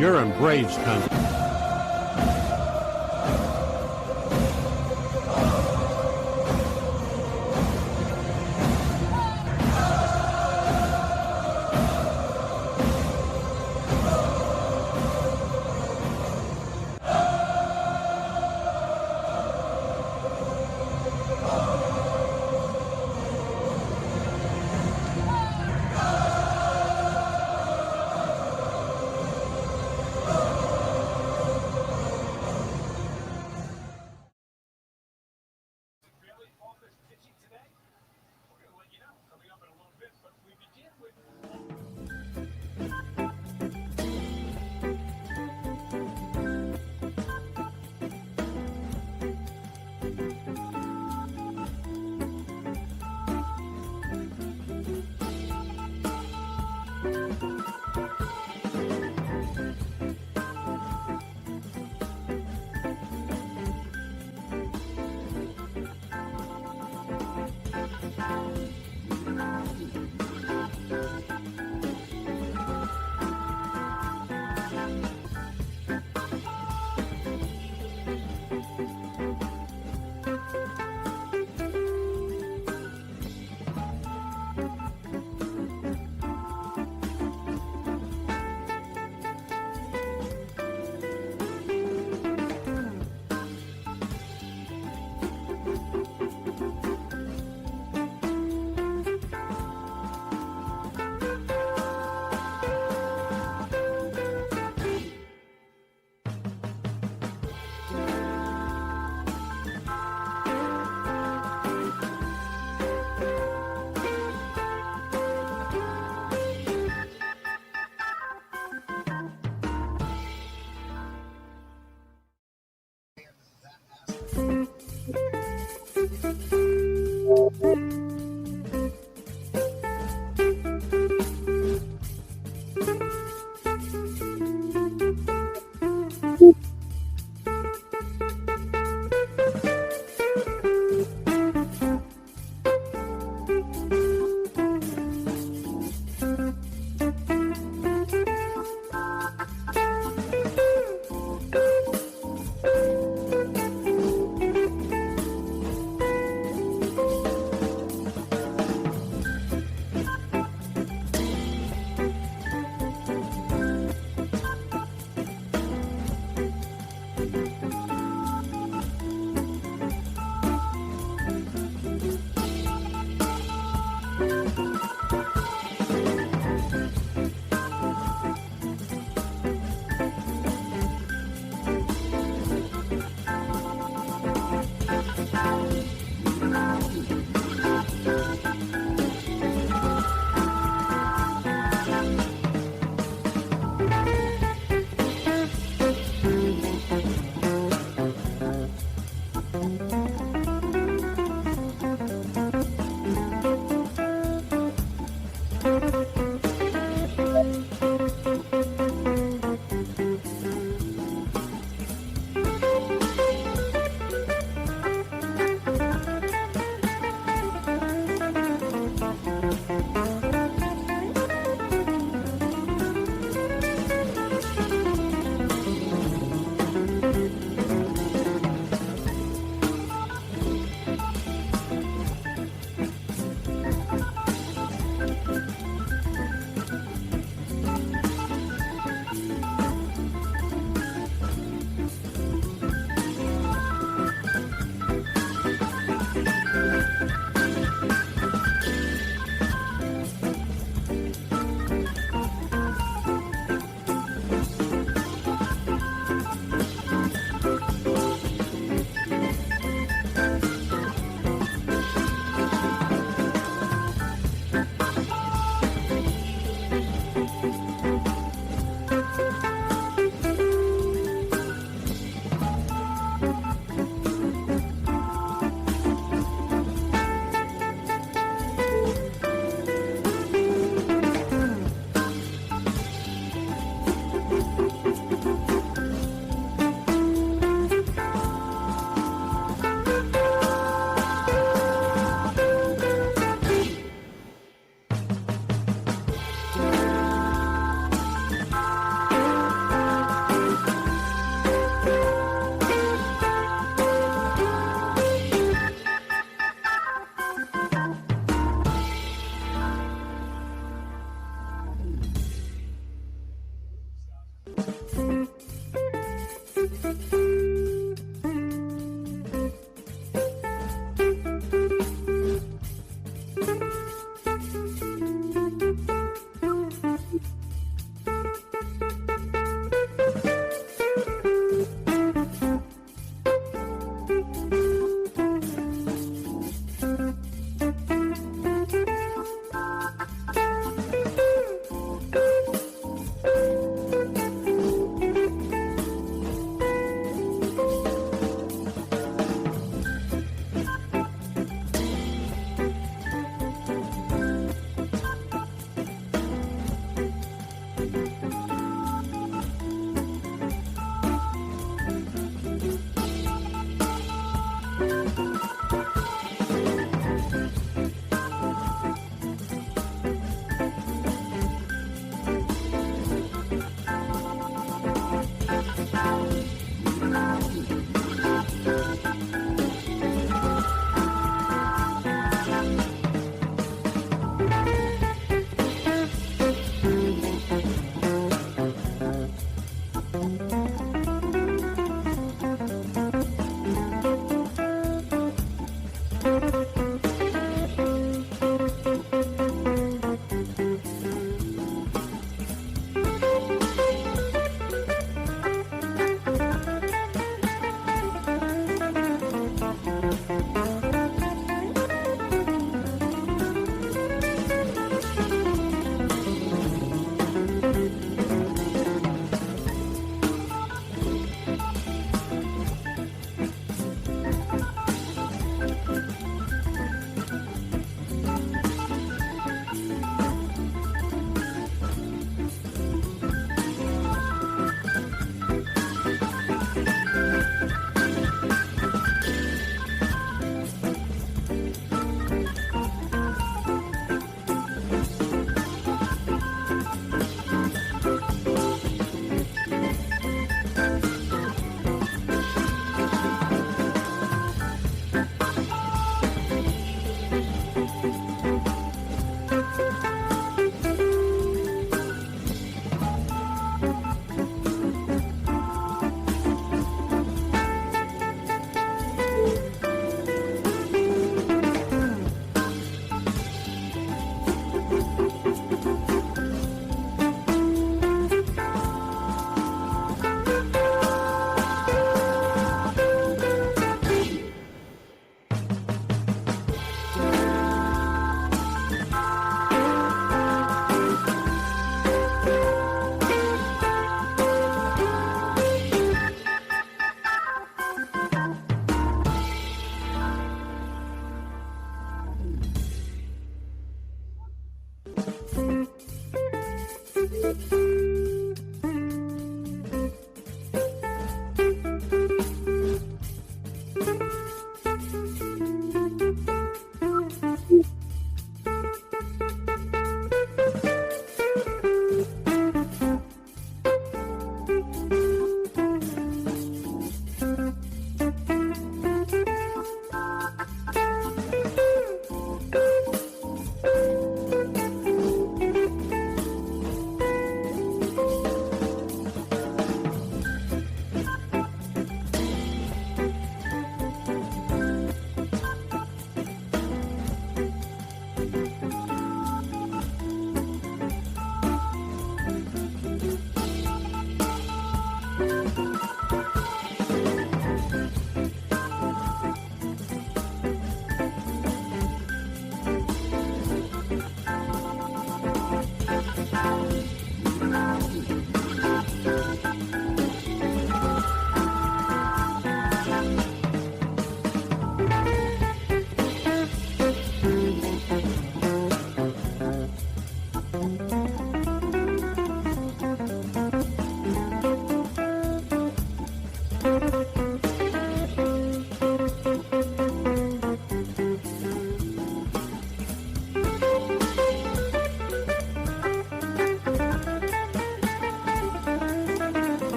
You're in Braves country.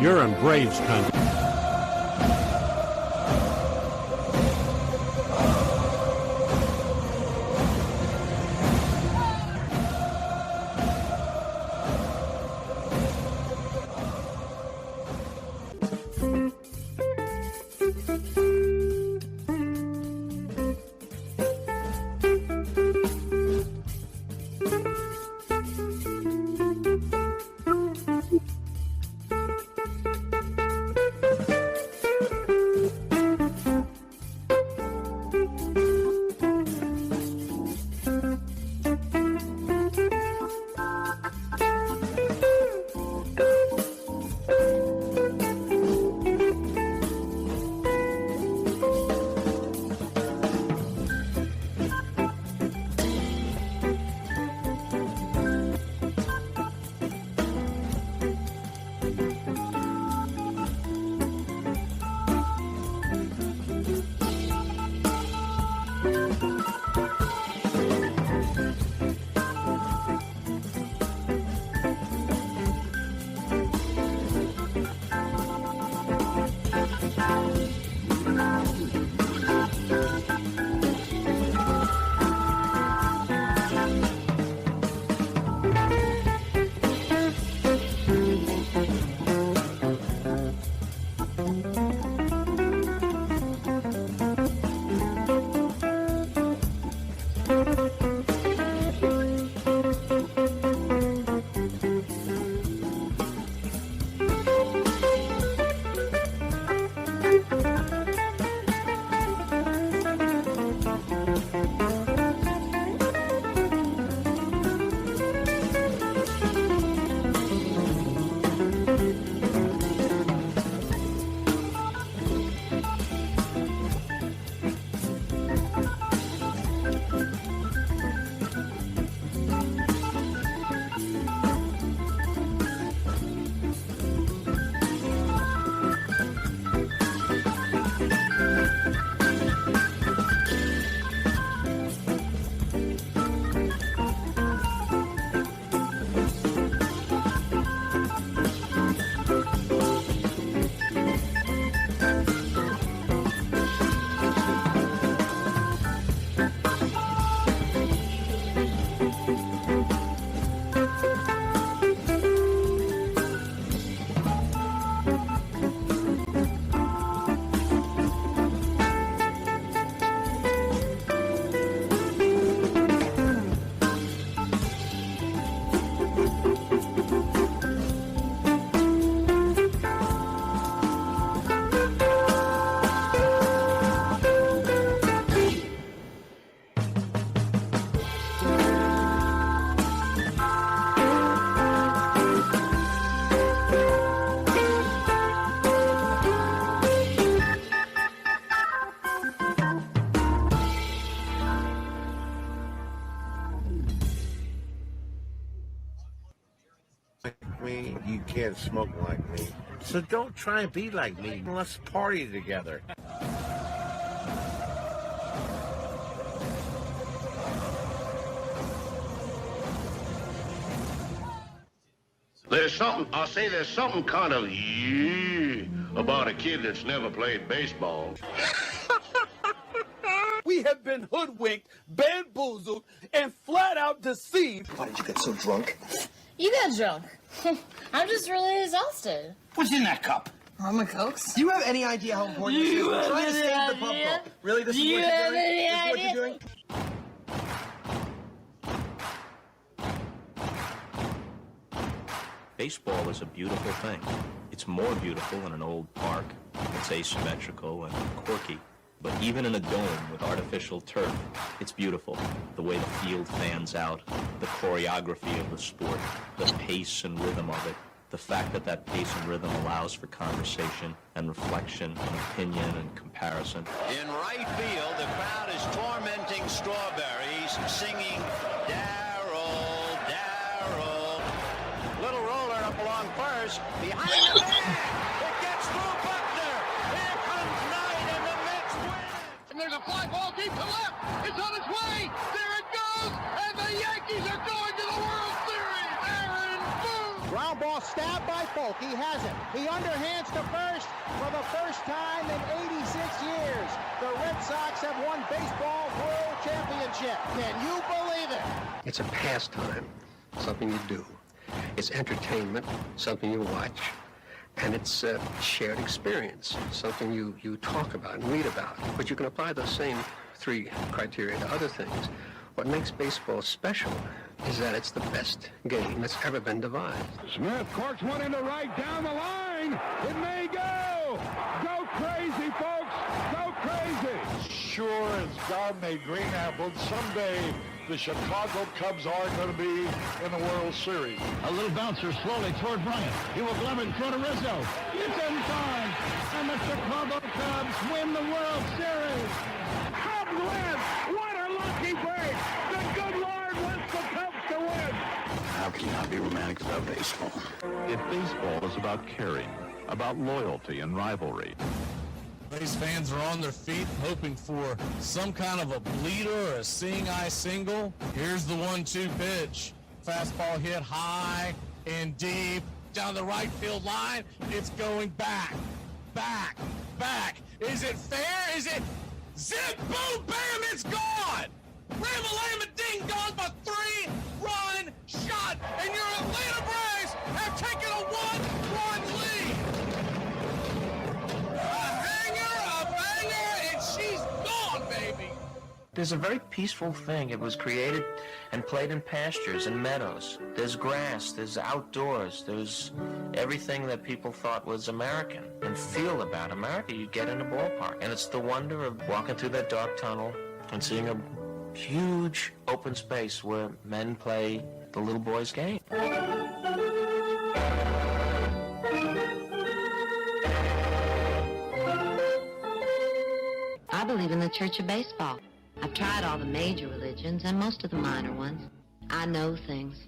You're in Braves country. Like me, you can't smoke like me. So don't try and be like me. Let's party together. There's something kind of about a kid that's never played baseball. We have been hoodwinked, bamboozled, and flat out deceived. Why did you get so drunk? You got drunk. I'm just really exhausted. What's in that cup? Rum and Cokes? Do you have any idea how important this is? We're trying to save the pub call. Really? This is what you're doing? This is what you're doing? Baseball is a beautiful thing. It's more beautiful in an old park. It's asymmetrical and quirky. But even in a dome with artificial turf, it's beautiful. The way the field fans out, the choreography of the sport, the pace and rhythm of it, the fact that that pace and rhythm allows for conversation and reflection and opinion and comparison. In right field, the crowd is tormenting Strawberries, singing Darryl, Darryl. Little roller up along first, behind the man. It gets through Buckner. Here comes Knight, and the Mets win. And there's a fly ball deep to left. It's on its way. There it goes, and the Yankees are going to the World Series. Aaron Boone. Ground ball stabbed by Polk. He has it. He underhands to first for the first time in 86 years. The Red Sox have won baseball world championship. Can you believe it? It's a pastime, something you do. It's entertainment, something you watch. And it's a shared experience, something you talk about and read about. But you can apply those same three criteria to other things. What makes baseball special is that it's the best game that's ever been devised. Smith corks one into right down the line. It may go. Go crazy, folks. Go crazy. Sure as God made green apples, someday the Chicago Cubs are going to be in the World Series. A little bouncer slowly toward Bryant. He will glove it in front of Rizzo. It's in time. And the Chicago Cubs win the World Series. Cubs win. What a lucky break. The good Lord wants the Cubs to win. How can you not be romantic about baseball? If baseball is about caring, about loyalty and rivalry, Braves fans are on their feet hoping for some kind of a bleeder or a seeing-eye single. Here's the 1-2 pitch. Fastball hit high and deep down the right field line. It's going back, back, back. Is it fair? Is it zip, boom, bam, it's gone! Ram-a-lam, ding-dong, but 3-run shot, and your Atlanta Braves have taken a 1-run lead. She's gone, baby! There's a very peaceful thing. It was created and played in pastures and meadows. There's grass, there's outdoors, there's everything that people thought was American and feel about America. You get in a ballpark, and it's the wonder of walking through that dark tunnel and seeing a huge open space where men play the little boy's game. I believe in the Church of Baseball. I've tried all the major religions and most of the minor ones. I know things.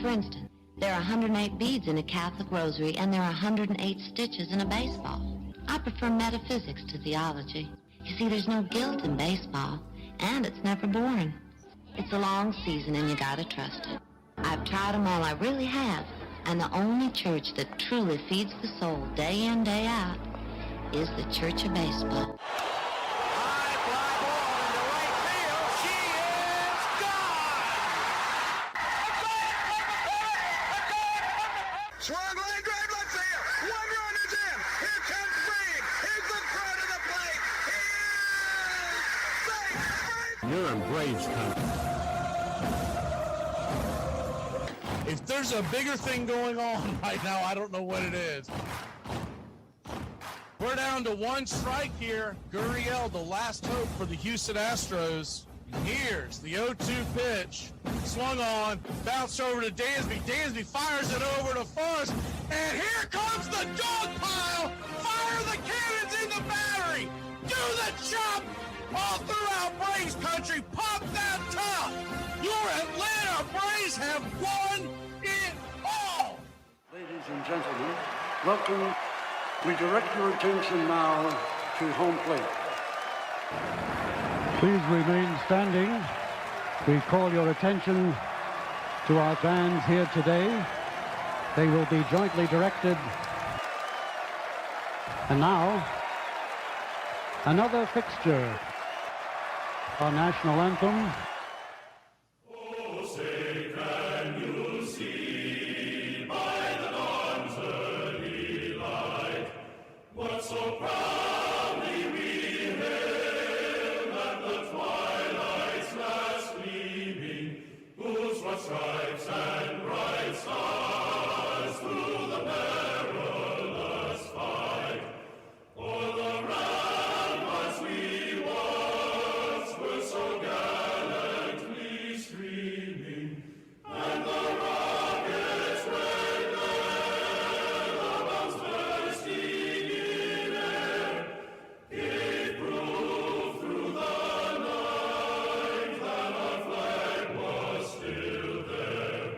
For instance, there are 108 beads in a Catholic rosary and there are 108 stitches in a baseball. I prefer metaphysics to theology. You see, there's no guilt in baseball, and it's never boring. It's a long season and you gotta trust it. I've tried them all, I really have. And the only church that truly feeds the soul day in, day out is the Church of Baseball. you're in Braves country. If there's a bigger thing going on right now, I don't know what it is. We're down to one strike here. Gurriel, the last hope for the Houston Astros. Here's the 0-2 pitch. Swung on, bounced over to Dansby. Dansby fires it over to first. And here comes the dog pile. Fire the cannons in the battery. Do the chop all throughout Braves country. Pop that top. Your Atlanta Braves have won it all. and gentlemen, welcome. We direct your attention now to home plate. Please remain standing. We call your attention to our bands here today. They will be jointly directed. And now, another fixture, our national anthem. Oh, say can you see by the dawn's early light what so proudly we hailed at the twilight's last gleaming, whose broad stripes and bright stars through the perilous fight o'er the ramparts we once were so gallantly streaming, and the rocket's red glare above bursting in air gave proof through the night that our flag was still there.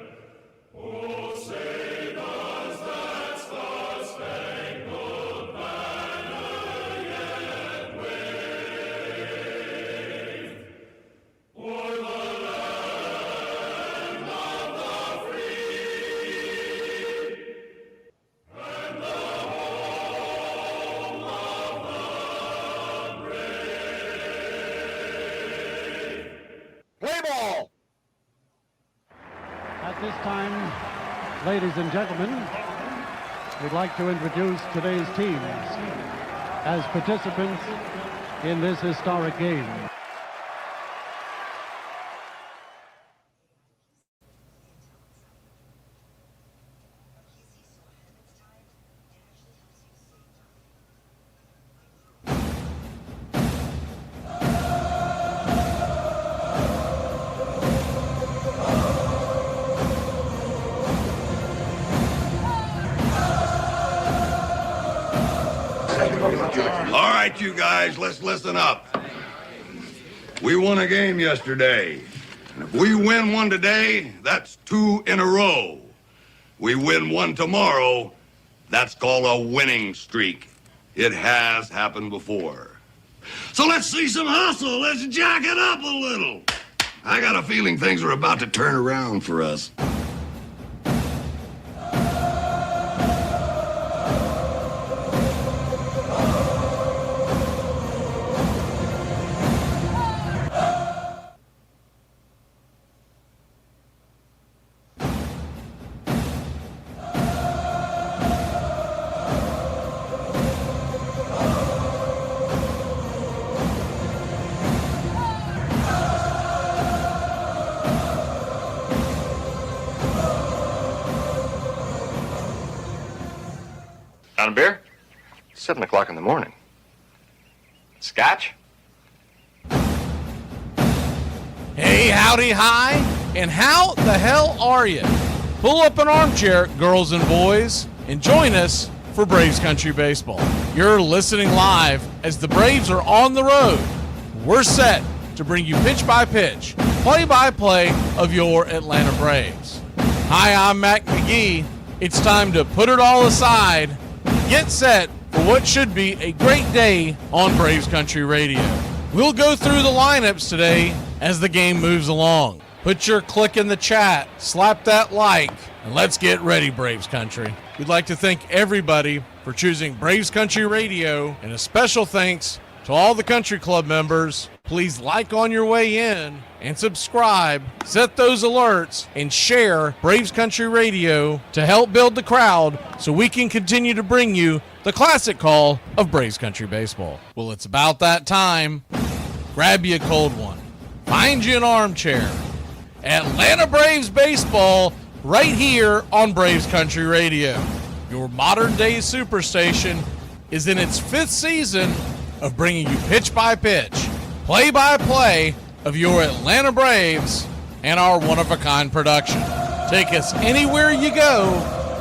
Oh, say does that star-spangled banner yet wave o'er the land of the free and the home of the brave? Play ball! At this time, ladies and gentlemen, we'd like to introduce today's teams as participants in this historic game. All right, you guys, let's listen up. We won a game yesterday. And if we win one today, that's 2 in a row. We win one tomorrow, that's called a winning streak. It has happened before. So let's see some hustle. Let's jack it up a little. I got a feeling things are about to turn around for us. On a beer? 7 o'clock in the morning. Scotch? Hey, howdy, hi, and how the hell are you? Pull up an armchair, girls and boys, and join us for Braves Country Baseball. You're listening live as the Braves are on the road. We're set to bring you pitch by pitch, play by play of your Atlanta Braves. Hi, I'm Mac McGee. It's time to put it all aside, get set for what should be a great day on Braves Country Radio. We'll go through the lineups today as the game moves along. Put your click in the chat, slap that like, and let's get ready, Braves Country. We'd like to thank everybody for choosing Braves Country Radio, and a special thanks to all the country club members. Please like on your way in and subscribe, set those alerts, and share Braves Country Radio to help build the crowd so we can continue to bring you the classic call of Braves Country Baseball. Well, it's about that time. Grab you a cold one. Find you an armchair. Atlanta Braves Baseball right here on Braves Country Radio. Your modern-day superstation is in its 5th season of bringing you pitch by pitch, play by play of your Atlanta Braves and our one-of-a-kind production. Take us anywhere you go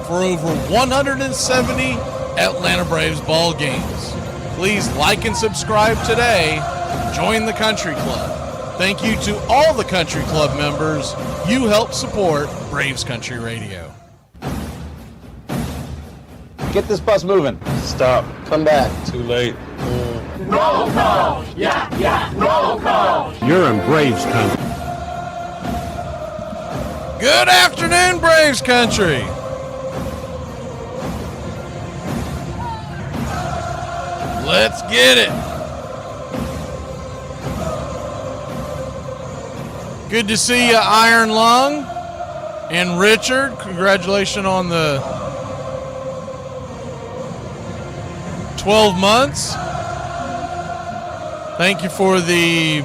for over 170 Atlanta Braves ball games. Please like and subscribe today. Join the Country Club. Thank you to all the Country Club members. You help support Braves Country Radio. Get this bus moving. Stop. Come back. Too late. Roll call! Yeah, roll call! You're in Braves country. Good afternoon, Braves country. Let's get it. Good to see you, Iron Lung and Richard. Congratulations on the 12 months. Thank you for the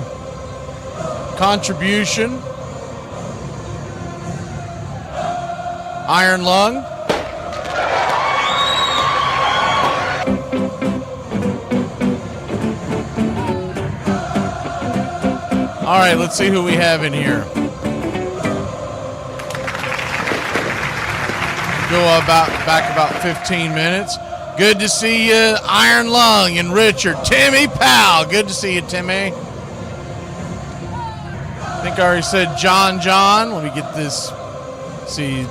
contribution. Iron Lung. All right, let's see who we have in here. Go back about 15 minutes. Good to see you, Iron Lung and Richard. Timmy Powell. Good to see you, Timmy. I think I already said John. Let me get this. See.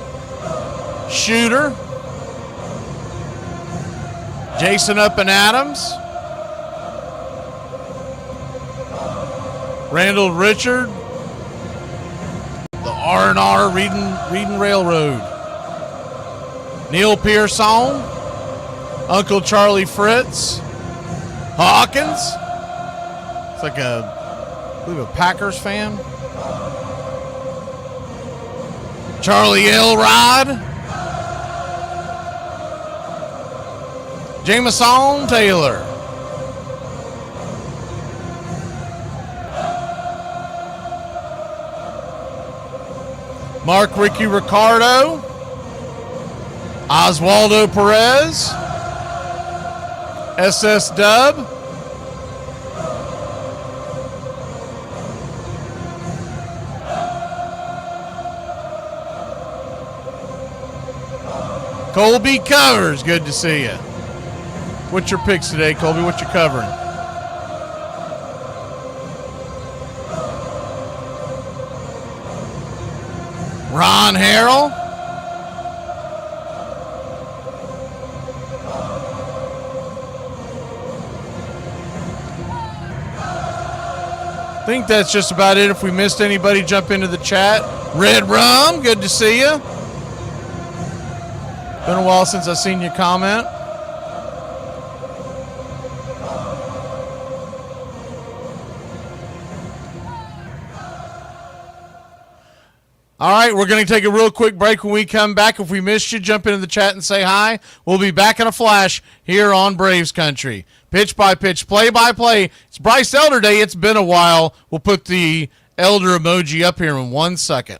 Shooter. Jason Up and Adams. Randall Richard. The R&R Reading Railroad. Neil Pearson. Uncle Charlie Fritz. Hawkins. It's like I believe a Packers fan. Charlie Elrod. Jameson Taylor. Mark Ricky Ricardo. Oswaldo Perez. SS Dub. Colby Covers, good to see you. What's your picks today, Colby? What you covering? Ron Harrell. I think that's just about it. If we missed anybody, jump into the chat. Red Rum, good to see you. Been a while since I've seen you comment. All right, we're going to take a real quick break. When we come back, if we missed you, jump into the chat and say hi. We'll be back in a flash here on Braves Country. Pitch by pitch, play by play. It's Bryce Elder Day. It's been a while. We'll put the Elder emoji up here in 1 second.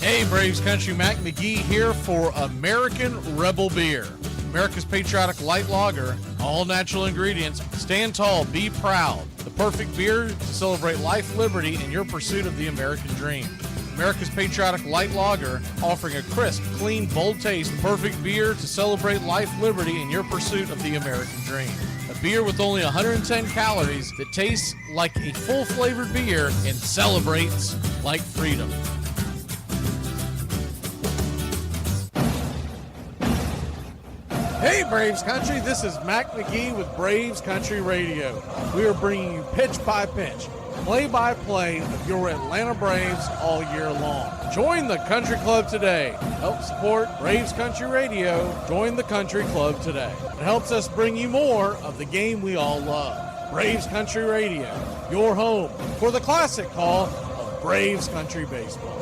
Hey, Braves Country, Mac McGee here for American Rebel Beer. America's patriotic light lager, all natural ingredients. Stand tall, be proud. The perfect beer to celebrate life, liberty, and your pursuit of the American dream. America's patriotic light lager, offering a crisp, clean, bold taste. Perfect beer to celebrate life, liberty, and your pursuit of the American dream. A beer with only 110 calories that tastes like a full-flavored beer and celebrates like freedom. Hey, Braves Country, this is Mac McGee with Braves Country Radio. We are bringing you pitch by pitch, play by play of your Atlanta Braves all year long. Join the Country Club today. Help support Braves Country Radio. Join the Country Club today. It helps us bring you more of the game we all love. Braves Country Radio, your home for the classic call of Braves Country Baseball.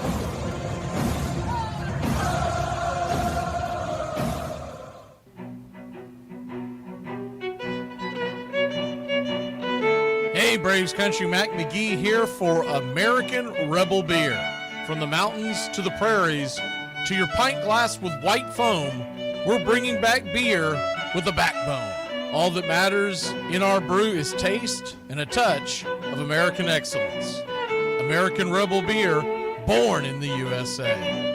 Hey, Braves Country, Mac McGee here for American Rebel Beer. From the mountains to the prairies to your pint glass with white foam, we're bringing back beer with a backbone. All that matters in our brew is taste and a touch of American excellence. American Rebel Beer, born in the USA.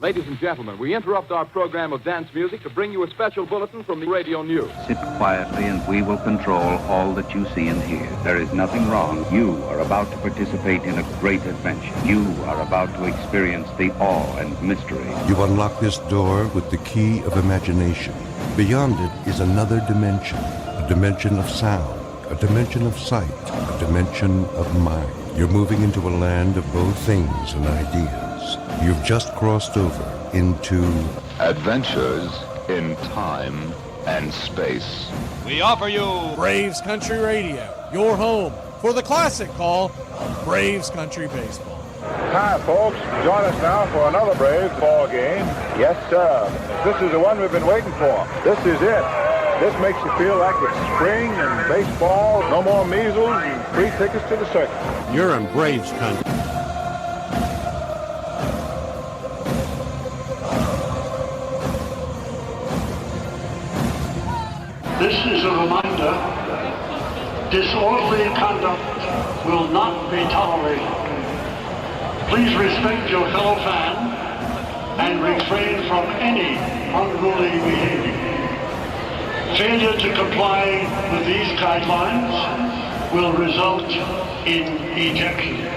Ladies and gentlemen, we interrupt our program of dance music to bring you a special bulletin from the radio news. Sit quietly and we will control all that you see and hear. There is nothing wrong. You are about to participate in a great adventure. You are about to experience the awe and mystery. You unlock this door with the key of imagination. Beyond it is another dimension, a dimension of sound, a dimension of sight, a dimension of mind. You're moving into a land of both things and ideas. You've just crossed over into Adventures in Time and Space. We offer you Braves Country Radio, your home for the classic call of Braves Country Baseball. Hi, folks. Join us now for another Braves ball game. Yes, sir. This is the one we've been waiting for. This is it. This makes you feel like it's spring and baseball. No more measles and free tickets to the circus. You're in Braves country. This is a reminder. Disorderly conduct will not be tolerated. Please respect your fellow fan and refrain from any unruly behavior. Failure to comply with these guidelines will result in ejection.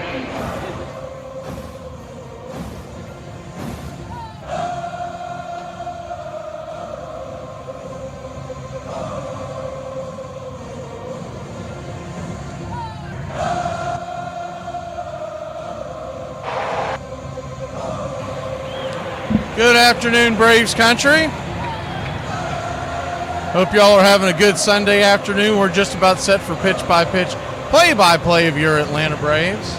Good afternoon, Braves Country. Hope y'all are having a good Sunday afternoon. We're just about set for pitch-by-pitch, play-by-play of your Atlanta Braves.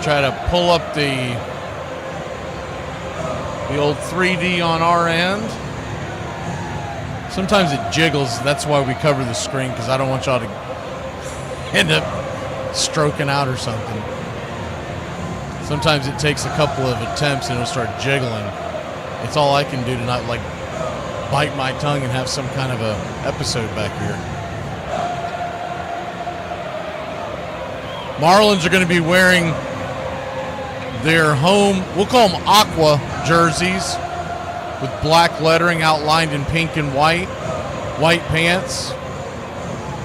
Try to pull up the old 3D on our end. Sometimes it jiggles. That's why we cover the screen, because I don't want y'all to end up stroking out or something. Sometimes it takes a couple of attempts and it'll start jiggling. It's all I can do to not like bite my tongue and have some kind of a episode back here. Marlins are going to be wearing their home, we'll call them aqua jerseys, with black lettering outlined in pink and white pants,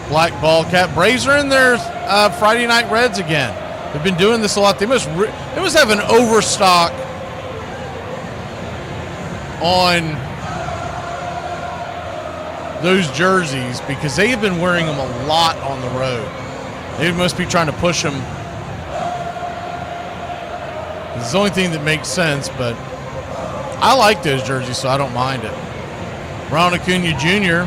black ball cap. Braves are in their Friday Night Reds again. They've been doing this a lot. They must have an overstock on those jerseys because they have been wearing them a lot on the road. They must be trying to push them. It's the only thing that makes sense, but I like those jerseys, so I don't mind it. Ronald Acuna Jr.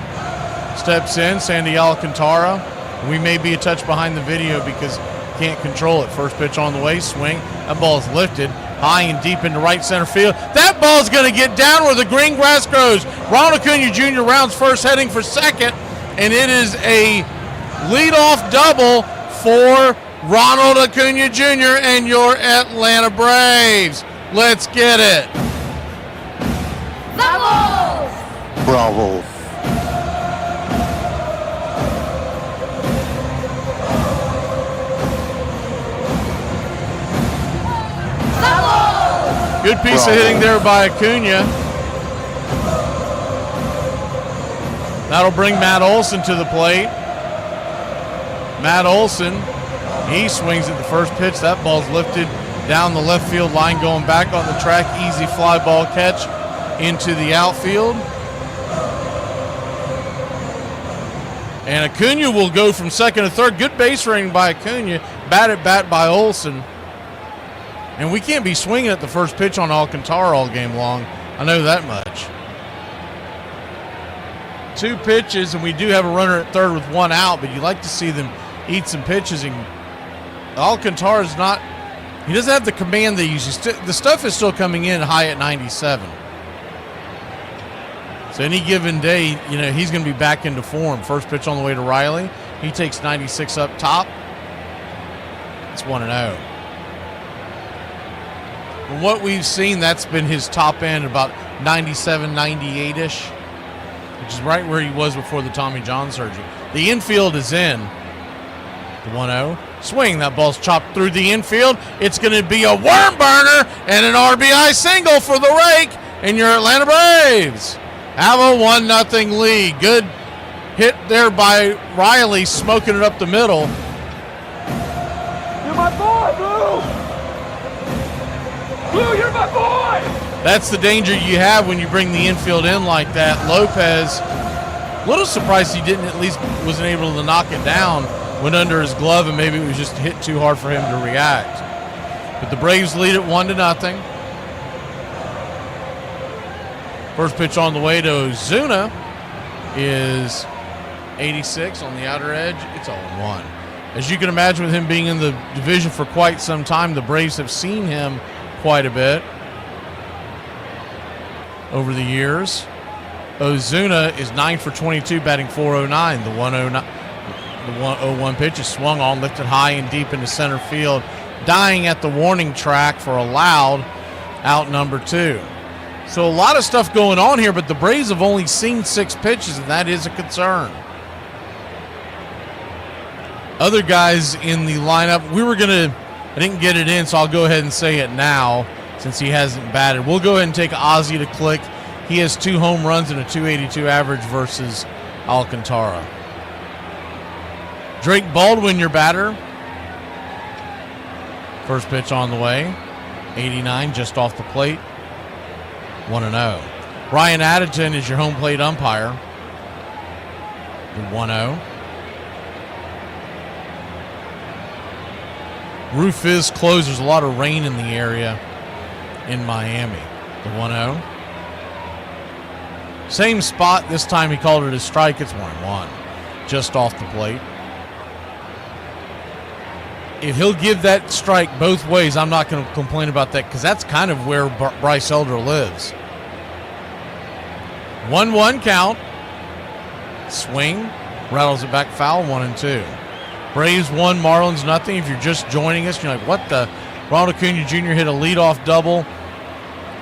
steps in, Sandy Alcantara. We may be a touch behind the video because can't control it. First pitch on the way, swing. That ball is lifted high and deep into right center field. That ball is going to get down where the green grass grows. Ronald Acuna Jr. rounds first, heading for second, and it is a leadoff double for Ronald Acuna Jr. and your Atlanta Braves. Let's get it. Bravo. Good piece of hitting there by Acuna. That'll bring Matt Olson to the plate. Matt Olson, he swings at the first pitch. That ball's lifted down the left field line, going back on the track. Easy fly ball catch into the outfield. And Acuna will go from second to third. Good base running by Acuna. Bat at bat by Olson. And we can't be swinging at the first pitch on Alcantara all game long. I know that much. 2 pitches, and we do have a runner at third with 1 out, but you like to see them eat some pitches. And Alcantara's not, he doesn't have the command they usually. The stuff is still coming in high at 97. So any given day, you know, he's going to be back into form. First pitch on the way to Riley. He takes 96 up top. It's 1-0. From what we've seen, that's been his top end, about 97, 98-ish. which is right where he was before the Tommy John surgery. The infield is in. The 1-0. Swing. That ball's chopped through the infield. It's going to be a worm burner and an RBI single for the rake, and your Atlanta Braves have a 1-0 lead. Good hit there by Riley, smoking it up the middle. You're my boy, Blue! Blue, you're my boy! That's the danger you have when you bring the infield in like that. Lopez, a little surprised he didn't at least wasn't able to knock it down. Went under his glove, and maybe it was just hit too hard for him to react. But the Braves lead it 1-0. First pitch on the way to Ozuna is 86 on the outer edge. It's 0-1. As you can imagine, with him being in the division for quite some time, the Braves have seen him quite a bit over the years. Ozuna is 9 for 22, batting .409. The 1-0 pitch is swung on, lifted high and deep into center field, dying at the warning track for a loud out number 2. So a lot of stuff going on here, but the Braves have only seen 6 pitches, and that is a concern. Other guys in the lineup, I didn't get it in, so I'll go ahead and say it now since he hasn't batted. We'll go ahead and take Ozzie to click. He has 2 home runs and a .282 average versus Alcantara. Drake Baldwin, your batter. First pitch on the way. 89, just off the plate. 1-0. Ryan Addington is your home plate umpire. The 1-0. Roof is closed. There's a lot of rain in the area in Miami. The 1-0. Same spot. This time he called it a strike. It's 1-1. Just off the plate. If he'll give that strike both ways, I'm not going to complain about that because that's kind of where Bryce Elder lives. 1-1 count. Swing. Rattles it back foul. 1-2. Braves 1, Marlins nothing. If you're just joining us, you're like, what the? Ronald Acuna Jr. hit a leadoff double.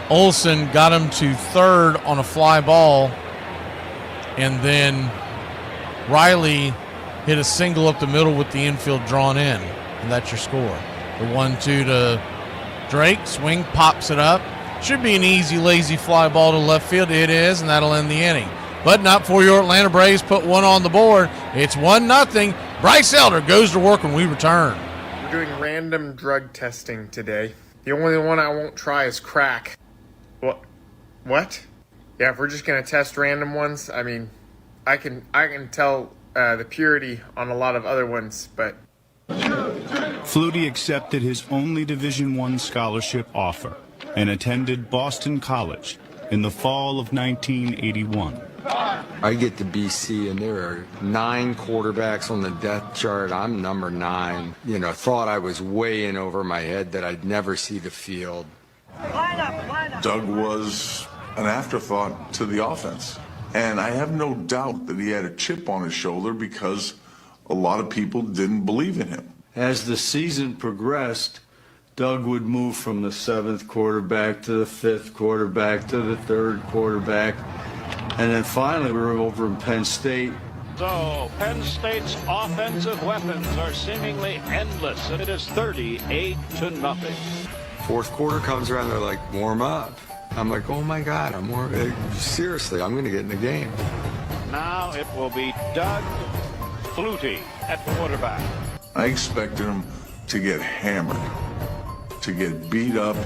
Olsen got him to third on a fly ball. And then Riley hit a single up the middle with the infield drawn in. And that's your score. The 1-2 to Drake. Swing, pops it up. Should be an easy, lazy fly ball to left field. It is, and that'll end the inning. But not for your Atlanta Braves. Put one on the board. It's 1-0. Bryce Elder goes to work when we return. We're doing random drug testing today. The only one I won't try is crack. What? Yeah, if we're just going to test random ones, I mean, I can tell the purity on a lot of other ones, but... Flutie accepted his only Division I scholarship offer and attended Boston College in the fall of 1981. I get to BC and there are 9 quarterbacks on the depth chart. I'm number 9. You know, thought I was way in over my head that I'd never see the field. Doug was an afterthought to the offense. And I have no doubt that he had a chip on his shoulder because a lot of people didn't believe in him. As the season progressed, Doug would move from the 7th quarterback to the 5th quarterback to the 3rd quarterback. And then finally we were over in Penn State. So Penn State's offensive weapons are seemingly endless, and it is 38-0. 4th quarter comes around, they're like, warm up. I'm like, oh my God, seriously, I'm going to get in the game. Now it will be Doug Flutie at quarterback. I expected him to get hammered, to get beat up,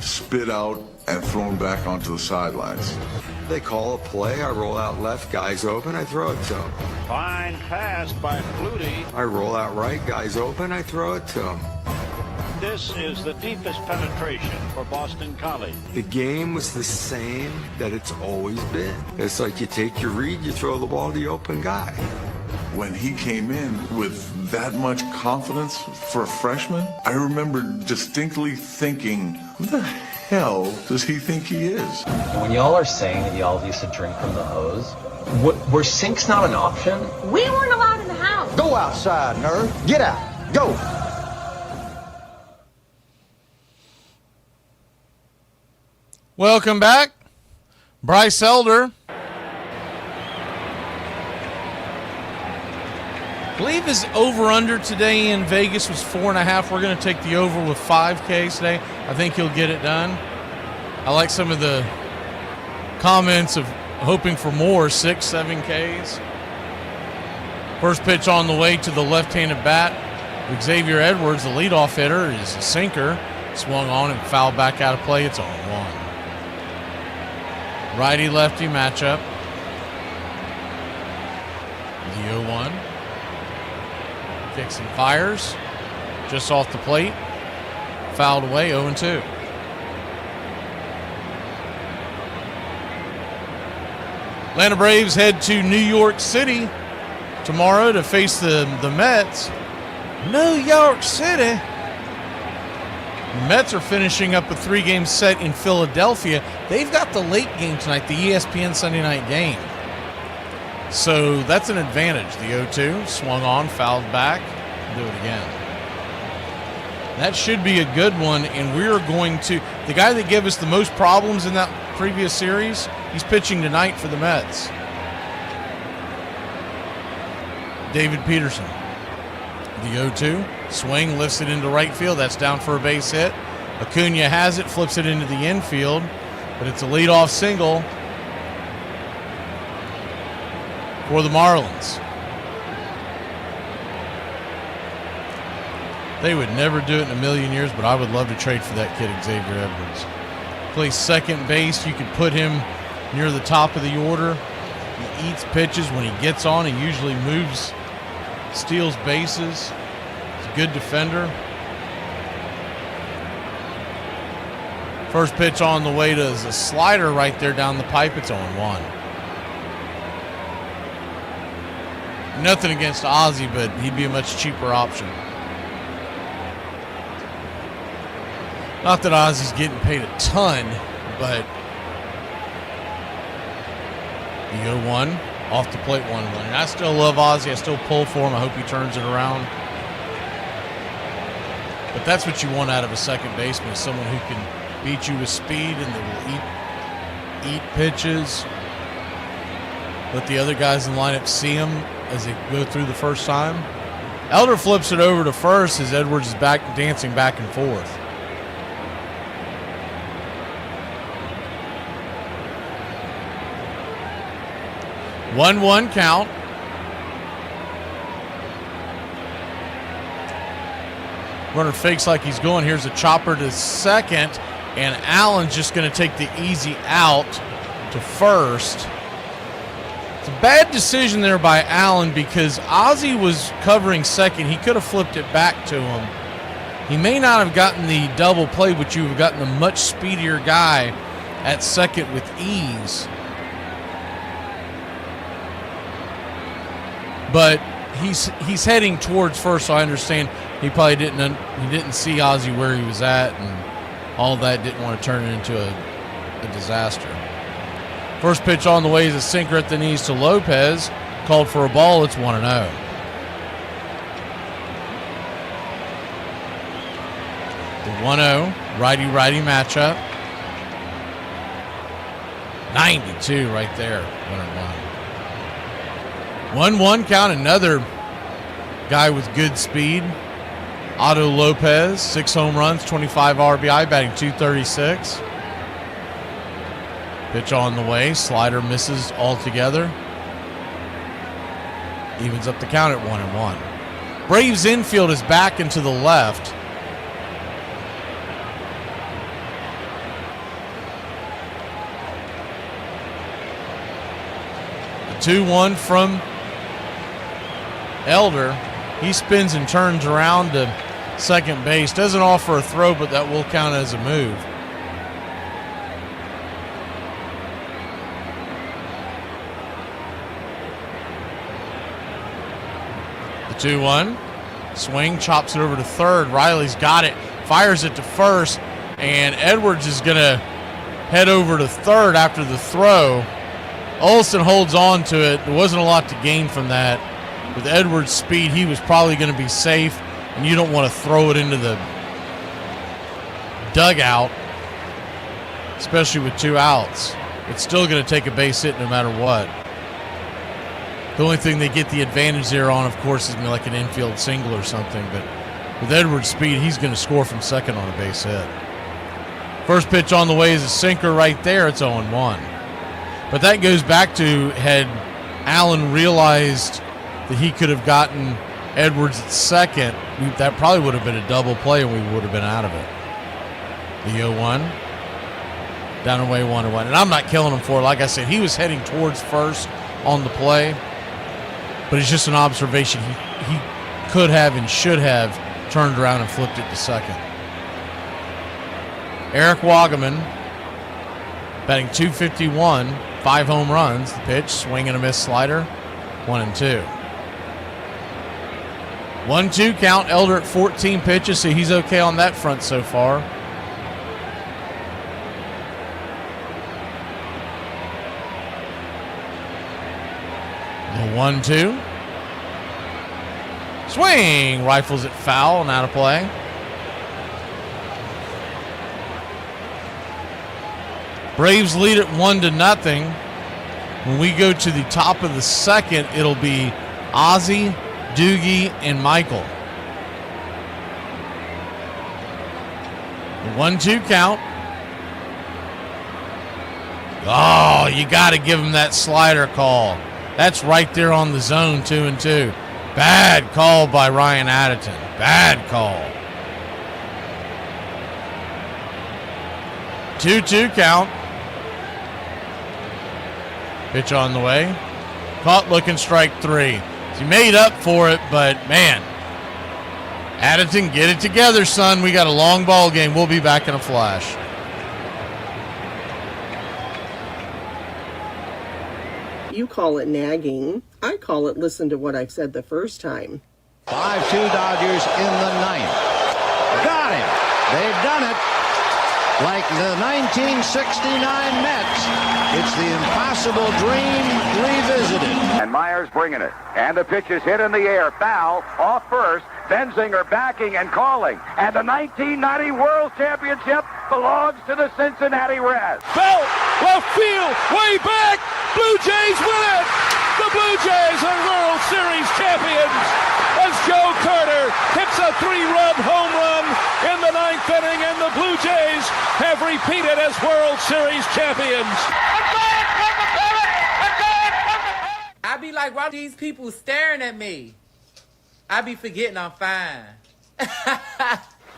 spit out, and thrown back onto the sidelines. They call a play, I roll out left, guys open, I throw it to him. Fine pass by Flutie. I roll out right, guys open, I throw it to him. This is the deepest penetration for Boston College. The game was the same that it's always been. It's like you take your read, you throw the ball to the open guy. When he came in with that much confidence for a freshman, I remember distinctly thinking, who the hell does he think he is? When y'all are saying that y'all used to drink from the hose, were sinks not an option? We weren't allowed in the house. Go outside, nerd. Get out. Go. Welcome back. Bryce Elder believe his over-under today in Vegas was 4.5. We're going to take the over with 5 Ks today. I think he'll get it done. I like some of the comments of hoping for more, 6, 7 Ks. First pitch on the way to the left-handed bat. Xavier Edwards, the leadoff hitter, is a sinker. Swung on and fouled back out of play. It's 0-1. Righty-lefty matchup. The 0-1. Kicks and fires. Just off the plate. Fouled away, 0-2. Atlanta Braves head to New York City tomorrow to face the Mets. New York City. The Mets are finishing up a 3-game set in Philadelphia. They've got the late game tonight, the ESPN Sunday night game. So that's an advantage. The 0-2 swung on, fouled back. Do it again. That should be a good one, and we're going to... The guy that gave us the most problems in that previous series, he's pitching tonight for the Mets. David Peterson. The 0-2. Swing, lifts it into right field. That's down for a base hit. Acuna has it, flips it into the infield, but it's a leadoff single for the Marlins. They would never do it in a million years, but I would love to trade for that kid, Xavier Edwards. Plays second base. You could put him near the top of the order. He eats pitches. When he gets on, he usually moves, steals bases. He's a good defender. First pitch on the way to is a slider right there down the pipe. It's 0-1. Nothing against Ozzie, but he'd be a much cheaper option. Not that Ozzie's getting paid a ton, but the 0-1 off the plate, 1-1. And I still love Ozzie. I still pull for him. I hope he turns it around. But that's what you want out of a second baseman, is someone who can beat you with speed and that will eat pitches. Let the other guys in the lineup see him as they go through the first time. Elder flips it over to first as Edwards is back dancing back and forth. One count. Runner fakes like he's going. Here's a chopper to second, and Allen's just going to take the easy out to first. It's a bad decision there by Allen because Ozzie was covering second. He could have flipped it back to him. He may not have gotten the double play, but you have gotten a much speedier guy at second with ease. But he's heading towards first, so I understand he probably didn't see Ozzie where he was at, and all that, didn't want to turn it into a disaster. First pitch on the way is a sinker at the knees to Lopez. Called for a ball. It's 1-0. The 1-0 righty-righty matchup. 92 right there. 1-1 count. Another guy with good speed. Otto Lopez, 6 home runs, 25 RBI, batting .236. Pitch on the way. Slider misses altogether. Evens up the count at 1-1. Braves infield is back into the left. The 2-1 from Elder. He spins and turns around to second base. Doesn't offer a throw, but that will count as a move. The 2-1. Swing, chops it over to third. Riley's got it. Fires it to first. And Edwards is going to head over to third after the throw. Olsen holds on to it. There wasn't a lot to gain from that. With Edwards' speed, he was probably going to be safe, and you don't want to throw it into the dugout, especially with 2 outs. It's still going to take a base hit no matter what. The only thing they get the advantage there on, of course, is like an infield single or something. But with Edwards' speed, he's going to score from second on a base hit. First pitch on the way is a sinker right there. It's 0-1. But that goes back to had Allen realized that he could have gotten Edwards at second, that probably would have been a double play and we would have been out of it. The 0-1. Down away 1-1. And I'm not killing him for it. Like I said, he was heading towards first on the play. But it's just an observation. He could have and should have turned around and flipped it to second. Eric Wagaman, batting .251, 5 home runs. The pitch, swing and a miss slider, 1-2. 1-2 count. Elder at 14 pitches, so he's okay on that front so far. The 1-2. Swing, rifles it foul and out of play. Braves lead it 1-0. When we go to the top of the second, it'll be Ozzie, Doogie, and Michael. The 1-2 count. Oh, you got to give him that slider call. That's right there on the zone, 2-2. Bad call by Ryan Addington. Bad call. 2-2 count. Pitch on the way. Caught looking, strike 3. He made up for it, but man, Addington, get it together, son. We got a long ball game. We'll be back in a flash. You call it nagging. I call it listen to what I said the first time. 5-2 Dodgers in the ninth. Got him. They've done it. Like the 1969 Mets, it's the impossible dream revisited. And Myers bringing it. And the pitch is hit in the air. Foul off first. Benzinger backing and calling. And the 1990 World Championship belongs to the Cincinnati Reds. Bell, left field, way back. Blue Jays win it. The Blue Jays are World Series champions as Joe Carter hits a 3-run home run in the 9th inning, and the Blue Jays have repeated as World Series champions. I be like, why these people staring at me? I be forgetting I'm fine.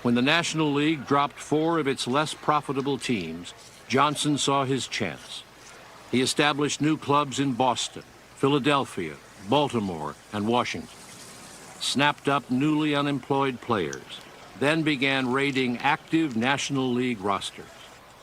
When the National League dropped 4 of its less profitable teams, Johnson saw his chance. He established new clubs in Boston, Philadelphia, Baltimore, and Washington. Snapped up newly unemployed players, then began raiding active National League rosters.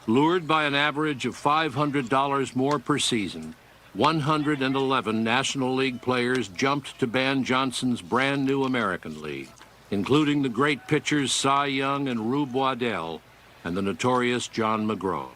Lured by an average of $500 more per season, 111 National League players jumped to Ban Johnson's brand new American League, including the great pitchers Cy Young and Rube Waddell and the notorious John McGraw.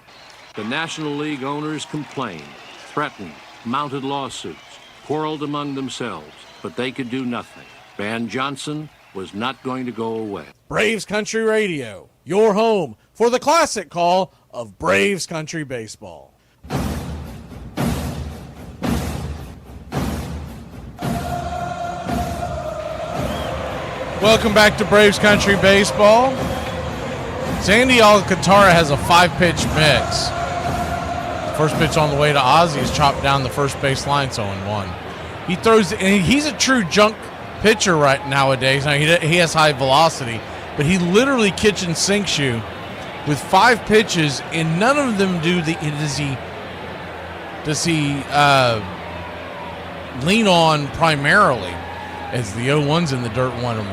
The National League owners complained, threatened, mounted lawsuits, quarreled among themselves, but they could do nothing. Ban Johnson was not going to go away. Braves Country Radio, your home for the classic call of Braves Country Baseball. Welcome back to Braves Country Baseball. Sandy Alcantara has a 5-pitch mix. First pitch on the way to Ozzie is chopped down the first base line, it's 0-1. He throws, and he's a true junk pitcher right nowadays. Now, he has high velocity, but he literally kitchen sinks you with 5 pitches, and none of them does he lean on primarily as the 0-1's in the dirt 1-1.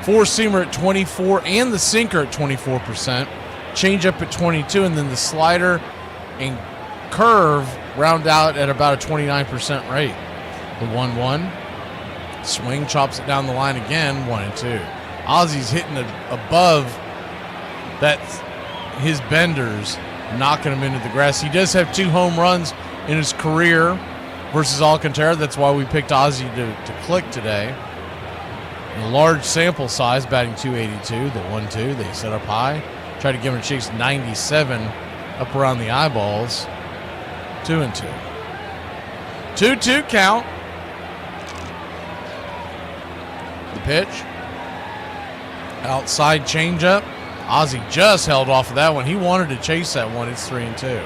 4-seamer at 24 and the sinker at 24%. Changeup at 22, and then the slider and curve round out at about a 29% rate. The 1-1. Swing, chops it down the line again, 1-2. Ozzie's hitting it above his benders, knocking him into the grass. He does have 2 home runs in his career versus Alcantara. That's why we picked Ozzie to click today. A large sample size, batting .282, the 1-2. They set up high. Tried to give him a chase 97 up around the eyeballs. 2-2. 2-2 count. pitch. Outside changeup. Ozzie just held off of that one. He wanted to chase that one. It's 3-2.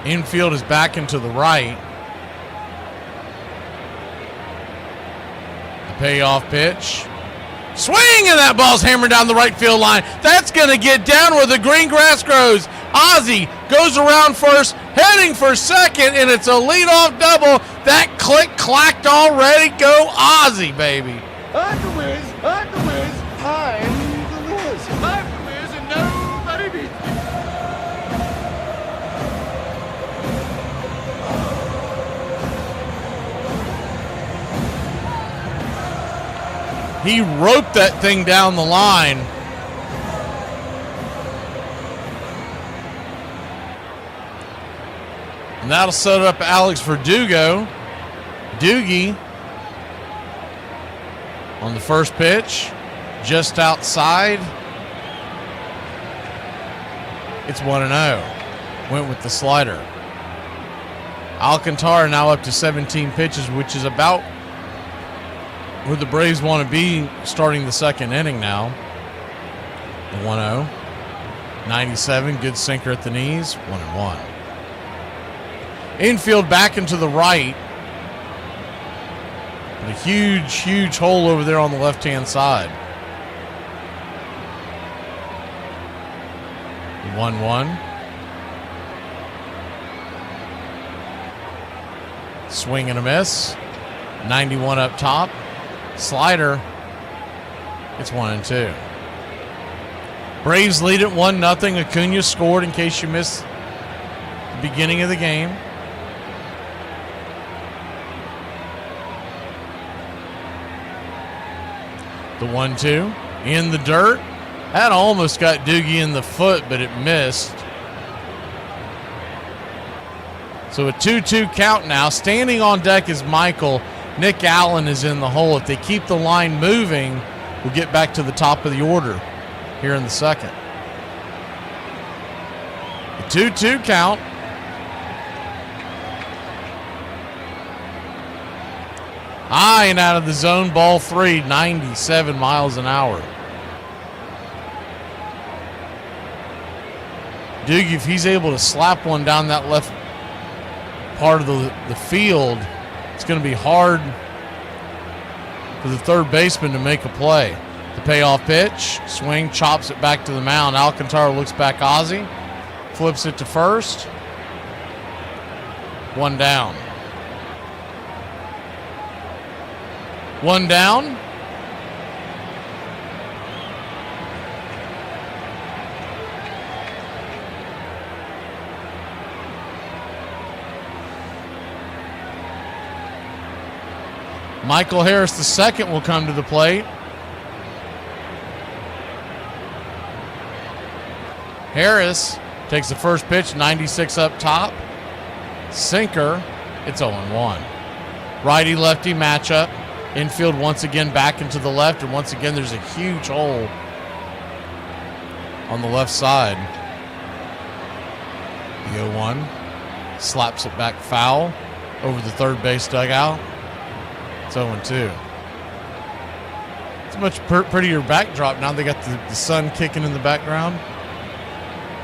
Infield is back into the right. The payoff pitch. Swing, and that ball's hammered down the right field line. That's going to get down where the green grass grows. Ozzie goes around first, heading for second, and it's a leadoff double. That click-clacked already. Go Ozzie, baby. I'm the Wiz, I'm the Wiz, I'm the Wiz. I'm the Wiz and nobody beats me. He roped that thing down the line. And that'll set up Alex Verdugo. Doogie on the first pitch, just outside. It's 1-0. Went with the slider. Alcantara now up to 17 pitches, which is about where the Braves want to be starting the second inning now. The 1-0. 97, good sinker at the knees, 1-1. Infield back into the right. But a huge, huge hole over there on the left-hand side. 1-1. Swing and a miss. 91 up top. Slider. It's 1-2. Braves lead at 1-0. Acuna scored in case you missed the beginning of the game. The 1-2 in the dirt. That almost got Doogie in the foot, but it missed. So a 2-2 count now. Standing on deck is Michael. Nick Allen is in the hole. If they keep the line moving, we'll get back to the top of the order here in the second. The 2-2 count. High and out of the zone, ball 3, 97 miles an hour. Doogie, if he's able to slap one down that left part of the field, it's going to be hard for the third baseman to make a play. The payoff pitch, swing, chops it back to the mound. Alcantara looks back Ozzie, flips it to first. One down. One down. Michael Harris II will come to the plate. Harris takes the first pitch, 96 up top. Sinker, it's 0-1. Righty-lefty matchup. Infield once again back into the left, and once again there's a huge hole on the left side. The 0-1 slaps it back foul over the third base dugout. It's 0-2. It's a much prettier backdrop now. They got the sun kicking in the background.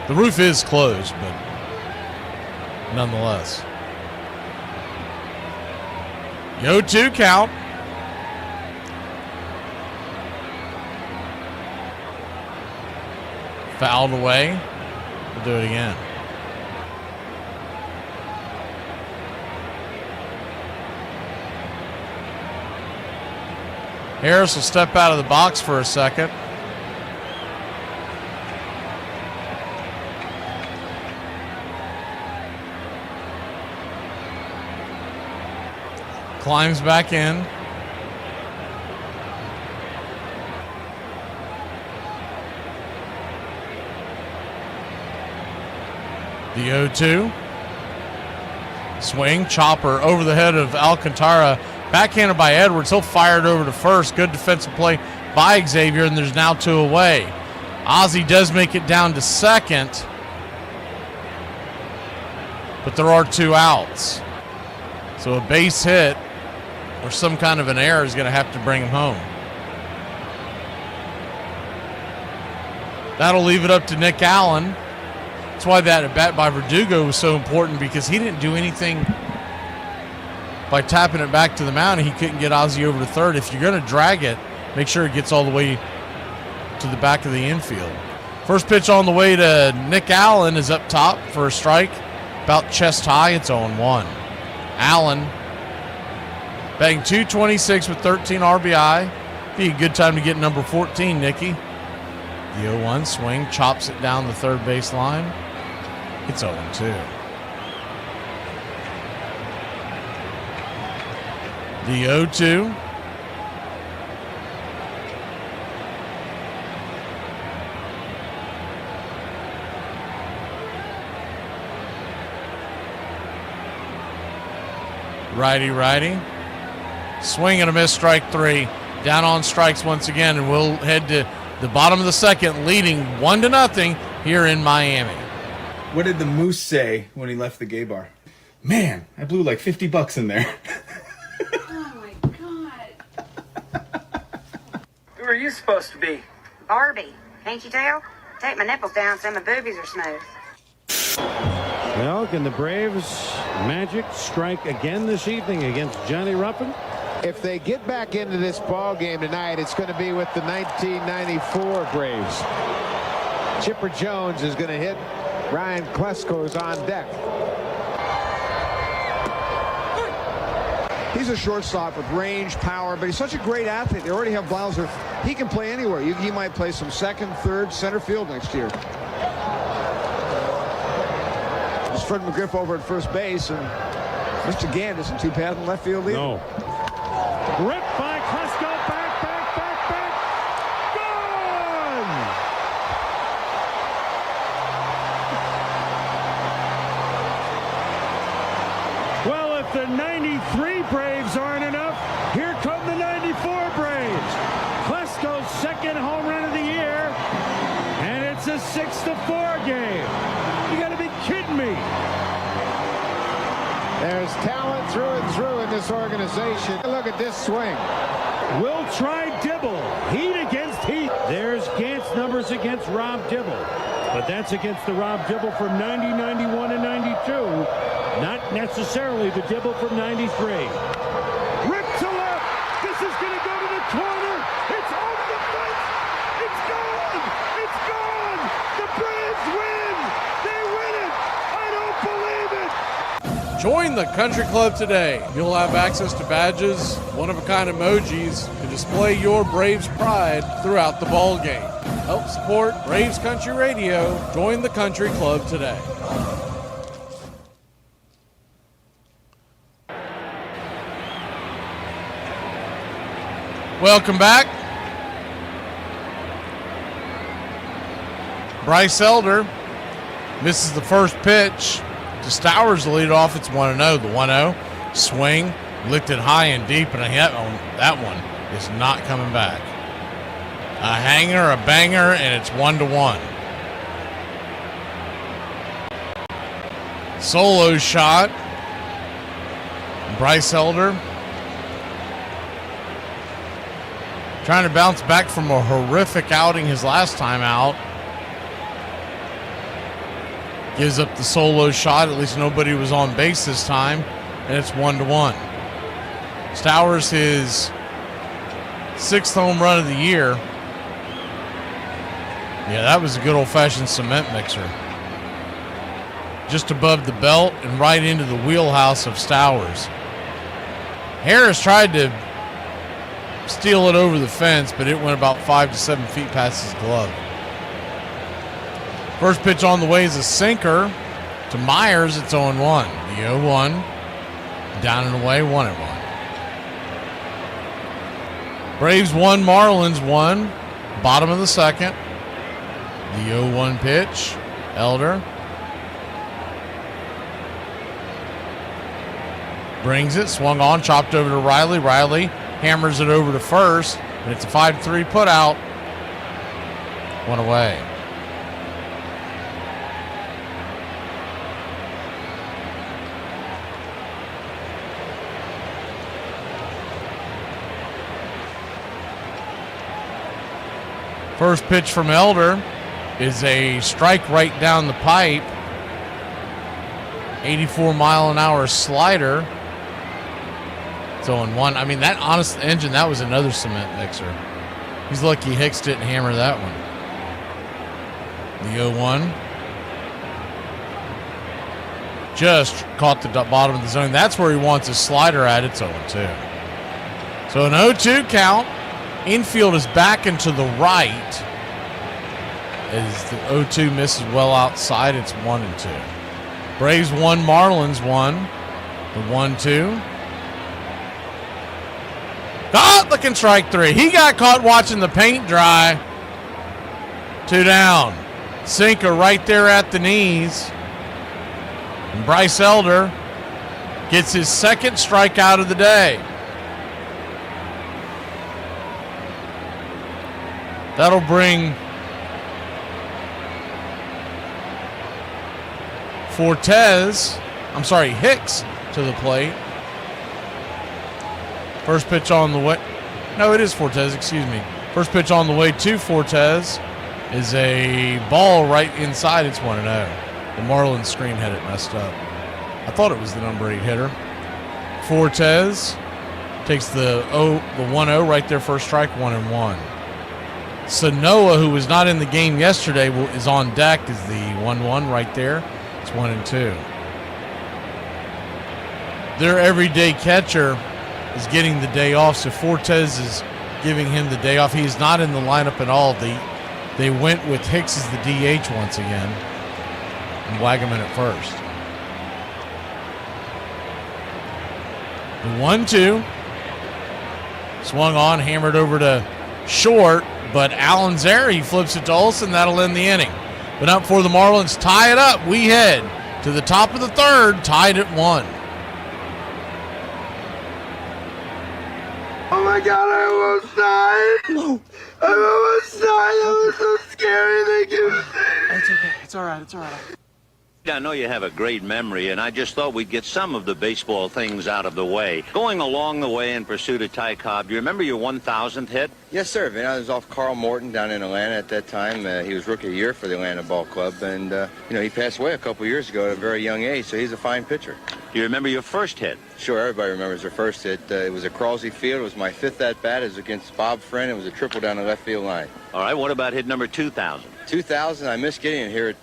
The roof is closed, but nonetheless. The 0-2 count. Fouled away. We'll do it again. Harris will step out of the box for a second. Climbs back in. The 0-2. Swing, chopper over the head of Alcantara. Backhanded by Edwards. He'll fire it over to first. Good defensive play by Xavier, and there's now 2 away. Ozzie does make it down to second, but there are 2 outs. So a base hit or some kind of an error is going to have to bring him home. That'll leave it up to Nick Allen. That's why that at bat by Verdugo was so important, because he didn't do anything by tapping it back to the mound. He couldn't get Ozzie over to third. If you're going to drag it, make sure it gets all the way to the back of the infield. First pitch on the way to Nick Allen is up top for a strike. About chest high, it's 0-1. Allen batting .226 with 13 RBI. Be a good time to get number 14, Nicky. The 0-1 swing, chops it down the third base line. It's 0-2. The 0-2. Righty. Swing and a miss, strike 3. Down on strikes once again, and we'll head to the bottom of the second, leading 1-0 here in Miami. What did the Moose say when he left the gay bar? Man, I blew like $50 in there. Oh my God. Who are you supposed to be? Barbie. Can't you tell? Take my nipples down so my boobies are smooth. Well, can the Braves magic strike again this evening against Johnny Ruffin? If they get back into this ball game tonight, it's going to be with the 1994 Braves. Chipper Jones is going to hit. Ryan Klesko's on deck. He's a shortstop with range, power, but he's such a great athlete. They already have Blauser. He can play anywhere. He might play some second, third, center field next year. There's Fred McGriff over at first base, and Mr. Gant isn't too bad in left field either. No. Ripped by Klesko, back. Gone! Well, if the 93 Braves aren't enough, here come the 94 Braves. Klesko's second home run of the year, and it's a 6-4 game. You gotta be kidding me. There's talent through and through in this organization. Look at this swing. We'll try Dibble. Heat against heat. There's Gant's numbers against Rob Dibble. But that's against the Rob Dibble from 90, 91, and 92. Not necessarily the Dibble from 93. Rip to left. This is going to go to the corner. It's over the fence. It's gone. It's gone. The Braves win. They win it. I don't believe it. Join the country club today. You'll have access to badges, one-of-a-kind emojis to display your Braves pride throughout the ball game. Help support Braves Country Radio. Join the country club today. Welcome back. Bryce Elder misses the first pitch. To Stowers to lead it off, it's 1-0. The 1-0 swing, licked it high and deep, and that one is not coming back. A hanger, a banger, and it's 1-1. Solo shot. Bryce Elder trying to bounce back from a horrific outing his last time out. Gives up the solo shot. At least nobody was on base this time. And it's 1-1. Stowers, his 6th home run of the year. Yeah, that was a good old-fashioned cement mixer. Just above the belt and right into the wheelhouse of Stowers. Harris tried to steal it over the fence, but it went about 5 to 7 feet past his glove. First pitch on the way is a sinker to Myers. It's 0-1. The 0-1 down and away, 1-1. Braves 1, Marlins 1. Bottom of the second. The 0-1 pitch. Elder brings it, swung on, chopped over to Riley. Riley hammers it over to first, and it's a 5-3 put out. 1 away. First pitch from Elder is a strike right down the pipe. 84-mile-an-hour slider. It's 0-1. I mean, that honest engine, that was another cement mixer. He's lucky Hicks didn't hammer that one. The 0-1. Just caught the bottom of the zone. That's where he wants his slider at. It's 0-2. So an 0-2 count. Infield is back and to the right. As the 0-2 misses well outside, it's 1-2. Braves 1, Marlins 1. The 1-2. Ah, looking strike 3. He got caught watching the paint dry. 2 down. Sinker right there at the knees. And Bryce Elder gets his second strikeout of the day. That'll bring Hicks to the plate. First pitch on the way. No, it is Fortes, excuse me. First pitch on the way to Fortes is a ball right inside. It's 1-0. The Marlins screen had it messed up. I thought it was the number 8 hitter. Fortes takes the 1-0 right there, first strike, 1-1. Sanoa, who was not in the game yesterday, is on deck, is the 1-1 right there. It's 1-2. Their everyday catcher is getting the day off, so Fortes is giving him the day off. He is not in the lineup at all. They went with Hicks as the DH once again and Wagaman at first. The 1-2. Swung on, hammered over to short, but Alonzeri flips it to Olsen. That'll end the inning. But up for the Marlins, tie it up. We head to the top of the third, tied at 1. Oh my God, I almost died. No. I almost died. That was so scary. Thank you. It's okay. It's all right. It's all right. I know you have a great memory, and I just thought we'd get some of the baseball things out of the way. Going along the way in pursuit of Ty Cobb, do you remember your 1,000th hit? Yes, sir. I was off Carl Morton down in Atlanta at that time. He was Rookie of the Year for the Atlanta Ball Club, and he passed away a couple years ago at a very young age, so he's a fine pitcher. Do you remember your first hit? Sure, everybody remembers their first hit. It was at Crosby Field. It was my 5th at-bat. It was against Bob Friend. It was a triple down the left field line. All right, what about hit number 2,000? 2000, I missed getting it here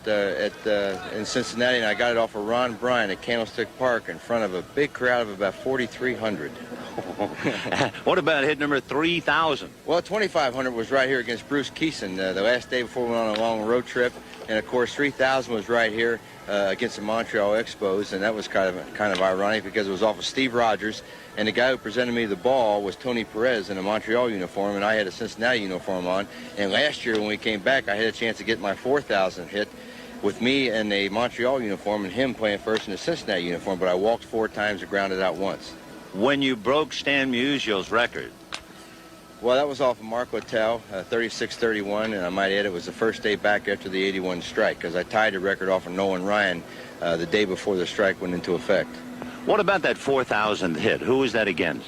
in Cincinnati, and I got it off of Ron Bryan at Candlestick Park in front of a big crowd of about 4,300. What about hit number 3,000? Well, 2,500 was right here against Bruce Keeson the last day before we went on a long road trip, and of course 3,000 was right here against the Montreal Expos, and that was kind of ironic because it was off of Steve Rogers, and the guy who presented me the ball was Tony Perez in a Montreal uniform, and I had a Cincinnati uniform on. And last year when we came back, I had a chance to get my 4,000 hit with me in a Montreal uniform and him playing first in a Cincinnati uniform, but I walked 4 times and grounded out once. When you broke Stan Musial's record? Well, that was off of Mark Littell, 36-31, and I might add it was the first day back after the 81 strike, because I tied the record off of Nolan Ryan the day before the strike went into effect. What about that 4,000th hit? Who was that against?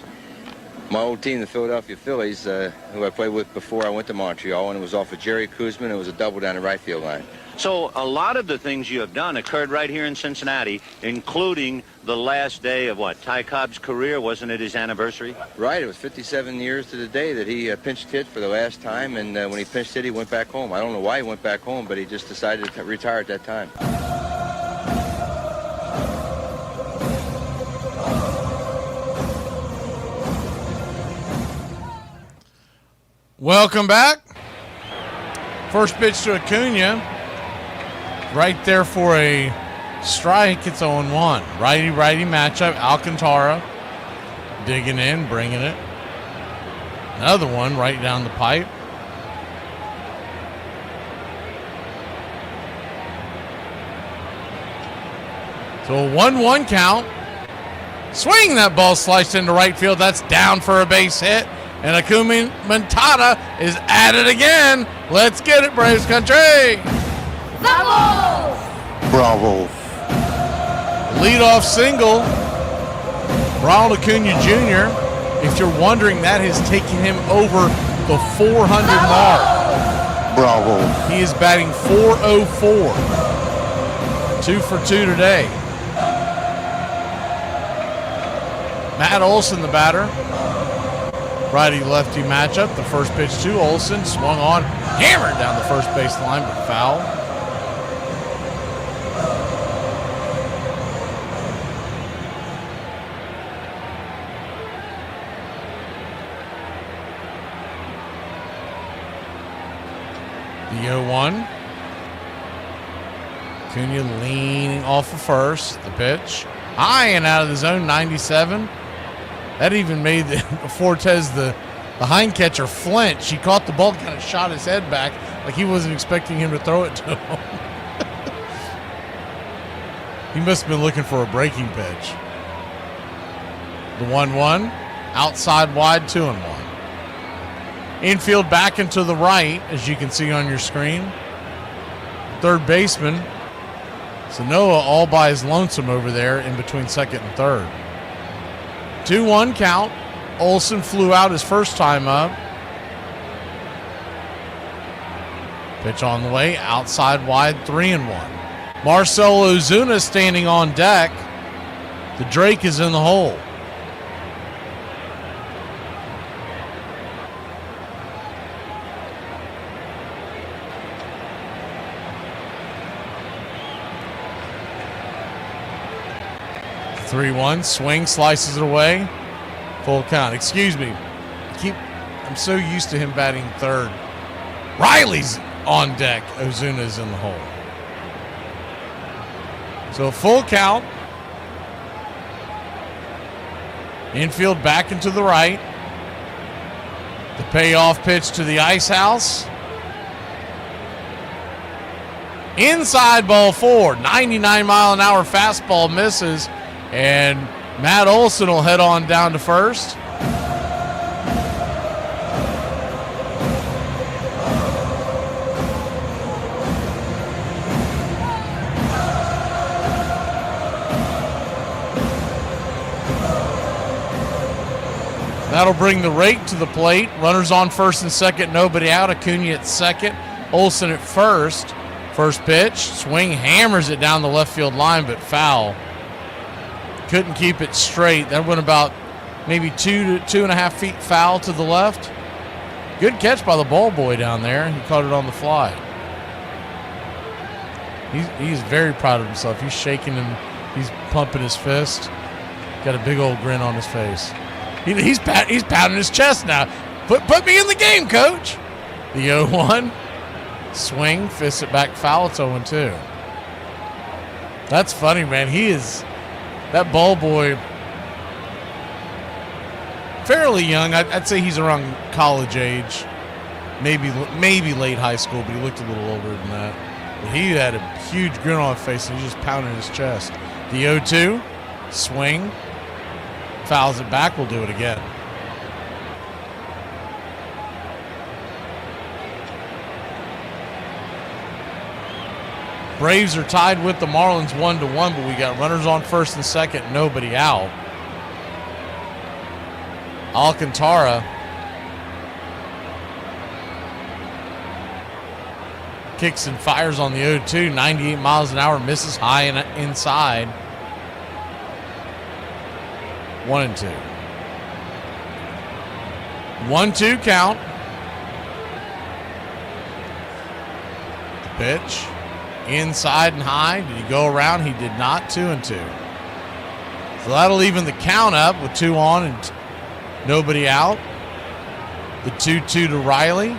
My old team, the Philadelphia Phillies, who I played with before I went to Montreal, and it was off of Jerry Kuzman. It was a double down the right field line. So a lot of the things you have done occurred right here in Cincinnati, including the last day of what? Ty Cobb's career, wasn't it his anniversary? Right, it was 57 years to the day that he pinched hit for the last time, and when he pinched hit, he went back home. I don't know why he went back home, but he just decided to retire at that time. Welcome back. First pitch to Acuna. Right there for a strike. It's 0-1. Righty-righty matchup. Alcantara digging in, bringing it. Another one right down the pipe. So a 1-1 count. Swing, that ball sliced into right field. That's down for a base hit. And Akumi Moncada is at it again. Let's get it, Braves country. Bravo. Leadoff single. Ronald Acuna Jr. If you're wondering, that has taken him over the 400 mark. Bravo. He is batting .404. 2 for 2 today. Matt Olson, the batter. Righty-lefty matchup. The first pitch to Olson. Swung on. Hammered down the first base line, but foul. The 0-1. Acuna leaning off of first. The pitch. High and out of the zone, 97. That even made Fortes, the hind catcher, flinch. He caught the ball, kind of shot his head back like he wasn't expecting him to throw it to him. He must have been looking for a breaking pitch. The 1-1. Outside wide, 2-1. Infield back and to the right, as you can see on your screen. Third baseman. Sanoa all by his lonesome over there in between second and third. 2-1 count. Olson flew out his first time up. Pitch on the way. Outside wide, 3-1. Marcell Ozuna standing on deck. The Drake is in the hole. The 3-1 swing, slices it away. Full count. Excuse me. I'm so used to him batting third. Riley's on deck. Ozuna's in the hole. So full count. Infield back and to the right. The payoff pitch to the ice house. Inside ball 4. 99-mile-an-hour fastball misses. And Matt Olson will head on down to first. That'll bring the rake to the plate. Runners on first and second, nobody out. Acuna at second. Olson at first. First pitch, swing, hammers it down the left field line, but foul. Couldn't keep it straight. That went about maybe 2 to 2.5 feet foul to the left. Good catch by the ball boy down there. He caught it on the fly. He's very proud of himself. He's shaking him. He's pumping his fist. Got a big old grin on his face. He's pounding his chest now. Put me in the game, coach. The 0-1. Swing, fist it back foul. It's 0-2. That's funny, man. That ball boy, fairly young. I'd say he's around college age, maybe late high school, but he looked a little older than that. But he had a huge grin on his face, and he's just pounding his chest. The 0-2, swing, fouls it back. We'll do it again. Braves are tied with the Marlins 1-1, but we got runners on first and second, nobody out. Alcantara kicks and fires on the 0-2, 98 miles an hour, misses high and inside. 1-2. 1-2 count. The pitch. Inside and high. Did he go around? He did not. 2-2. So that'll even the count up with 2 on and nobody out. The 2-2 to Riley.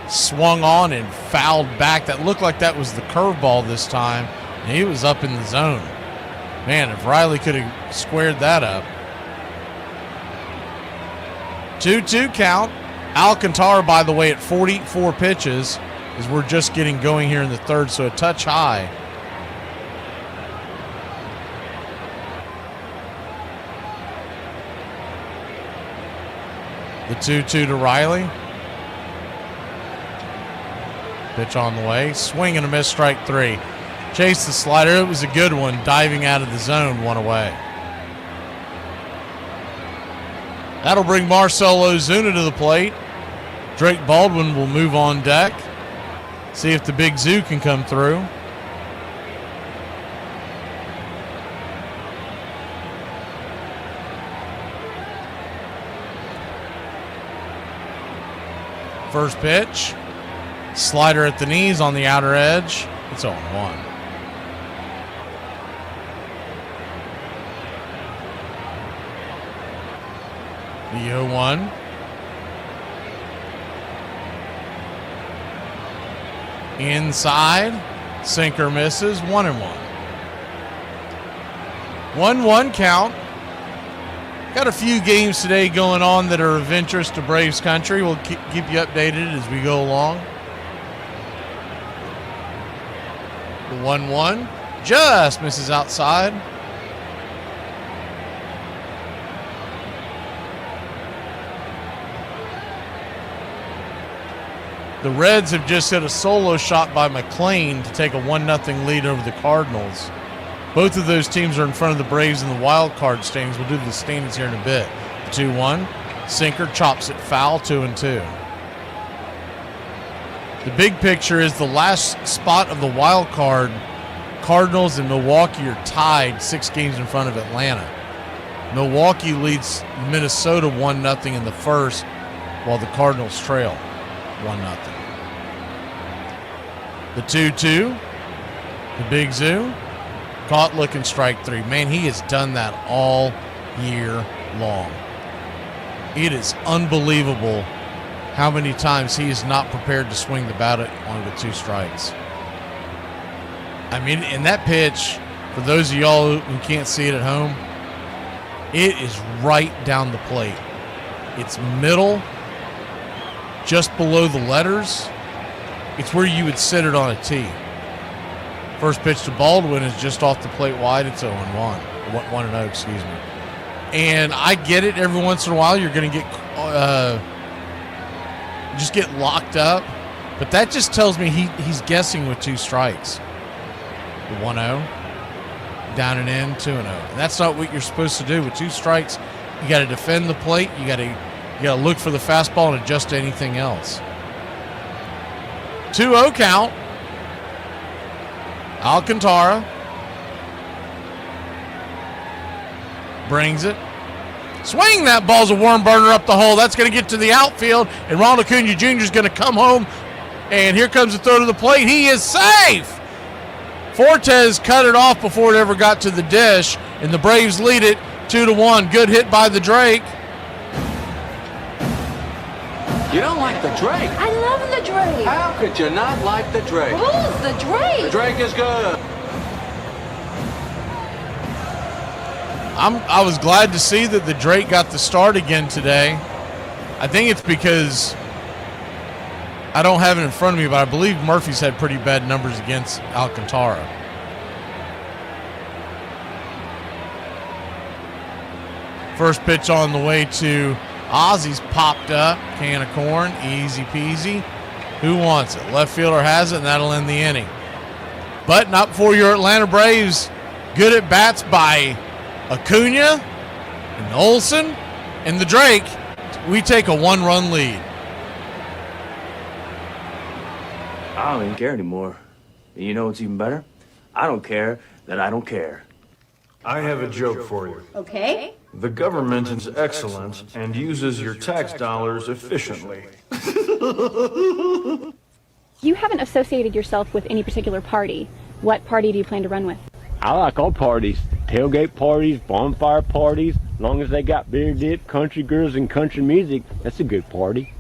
Swung on and fouled back. That looked like that was the curveball this time. And he was up in the zone. Man, if Riley could have squared that up. 2-2 count. Alcantara, by the way, at 44 pitches. As we're just getting going here in the third, so a touch high. The 2-2 to Riley. Pitch on the way. Swing and a miss, strike 3. Chase the slider. It was a good one. Diving out of the zone, 1 away. That'll bring Marcell Ozuna to the plate. Drake Baldwin will move on deck. See if the Big Zoo can come through. First pitch. Slider at the knees on the outer edge. It's 0-1. The 0-1. Inside. Sinker misses. 1-1. 1-1 count. Got a few games today going on that are of interest to Braves country. We'll keep you updated as we go along. The 1-1 just misses outside. The Reds have just hit a solo shot by McLean to take a 1-0 lead over the Cardinals. Both of those teams are in front of the Braves in the wild card standings. We'll do the standings here in a bit. 2-1. Sinker chops it foul, 2-2. The big picture is the last spot of the wild card. Cardinals and Milwaukee are tied 6 games in front of Atlanta. Milwaukee leads Minnesota 1-0 in the first, while the Cardinals trail 1-0. The 2-2. The Big Zoo. Caught looking strike 3. Man, he has done that all year long. It is unbelievable how many times he is not prepared to swing the bat on with 2 strikes. I mean, in that pitch, for those of y'all who can't see it at home, it is right down the plate. It's middle, just below the letters. It's where you would sit it on a tee. First pitch to Baldwin is just off the plate wide. It's 0-1. 1-0, excuse me. And I get it. Every once in a while, you're going to get just get locked up. But that just tells me he's guessing with 2 strikes. 1-0. Down and in, 2-0. And that's not what you're supposed to do. With 2 strikes, you got to defend the plate. You got to look for the fastball and adjust to anything else. 2-0 count. Alcantara brings it. Swing, that ball's a worm burner up the hole. That's going to get to the outfield, and Ronald Acuna Jr. is going to come home, and here comes the throw to the plate. He is safe. Fortes cut it off before it ever got to the dish, and the Braves lead it 2-1. Good hit by the Drake. You don't like the Drake? I love the Drake. How could you not like the Drake? Who's the Drake? The Drake is good. I was glad to see that the Drake got the start again today. I think it's because I don't have it in front of me, but I believe Murphy's had pretty bad numbers against Alcantara. First pitch on the way to Ozzy's popped up. Can of corn. Easy peasy. Who wants it? Left fielder has it, and that'll end the inning. But not before your Atlanta Braves. Good at bats by Acuna and Olsen and the Drake. We take a 1-run lead. I don't even care anymore. And you know what's even better? I don't care that I don't care. I have a joke for you. Okay. The government is excellent and uses your tax dollars efficiently. You haven't associated yourself with any particular party. What party do you plan to run with? I like all parties. Tailgate parties, bonfire parties. As long as they got beer dip, country girls, and country music, that's a good party.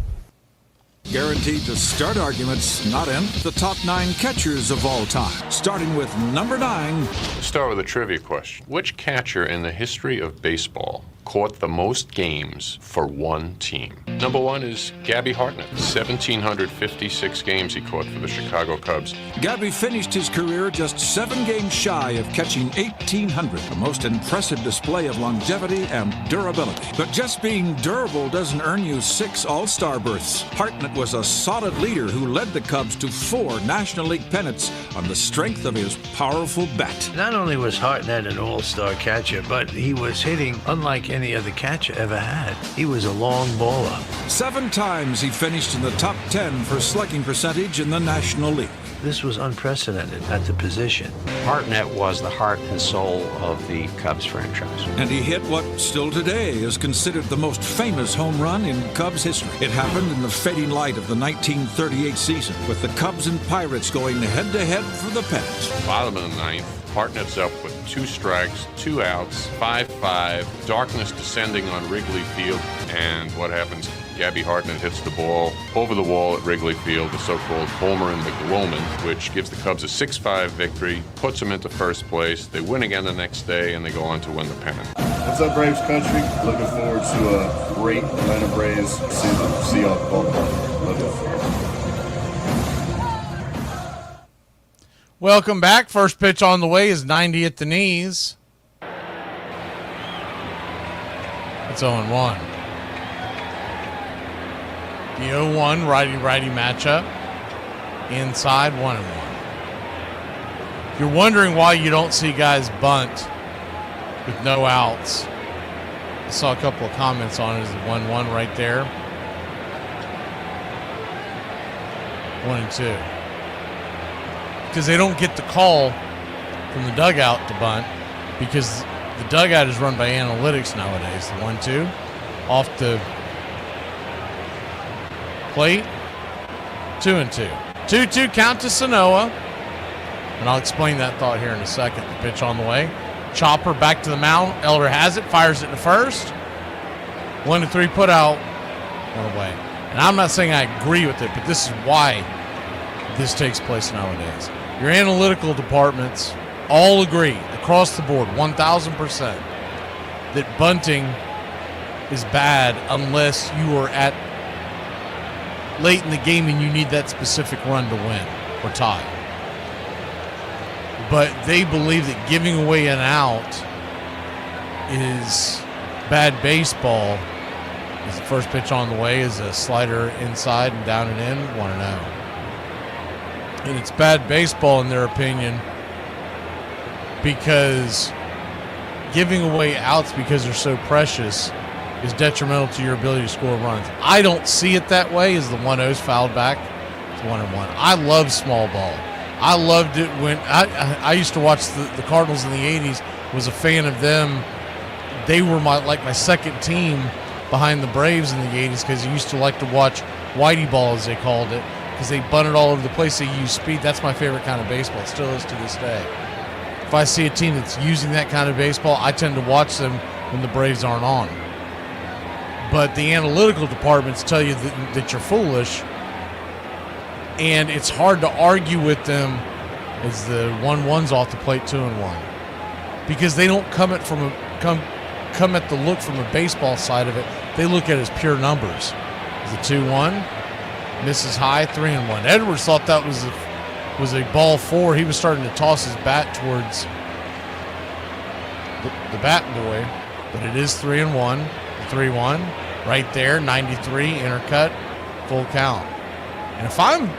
Guaranteed to start arguments, not end. The top 9 catchers of all time. Starting with number 9. Let's start with a trivia question. Which catcher in the history of baseball caught the most games for one team? Number 1 is Gabby Hartnett. 1,756 games he caught for the Chicago Cubs. Gabby finished his career just 7 games shy of catching 1,800, the most impressive display of longevity and durability. But just being durable doesn't earn you 6 All-Star berths. Hartnett was a solid leader who led the Cubs to 4 National League pennants on the strength of his powerful bat. Not only was Hartnett an all-star catcher, but he was hitting unlike any any other catcher ever had. He was a long baller. 7 times he finished in the top 10 for slugging percentage in the National League. This was unprecedented at the position. Hartnett was the heart and soul of the Cubs franchise. And he hit what still today is considered the most famous home run in Cubs history. It happened in the fading light of the 1938 season, with the Cubs and Pirates going head-to-head for the pennant. Bottom of the ninth, Hartnett's up with 2 strikes, 2 outs, 5-5, darkness descending on Wrigley Field, and what happens? Gabby Hartnett hits the ball over the wall at Wrigley Field, the so-called Homer in the Gloman, which gives the Cubs a 6-5 victory, puts them into first place. They win again the next day, and they go on to win the pennant. What's up, Braves country? Looking forward to a great Atlanta Braves season. See y'all at the ballpark. Love y'all. Welcome back. First pitch on the way is 90 at the knees. It's 0-1. The 0-1 righty-righty matchup. Inside 1-1. If you're wondering why you don't see guys bunt with no outs, I saw a couple of comments on it. Is 1-1 right there. 1-2. Because they don't get the call from the dugout to bunt, because the dugout is run by analytics nowadays. The 1-2 off the plate, 2-2. 2-2 count to Sanoa. And I'll explain that thought here in a second. The pitch on the way. Chopper back to the mound. Elder has it, fires it to first. 1-3 put out, 1 away. And I'm not saying I agree with it, but this is why this takes place nowadays. Your analytical departments all agree across the board, 1,000%, that bunting is bad unless you are at late in the game and you need that specific run to win or tie. But they believe that giving away an out is bad baseball. As the first pitch on the way is a slider inside and down and in, 1-0. And it's bad baseball in their opinion because giving away outs because they're so precious is detrimental to your ability to score runs. I don't see it that way, as the 1-0's fouled back. It's 1-1. I love small ball. I loved it when I used to watch the Cardinals in the 80s, was a fan of them. They were my second team behind the Braves in the 80s, because I used to like to watch Whitey ball, as they called it, because they bunted all over the place. They used speed. That's my favorite kind of baseball. It still is to this day. If I see a team that's using that kind of baseball, I tend to watch them when the Braves aren't on. But the analytical departments tell you that you're foolish, and it's hard to argue with them as the 1-1's off the plate, 2-1, because they don't come at the look from a baseball side of it. They look at it as pure numbers. The 2-1 misses high, 3-1. Edwards thought that was a ball 4. He was starting to toss his bat towards the bat boy, but it is 3-1. 3-1 right there, 93 intercut, full count. And if I'm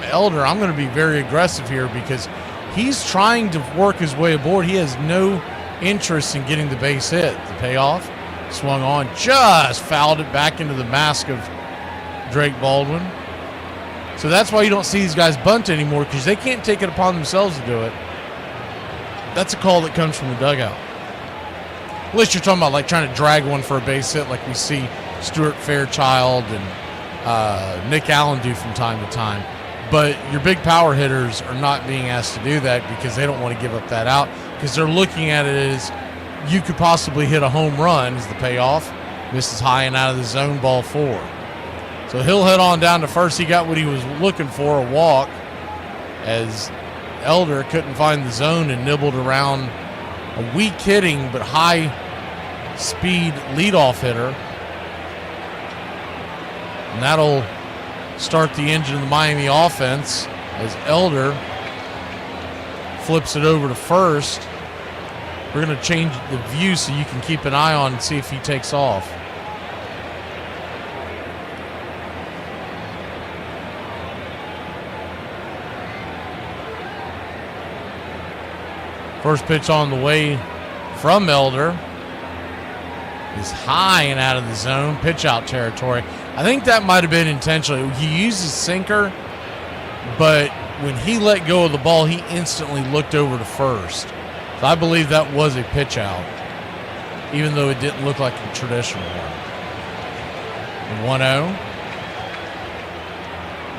Elder, I'm going to be very aggressive here, because he's trying to work his way aboard. He has no interest in getting the base hit. The payoff, swung on, just fouled it back into the mask of Drake Baldwin. So that's why you don't see these guys bunt anymore, because they can't take it upon themselves to do it. That's a call that comes from the dugout. Unless you're talking about like trying to drag one for a base hit, like we see Stuart Fairchild and Nick Allen do from time to time. But your big power hitters are not being asked to do that, because they don't want to give up that out, because they're looking at it as you could possibly hit a home run as the payoff. Misses high and out of the zone, ball 4. So he'll head on down to first. He got what he was looking for, a walk, as Elder couldn't find the zone and nibbled around a weak hitting but high speed leadoff hitter. And that'll start the engine of the Miami offense as Elder flips it over to first. We're going to change the view so you can keep an eye on and see if he takes off. First pitch on the way from Elder. is high and out of the zone, pitch out territory. I think that might have been intentional. He used his sinker, but when he let go of the ball, he instantly looked over to first. So I believe that was a pitch out, even though it didn't look like a traditional one. 1-0.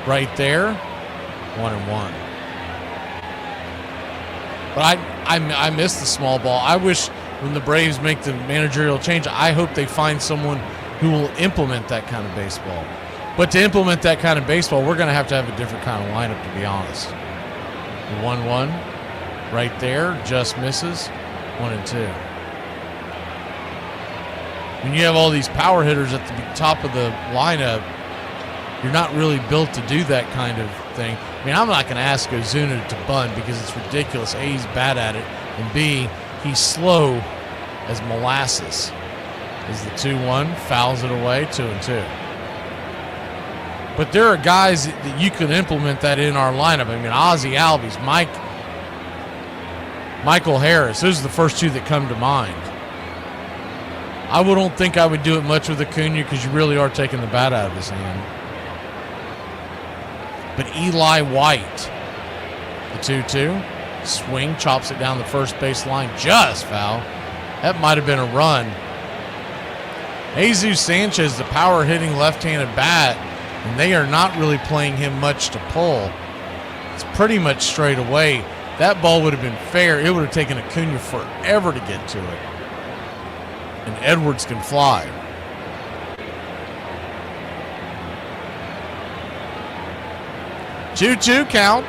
Right there, 1-1. But I miss the small ball. I wish when the Braves make the managerial change, I hope they find someone who will implement that kind of baseball. But to implement that kind of baseball, we're going to have a different kind of lineup, to be honest. 1-1, right there, just misses. 1-2. When you have all these power hitters at the top of the lineup, you're not really built to do that kind of thing. I mean, I'm not going to ask Ozuna to bunt because it's ridiculous. A, he's bad at it, and B, he's slow as molasses. Is the 2-1, fouls it away, 2-2. But there are guys that you could implement that in our lineup. I mean, Ozzie Albies, Michael Harris, those are the first two that come to mind. I don't think I would do it much with Acuna because you really are taking the bat out of his hand. But Eli White, the 2-2, swing, chops it down the first base line, just foul. That might have been a run. Jesus Sanchez, the power-hitting left-handed bat, and they are not really playing him much to pull. It's pretty much straight away. That ball would have been fair. It would have taken Acuna forever to get to it. And Edwards can fly. Two count.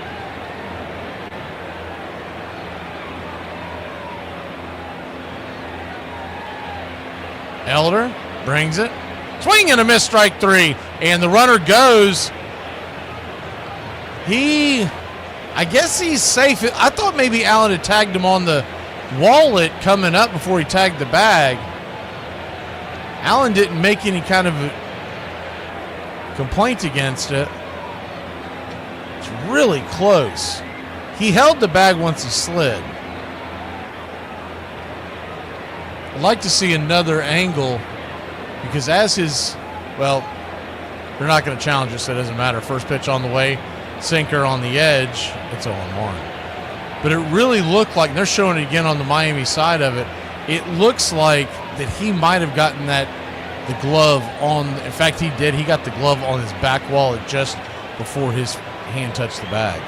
Elder brings it. Swing and a miss, strike three. And the runner goes. I guess he's safe. I thought maybe Allen had tagged him on the wallet coming up before he tagged the bag. Allen didn't make any kind of a complaint against it. It's really close. He held the bag once he slid. I'd like to see another angle because they're not going to challenge us, so it doesn't matter. First pitch on the way, sinker on the edge, it's 0-1. But it really looked like, they're showing it again on the Miami side of it, it looks like that he might have gotten the glove on, in fact he did, he got the glove on his back wallet just before his hand touched the bag.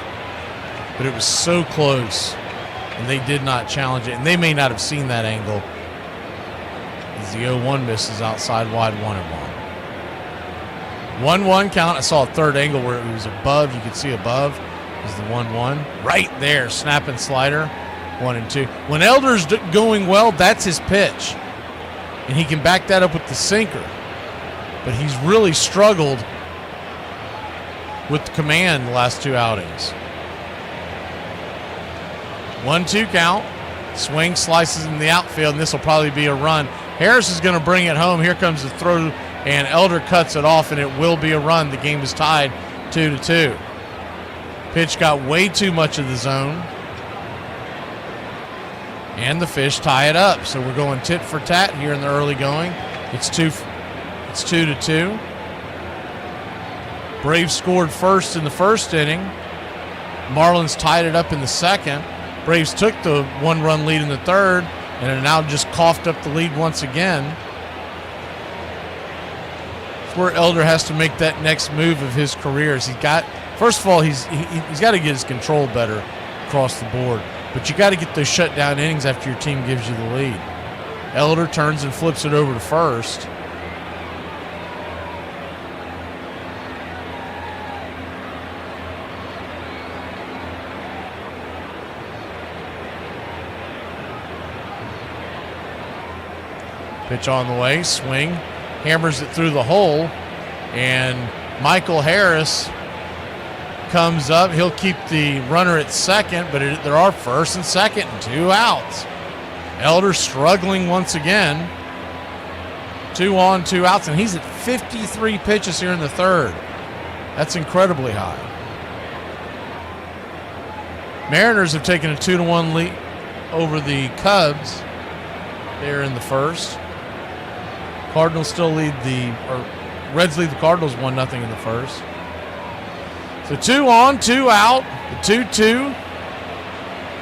But it was so close, and they did not challenge it, and they may not have seen that angle as the 0-1 misses outside wide, 1-1. 1-1 count. I saw a third angle where it was above. You could see above is the 1-1. Right there, snapping slider, 1-2. When Elder's going well, that's his pitch. And he can back that up with the sinker. But he's really struggled with the command the last two outings. 1-2 count. Swing, slices in the outfield, and this will probably be a run. Harris is going to bring it home. Here comes the throw, and Elder cuts it off, and it will be a run. The game is tied 2-2. Pitch got way too much of the zone. And the Fish tie it up. So we're going tit for tat here in the early going. It's 2-2. Braves scored first in the first inning. Marlins tied it up in the second. Braves took the one-run lead in the third and are now just coughed up the lead once again. It's where Elder has to make that next move of his career. First of all, he's got to get his control better across the board. But you got to get those shutdown innings after your team gives you the lead. Elder turns and flips it over to first. Pitch on the way, swing, hammers it through the hole, and Michael Harris comes up. He'll keep the runner at second, but there are first and second and 2 outs. Elder struggling once again. 2 on, 2 outs, and he's at 53 pitches here in the third. That's incredibly high. Mariners have taken a 2-1 lead over the Cubs there in the first. Reds lead the Cardinals 1-0 in the first. So 2 on, 2 out. The 2-2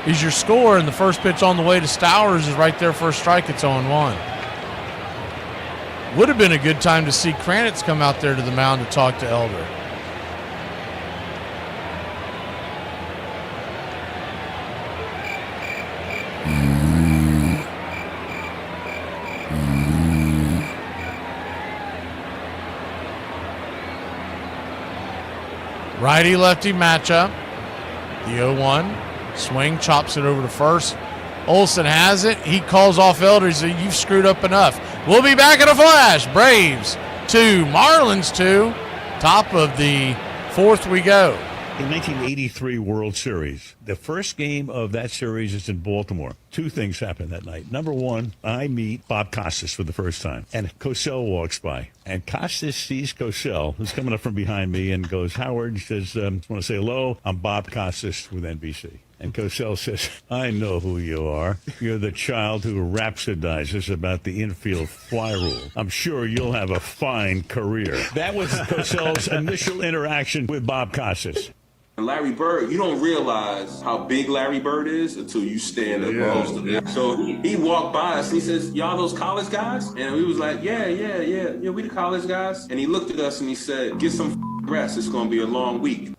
is your score, and the first pitch on the way to Stowers is right there for a strike. It's 0-1. Would have been a good time to see Kranitz come out there to the mound to talk to Elder. Righty-lefty matchup. The 0-1. Swing, chops it over to first. Olsen has it. He calls off Elder. He says, "You've screwed up enough." We'll be back in a flash. Braves 2, Marlins 2. Top of the fourth we go. In 1983 World Series, the first game of that series is in Baltimore. 2 things happen that night. Number 1, I meet Bob Costas for the first time, and Cosell walks by. And Costas sees Cosell, who's coming up from behind me, and goes, "Howard," he says, "want to say hello? I'm Bob Costas with NBC." And Cosell says, "I know who you are. You're the child who rhapsodizes about the infield fly rule. I'm sure you'll have a fine career." That was Cosell's initial interaction with Bob Costas. Larry Bird, you don't realize how big Larry Bird is until you stand up close to him. So he walked by us and he says, "Y'all those college guys?" And we was like, yeah, we the college guys. And he looked at us and he said, "Get some rest. It's going to be a long week."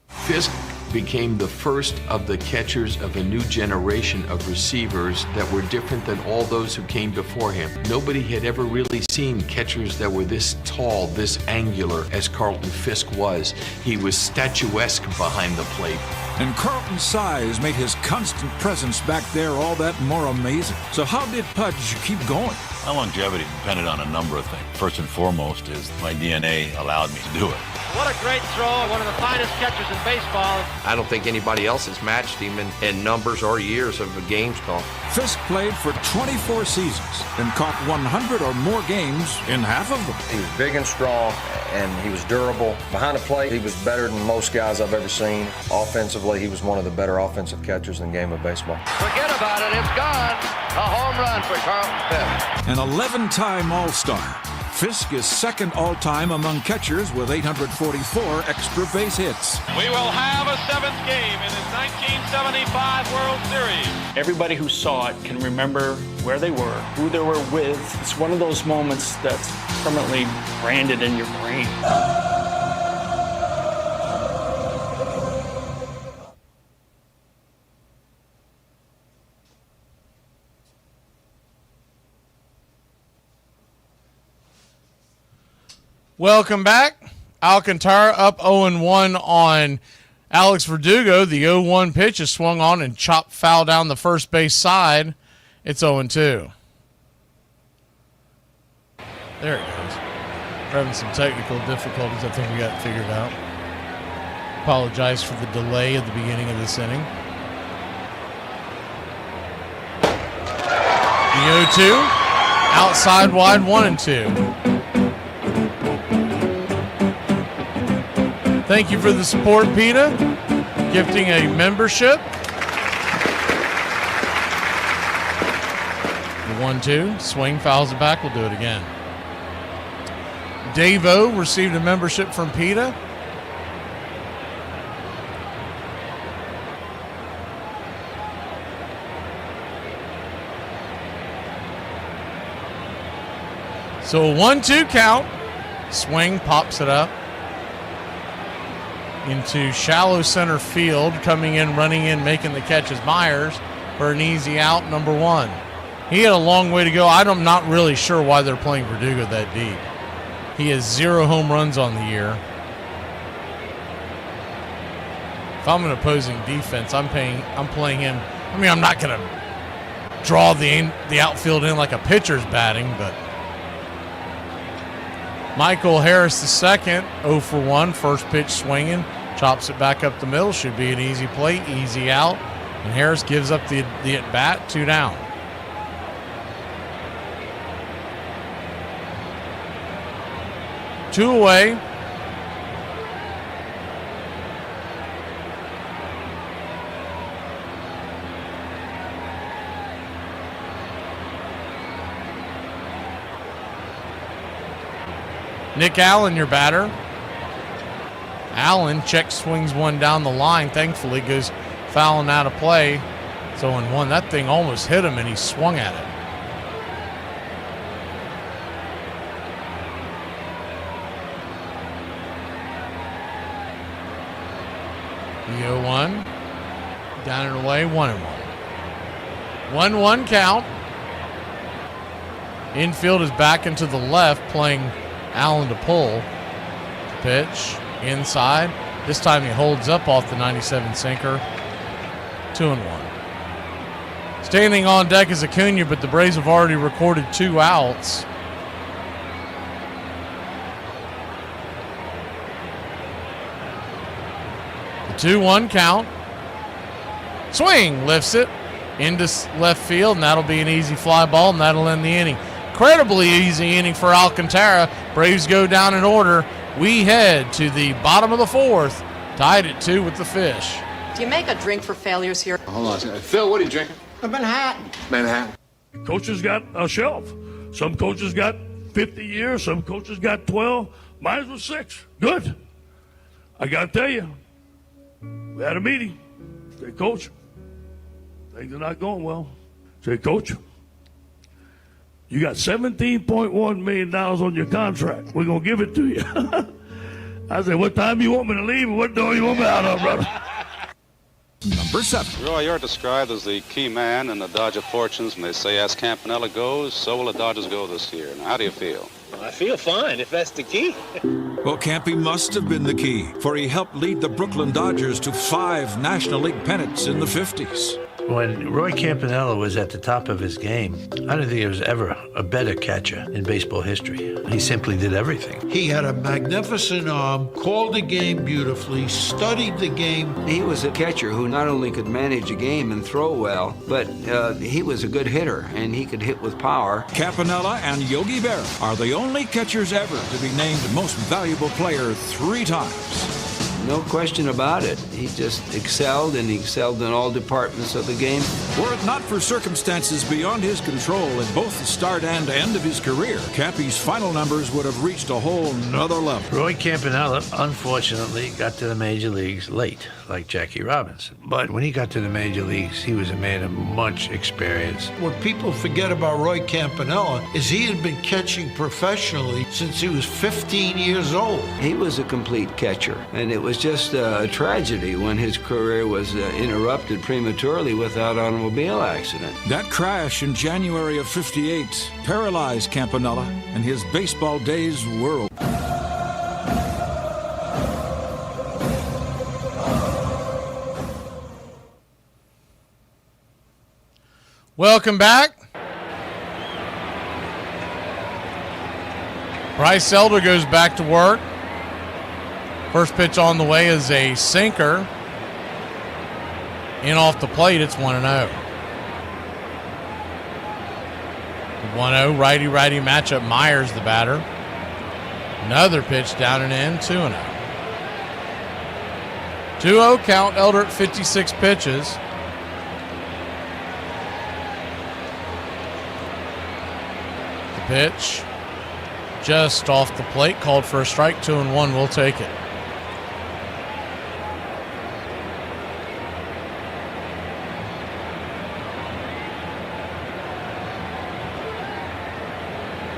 Fisk became the first of the catchers of a new generation of receivers that were different than all those who came before him. Nobody had ever really seen catchers that were this tall, this angular as Carlton Fisk was. He was statuesque behind the plate. And Carlton's size made his constant presence back there all that more amazing. So how did Pudge keep going? My longevity depended on a number of things. First and foremost is my DNA allowed me to do it. What a great throw, one of the finest catchers in baseball. I don't think anybody else has matched him in numbers or years of games called. Fisk played for 24 seasons and caught 100 or more games in half of them. He was big and strong, and he was durable. Behind the plate, he was better than most guys I've ever seen. Offensively, he was one of the better offensive catchers in the game of baseball. Forget about it, it's gone. A home run for Carlton Fisk. An 11-time All-Star. Fisk is second all-time among catchers with 844 extra base hits. We will have a 7th game in his 1975 World Series. Everybody who saw it can remember where they were, who they were with. It's one of those moments that's permanently branded in your brain. Welcome back. Alcantara up 0-1 on Alex Verdugo. The 0-1 pitch is swung on and chopped foul down the first base side. It's 0-2. There it goes. We're having some technical difficulties. I think we got it figured out. Apologize for the delay at the beginning of this inning. The 0-2. Outside wide, 1-2. Thank you for the support, PETA. Gifting a membership. The 1-2. Swing, fouls it back. We'll do it again. Dave-O received a membership from PETA. So a 1-2 count. Swing, pops it up into shallow center field. Coming in, running in, making the catch is Myers for an easy out, number 1. He had a long way to go. I'm not really sure why they're playing Verdugo that deep. He has 0 home runs on the year. If I'm an opposing defense, I'm playing him. I mean, I'm not going to draw the outfield in like a pitcher's batting, but Michael Harris II, 0 for 1, first pitch swinging, chops it back up the middle. Should be an easy play, easy out. And Harris gives up the at-bat, 2 down. Two away. Nick Allen, your batter. Allen check swings one down the line. Thankfully, goes fouling out of play. 0-1. That thing almost hit him, and he swung at it. The 0-1. Down and away, 1-1. 1-1 count. Infield is back into the left, playing Allen to pull. Pitch inside. This time he holds up off the 97 sinker. 2-1. Standing on deck is Acuna, but the Braves have already recorded 2 outs. The 2-1 count. Swing, lifts it into left field, and that'll be an easy fly ball, and that'll end the inning. Incredibly easy inning for Alcantara. Braves go down in order. We head to the bottom of the 4th, tied at 2 with the Fish. Do you make a drink for failures here? Hold on a second. Phil, what are you drinking? A Manhattan. Manhattan. Coaches got a shelf. Some coaches got 50 years. Some coaches got 12. Mine was 6. Good. I got to tell you, we had a meeting. Say, Coach, things are not going well. Say, Coach, you got $17.1 million on your contract. We're going to give it to you. I said, what time you want me to leave and what door you want me out of, brother? Number 7. Roy, you're described as the key man in the Dodger fortunes, and they say as Campanella goes, so will the Dodgers go this year. Now, how do you feel? I feel fine, if that's the key. Well, Campy must have been the key, for he helped lead the Brooklyn Dodgers to 5 National League pennants in the 50s. When Roy Campanella was at the top of his game, I don't think there was ever a better catcher in baseball history. He simply did everything. He had a magnificent arm, called the game beautifully, studied the game. He was a catcher who not only could manage a game and throw well, but he was a good hitter, and he could hit with power. Campanella and Yogi Berra are the only catchers ever to be named most valuable player 3 times. No question about it. He just excelled, and he excelled in all departments of the game. Were it not for circumstances beyond his control in both the start and end of his career, Cappy's final numbers would have reached a whole nother level. Roy Campanella, unfortunately, got to the major leagues late, like Jackie Robinson. But when he got to the major leagues, he was a man of much experience. What people forget about Roy Campanella is he had been catching professionally since he was 15 years old. He was a complete catcher, and it was just a tragedy when his career was interrupted prematurely without automobile accident. That crash in January of '58 paralyzed Campanella and his baseball days were over. Welcome back. Bryce Elder goes back to work. First pitch on the way is a sinker. In off the plate, it's 1-0. 1-0, righty-righty matchup. Myers, the batter. Another pitch down and in, 2-0. 2-0 count, Elder at 56 pitches. The pitch just off the plate, called for a strike, 2-1, we'll take it.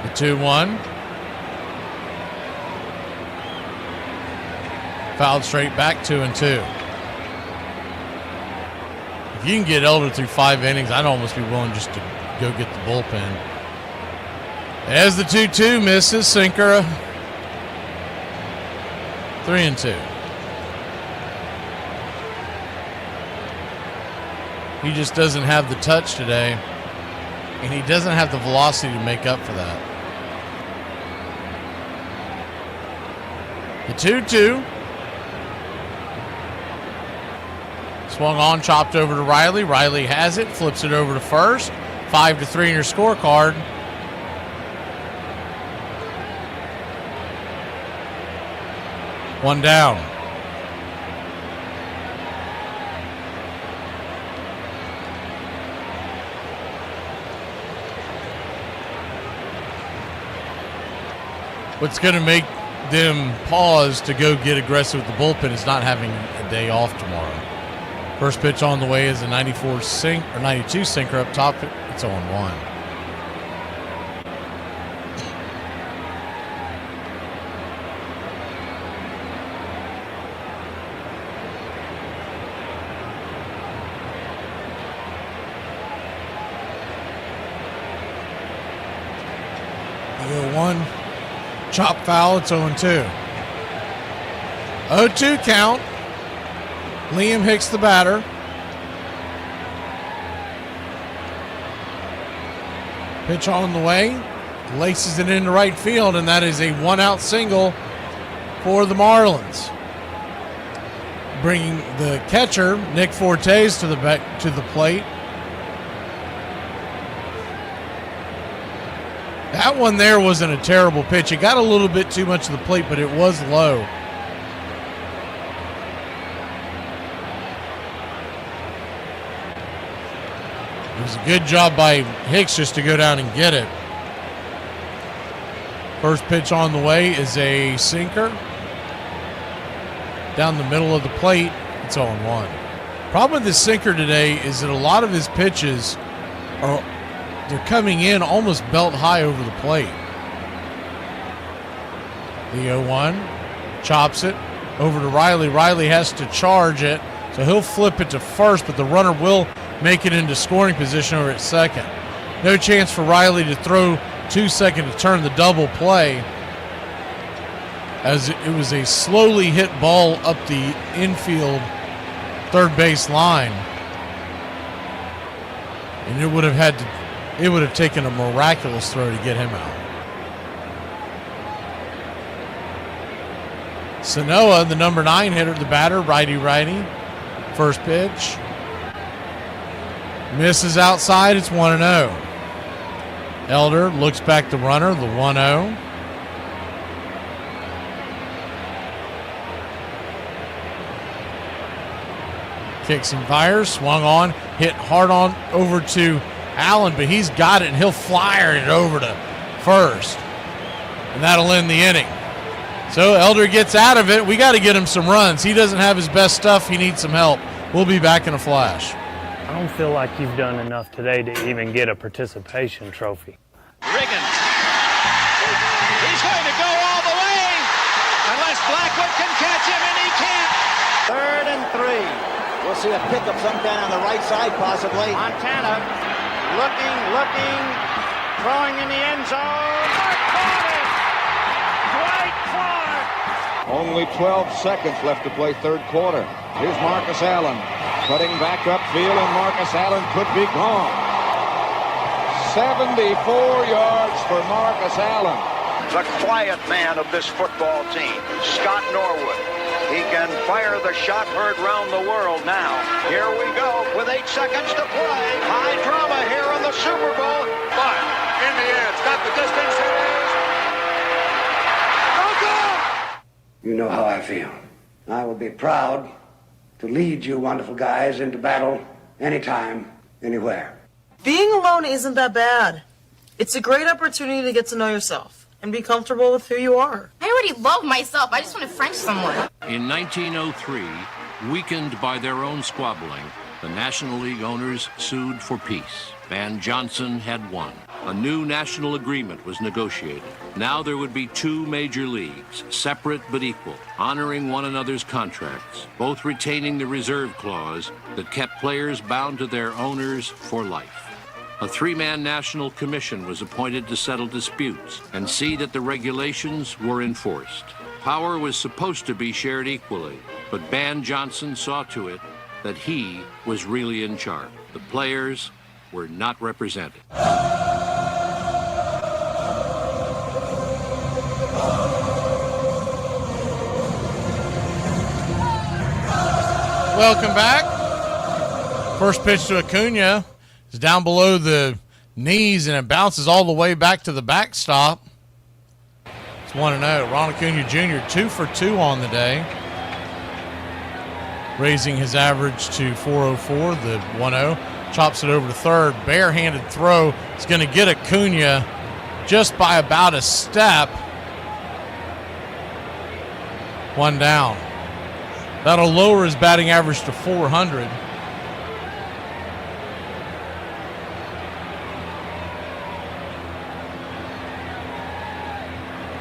The 2-1. Fouled straight back, 2-2. If you can get Elder through 5 innings, I'd almost be willing just to go get the bullpen. As the 2-2 misses, sinker. 3-2. He just doesn't have the touch today, and he doesn't have the velocity to make up for that. The 2-2. Swung on, chopped over to Riley. Riley has it, flips it over to first. 5-3 in your scorecard. One down. What's going to make them pause to go get aggressive with the bullpen is not having a day off tomorrow. First pitch on the way is a 92 sinker up top. It's 0-1. One chop foul, it's 0-2. 0-2 count. Liam Hicks, the batter. Pitch on the way. Laces it into right field, and that is a one-out single for the Marlins. Bringing the catcher, Nick Fortes, to the plate. That one there wasn't a terrible pitch. It got a little bit too much of the plate, but it was low. It was a good job by Hicks just to go down and get it. First pitch on the way is a sinker. Down the middle of the plate, it's 0-1. Problem with this sinker today is that a lot of his pitches they're coming in almost belt high over the plate. The 0-1 chops it over to Riley. Riley has to charge it, so he'll flip it to first, but the runner will make it into scoring position over at second. No chance for Riley to throw 2 seconds to turn the double play, as it was a slowly hit ball up the infield third base line, and it would have taken a miraculous throw to get him out. Sanoa, the number 9 hitter, the batter, righty-righty. First pitch. Misses outside, it's 1-0. Elder looks back the runner, the 1-0. Kicks and fires, swung on, hit hard on over to Allen, but he's got it, and he'll flyer it over to first. And that'll end the inning. So Elder gets out of it. We got to get him some runs. He doesn't have his best stuff. He needs some help. We'll be back in a flash. I don't feel like you've done enough today to even get a participation trophy. Riggins. He's going to go all the way unless Blackwood can catch him, and he can't. 3rd and 3. We'll see a pickup sometime on the right side, possibly. Montana looking, throwing in the end zone. Dwight Clark. Only 12 seconds left to play third quarter. Here's Marcus Allen cutting back upfield, and Marcus Allen could be gone. 74 yards for Marcus Allen. The quiet man of this football team, Scott Norwood. He can fire the shot heard round the world now. Here we go with 8 seconds to play. High drama here in the Super Bowl. But in the air, it's got the distance. It is. Go, go! You know how I feel. I will be proud to lead you wonderful guys into battle anytime, anywhere. Being alone isn't that bad. It's a great opportunity to get to know yourself and be comfortable with who you are. I already love myself. I just want to French someone. In 1903, weakened by their own squabbling, the National League owners sued for peace. Van Johnson had won. A new national agreement was negotiated. Now there would be 2 major leagues, separate but equal, honoring one another's contracts, both retaining the reserve clause that kept players bound to their owners for life. A 3-man national commission was appointed to settle disputes and see that the regulations were enforced. Power was supposed to be shared equally, but Van Johnson saw to it that he was really in charge. The players were not represented. Welcome back. First pitch to Acuna is down below the knees, and it bounces all the way back to the backstop. It's 1-0. Ron Acuna Jr. 2 for 2 on the day, raising his average to 404. The 1-0 chops it over to third. Barehanded throw is going to get Acuna just by about a step, One down. That'll lower his batting average to 400.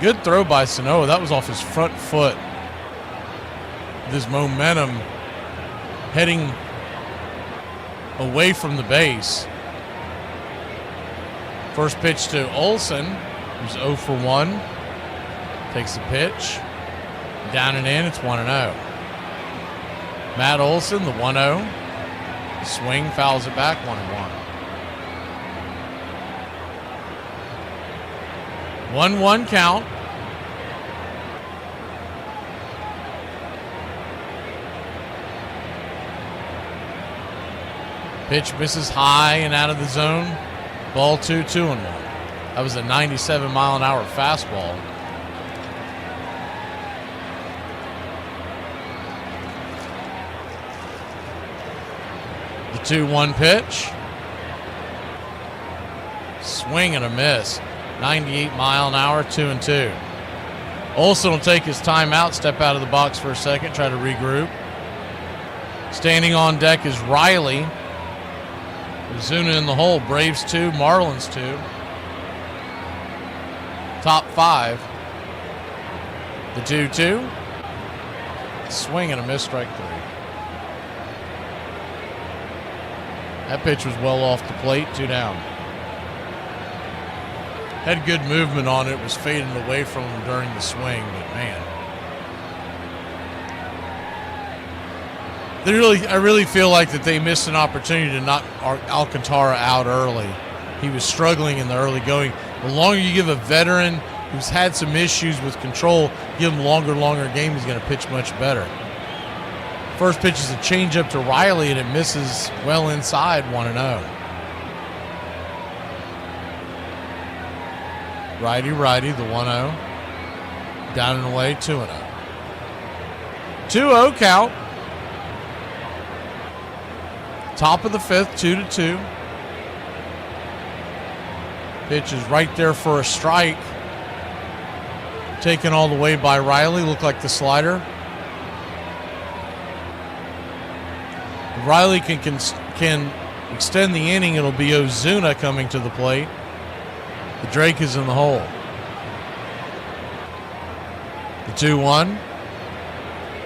Good throw by Sano. That was off his front foot. This momentum heading away from the base. First pitch to Olsen, who's 0 for 1. Takes the pitch. Down and in, it's 1-0. Matt Olsen, the 1-0. Swing, fouls it back, 1-1. 1-1 count. Pitch misses high and out of the zone. Ball 2-1. That was a 97-mile-an-hour fastball. The 2-1 pitch. Swing and a miss. 98-mile-an-hour, 2-2. Olsen will take his timeout, step out of the box for a second, try to regroup. Standing on deck is Riley. Ozuna in the hole. Braves 2, Marlins 2. Top 5. The 2-2. Swing and a miss, strike 3. That pitch was well off the plate, 2 down. Had good movement on it, was fading away from him during the swing, but man. I really feel like that they missed an opportunity to knock Alcantara out early. He was struggling in the early going. The longer you give a veteran who's had some issues with control, give him longer game, he's going to pitch much better. First pitch is a changeup to Riley, and it misses well inside, 1-0. Righty, the 1-0. Down and away, 2-0. 2-0 count. Top of the 5th, 2-2. Pitch is right there for a strike. Taken all the way by Riley, looked like the slider. If Riley can extend the inning, it'll be Ozuna coming to the plate. The Drake is in the hole. The 2-1.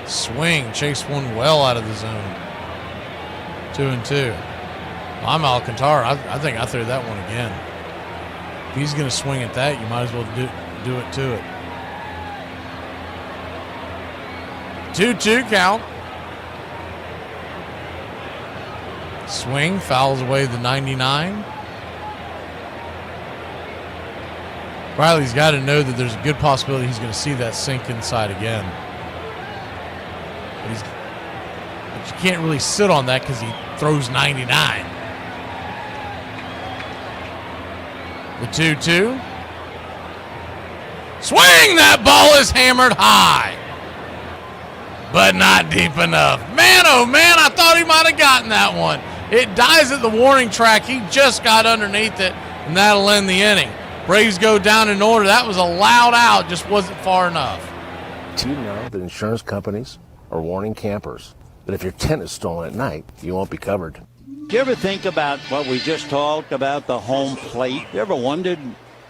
Swing, chase one well out of the zone. 2-2. I'm Alcantara. I think I threw that one again. If he's going to swing at that, you might as well do it to it. 2-2 count. Swing, fouls away the 99. Riley's got to know that there's a good possibility he's going to see that sink inside again. But you can't really sit on that because he throws 99. The 2-2. Swing! That ball is hammered high. But not deep enough. Man, oh man, I thought he might have gotten that one. It dies at the warning track. He just got underneath it, and that'll end the inning. Braves go down in order. That was a loud out, just wasn't far enough. Do you know that insurance companies are warning campers that if your tent is stolen at night, you won't be covered? Do you ever think about what we just talked about, the home plate? You ever wondered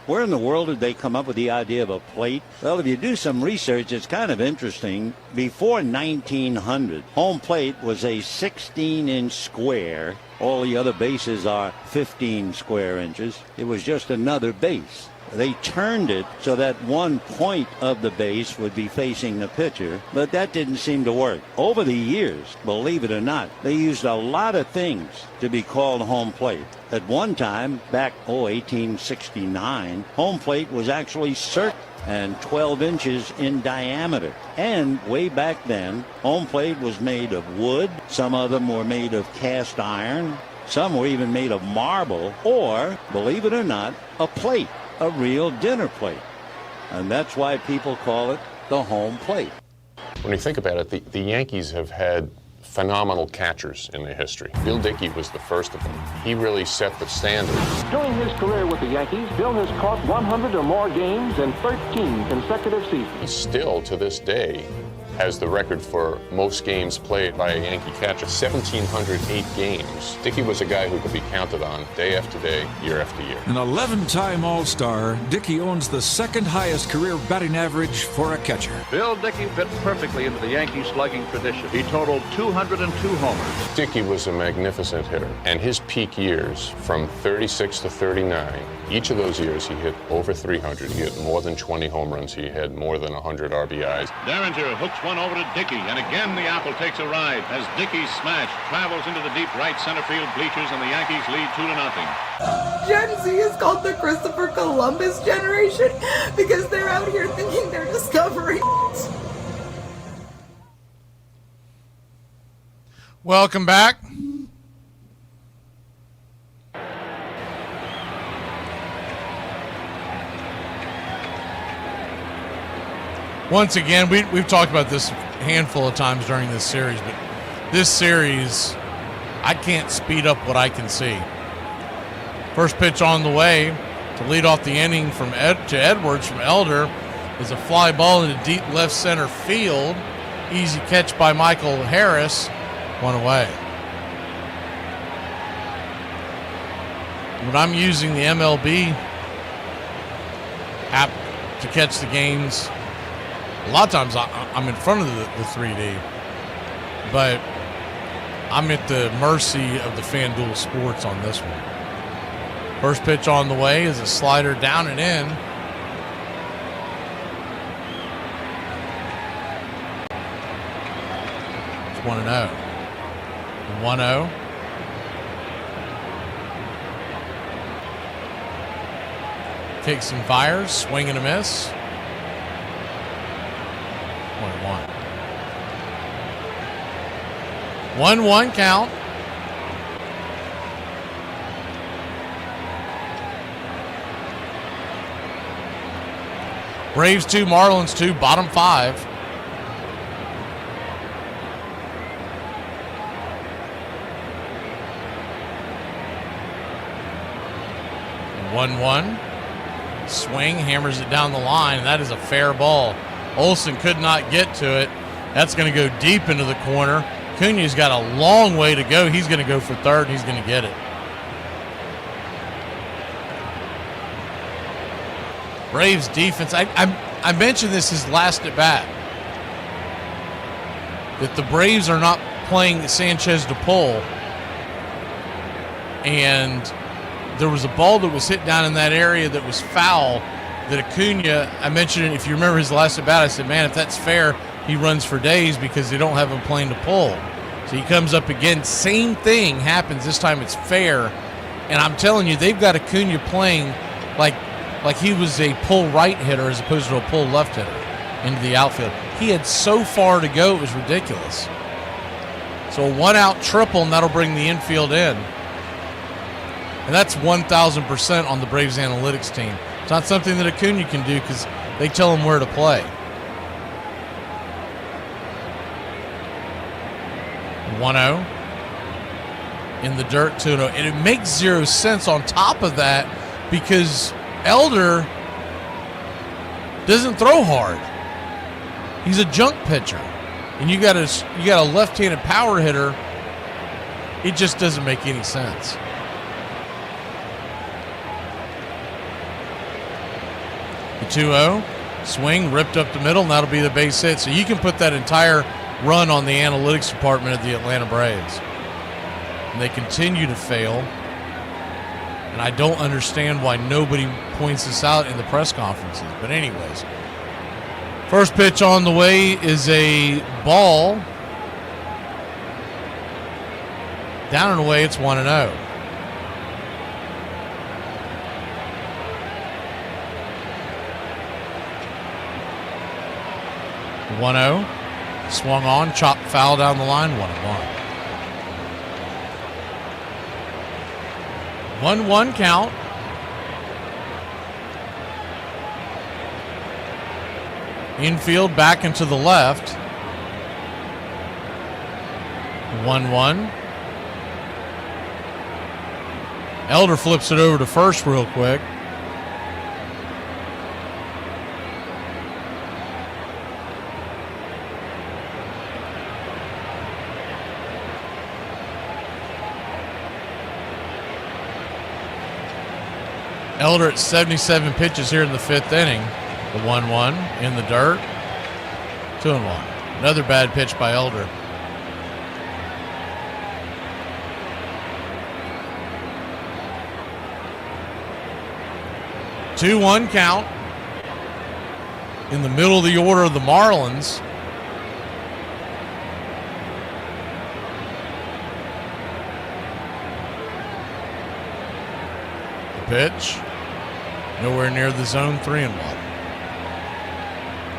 where in the world did they come up with the idea of a plate? Well, if you do some research, it's kind of interesting. Before 1900, home plate was a 16-inch square. All the other bases are 15 square inches. It was just another base. They turned it so that one point of the base would be facing the pitcher, but that didn't seem to work. Over the years, believe it or not, they used a lot of things to be called home plate. At one time, back 1869, home plate was actually circular and 12 inches in diameter. And way back then, home plate was made of wood. Some of them were made of cast iron. Some were even made of marble, or, believe it or not, a plate. A real dinner plate. And that's why people call it the home plate. When you think about it, the Yankees have had phenomenal catchers in their history. Bill Dickey was the first of them. He really set the standard. During his career with the Yankees, Bill has caught 100 or more games in 13 consecutive seasons. He still, to this day, has the record for most games played by a Yankee catcher, 1,708 games. Dickey was a guy who could be counted on day after day, year after year. An 11-time All-Star, Dickey owns the second highest career batting average for a catcher. Bill Dickey fit perfectly into the Yankee slugging tradition. He totaled 202 homers. Dickey was a magnificent hitter, and his peak years from 36 to 39, each of those years he hit over 300. He hit more than 20 home runs. He had more than 100 RBIs. Derringer hooks one over to Dickey, and again the apple takes a ride as Dickey's smash travels into the deep right center field bleachers, and the Yankees lead 2-0. Gen Z is called the Christopher Columbus generation because they're out here thinking they're discovering. Welcome back. Once again, we've talked about this a handful of times during this series, but this series, I can't speed up what I can see. First pitch on the way to lead off the inning to Edwards from Elder is a fly ball into deep left center field. Easy catch by Michael Harris. One away. When I'm using the MLB app to catch the games, a lot of times I'm in front of the 3D, but I'm at the mercy of the FanDuel Sports on this one. First pitch on the way is a slider down and in. It's 1-0. 1-0. Kicks and fires, swing and a miss. 1-1 count. Braves 2, Marlins 2, bottom 5. One. Swing, hammers it down the line, and that is a fair ball. Olsen could not get to it. That's going to go deep into the corner. Acuña's got a long way to go. He's going to go for third, and he's going to get it. Braves defense. I mentioned this his last at bat, that the Braves are not playing Sanchez to pull, and there was a ball that was hit down in that area that was foul that Acuña, I mentioned it, if you remember his last at bat, I said, man, if that's fair, he runs for days because they don't have him playing to pull. So he comes up again. Same thing happens. This time it's fair. And I'm telling you, they've got Acuña playing like he was a pull right hitter as opposed to a pull left hitter into the outfield. He had so far to go, it was ridiculous. So a 1-out triple, and that'll bring the infield in. And that's 1,000% on the Braves analytics team. It's not something that Acuña can do because they tell him where to play. 1-0 in the dirt, 2-0. And it makes zero sense on top of that because Elder doesn't throw hard. He's a junk pitcher. And you got a left-handed power hitter. It just doesn't make any sense. The 2-0 swing ripped up the middle, and that'll be the base hit. So you can put that entire run on the analytics department of the Atlanta Braves. And they continue to fail. And I don't understand why nobody points this out in the press conferences. But anyways, first pitch on the way is a ball. Down and away, it's 1-0. Swung on, chopped foul down the line, 1-1. 1-1 count. Infield back into the left. 1-1. Elder flips it over to first real quick. Elder at 77 pitches here in the 5th inning. The 1-1 in the dirt. 2-1. Another bad pitch by Elder. Two-one count. In the middle of the order of the Marlins. Pitch. Nowhere near the zone. 3-1.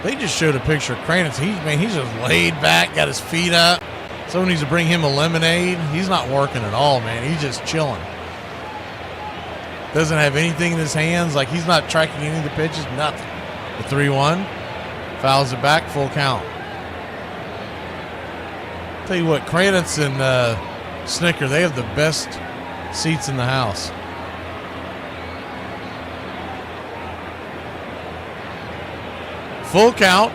They just showed a picture of Kranitz. He's just laid back, got his feet up. Someone needs to bring him a lemonade. He's not working at all, man. He's just chilling. Doesn't have anything in his hands. Like, he's not tracking any of the pitches. Nothing. The 3-1. Fouls it back. Full count. Tell you what, Kranitz and Snicker, they have the best seats in the house. Full count.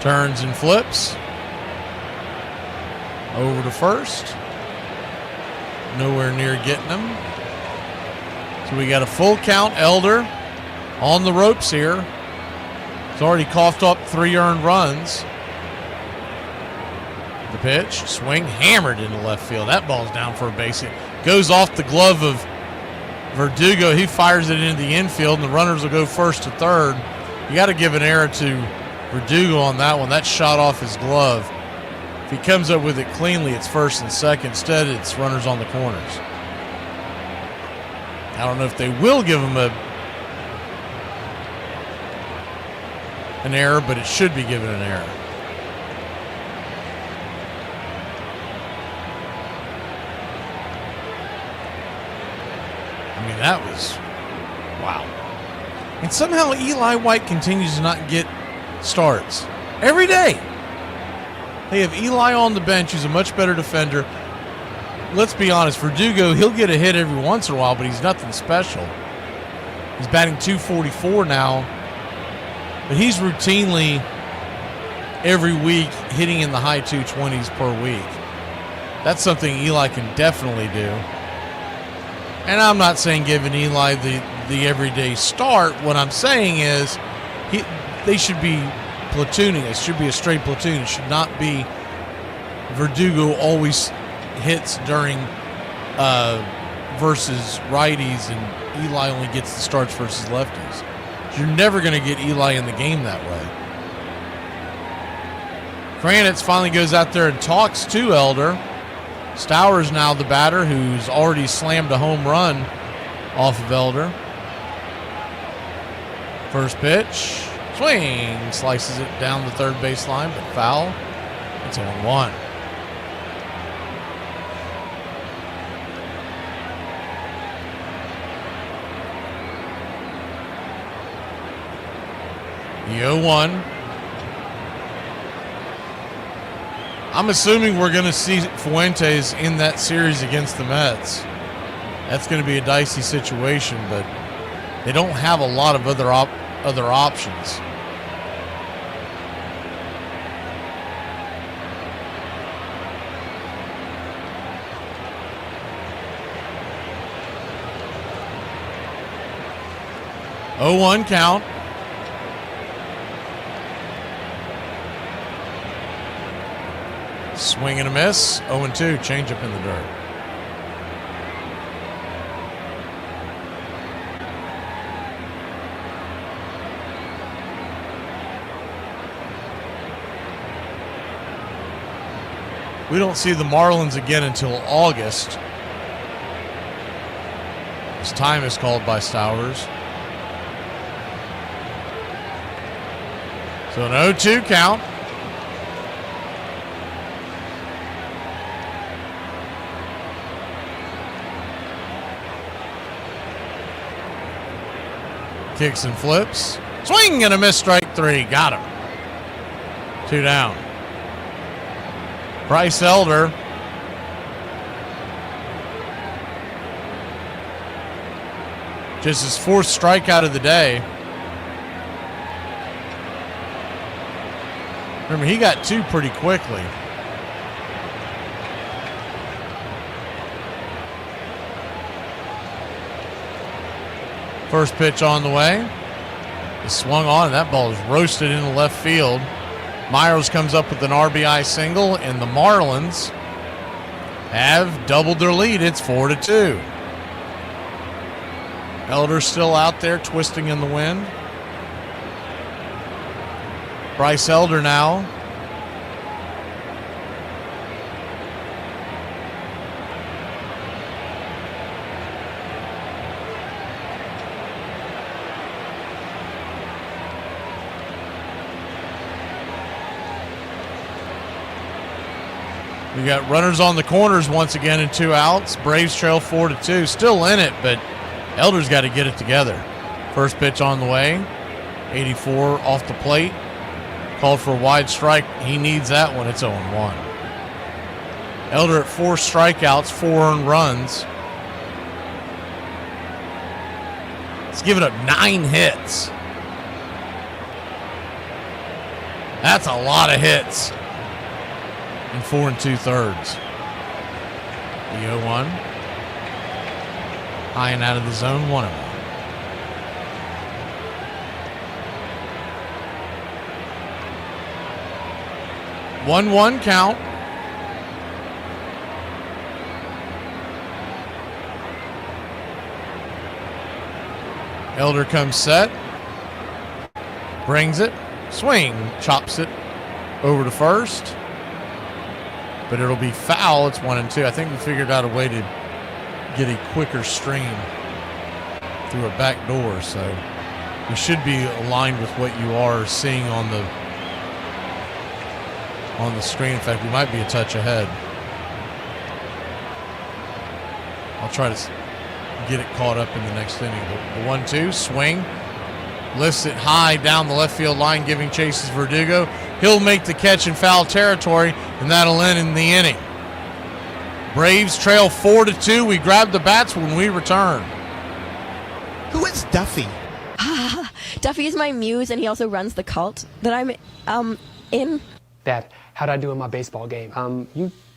Turns and flips. Over to first. Nowhere near getting him. So we got a full count. Elder on the ropes here. He's already coughed up 3 earned runs. The pitch. Swing hammered into left field. That ball's down for a base hit. Goes off the glove of Verdugo. He fires it into the infield, and the runners will go first to third. You got to give an error to Verdugo on that one. That shot off his glove. If he comes up with it cleanly, it's first and second. Instead, it's runners on the corners. I don't know if they will give him an error, but it should be given an error. I mean, that was wow. And somehow Eli White continues to not get starts every day. They have Eli on the bench, who's a much better defender. Let's be honest, Verdugo, he'll get a hit every once in a while, but he's nothing special. He's batting .244 now, but he's routinely every week hitting in the high 220s per week. That's something Eli can definitely do. And I'm not saying giving Eli the everyday start. What I'm saying is they should be platooning. It should be a straight platoon. It should not be Verdugo always hits during versus righties and Eli only gets the starts versus lefties. You're never going to get Eli in the game that way. Kranitz finally goes out there and talks to Elder. Stowers now the batter, who's already slammed a home run off of Elder. First pitch. Swing. Slices it down the third baseline, but foul. It's 1-1. The 0-1. I'm assuming we're going to see Fuentes in that series against the Mets. That's going to be a dicey situation, but they don't have a lot of other options. Oh, 0-1 count. Swing and a miss. 0-2. Changeup in the dirt. We don't see the Marlins again until August. As time is called by Stowers. So an 0-2 count. Kicks and flips. Swing and a miss, strike 3. Got him. 2 down. Bryce Elder. Just his 4th strikeout of the day. Remember, he got 2 pretty quickly. First pitch on the way. It's swung on, and that ball is roasted into left field. Myers comes up with an RBI single, and the Marlins have doubled their lead. It's 4-2. Elder's still out there twisting in the wind. Bryce Elder now. We got runners on the corners once again and 2 outs. Braves trail 4-2. Still in it, but Elder's got to get it together. First pitch on the way. 84 off the plate. Called for a wide strike. He needs that one. It's 0-1. Elder at 4 strikeouts, 4 earned runs. He's given up 9 hits. That's a lot of hits. In 4 2/3. The 0-1. High and out of the zone, 1-1. One count. Elder comes set. Brings it. Swing. Chops it over to first. But it'll be foul. It's 1-2. I think we figured out a way to get a quicker stream through a back door. So we should be aligned with what you are seeing on the screen. In fact, we might be a touch ahead. I'll try to get it caught up in the next inning. The 1-2 swing. Lifts it high down the left field line, giving chases Verdugo. He'll make the catch in foul territory, and that'll end in the inning. Braves trail 4-2. We grab the bats when we return. Who is Duffy? Duffy is my muse, and he also runs the cult that I'm in. Dad, how'd I do in my baseball game?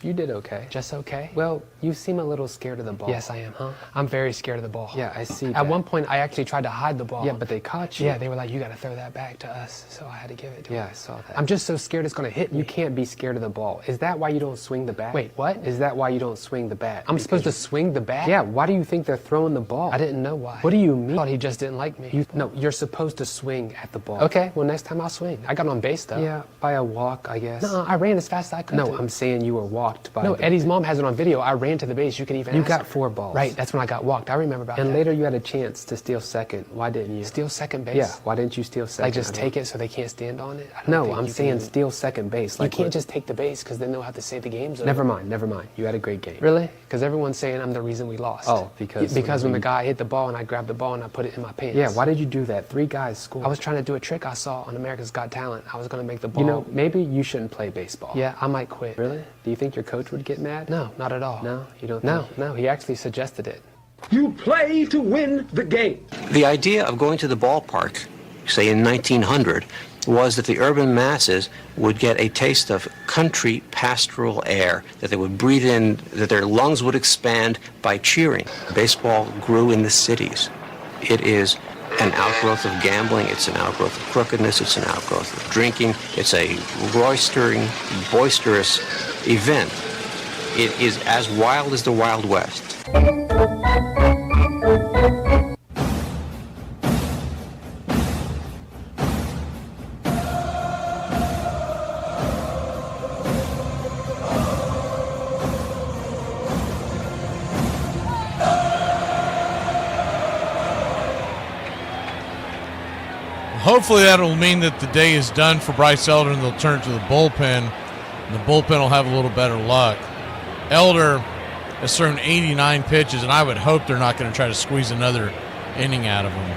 You did okay. Just okay? Well, you seem a little scared of the ball. Yes, I am. Huh? I'm very scared of the ball. Yeah, I see that. At one point, I actually tried to hide the ball. Yeah, but they caught you. Yeah, they were like, you got to throw that back to us. So I had to give it to them. Yeah, I saw that. I'm just so scared it's going to hit me. You can't be scared of the ball. Is that why you don't swing the bat? Wait, what? Is that why you don't swing the bat? I'm supposed to swing the bat? Yeah, why do you think they're throwing the ball? I didn't know why. What do you mean? I thought he just didn't like me. No, you're supposed to swing at the ball. Okay, well, next time I'll swing. I got on base, though. Yeah, by a walk, I guess. No, I ran as fast as I could. No, I'm saying you were walked by. No, Eddie's mom has it on video. I ran to the base. You can even. You got 4 balls. Right. That's when I got walked. I remember about that. And later you had a chance to steal second. Why didn't you? Steal second base? Yeah. Why didn't you steal second? Like just take it so they can't stand on it? No, I'm saying steal second base. Like you can't just take the base because then they'll have to say the game's over. Never mind. Never mind. You had a great game. Really? Because everyone's saying I'm the reason we lost. Oh, because when the guy hit the ball and I grabbed the ball and I put it in my pants. Yeah. Why did you do that? 3 guys scored. I was trying to do a trick I saw on America's Got Talent. I was going to make the ball. You know, maybe you shouldn't play baseball. Yeah, I might quit. Really? Do you think your coach would get mad? No, not at all. No, you don't think? No, he actually suggested it. You play to win the game. The idea of going to the ballpark, say in 1900, was that the urban masses would get a taste of country pastoral air, that they would breathe in, that their lungs would expand by cheering. Baseball grew in the cities. It is an outgrowth of gambling, it's an outgrowth of crookedness, it's an outgrowth of drinking, it's a roistering, boisterous event. It is as wild as the Wild West. Hopefully that'll mean that the day is done for Bryce Elder and they'll turn to the bullpen, and the bullpen will have a little better luck. Elder has thrown 89 pitches, and I would hope they're not going to try to squeeze another inning out of him,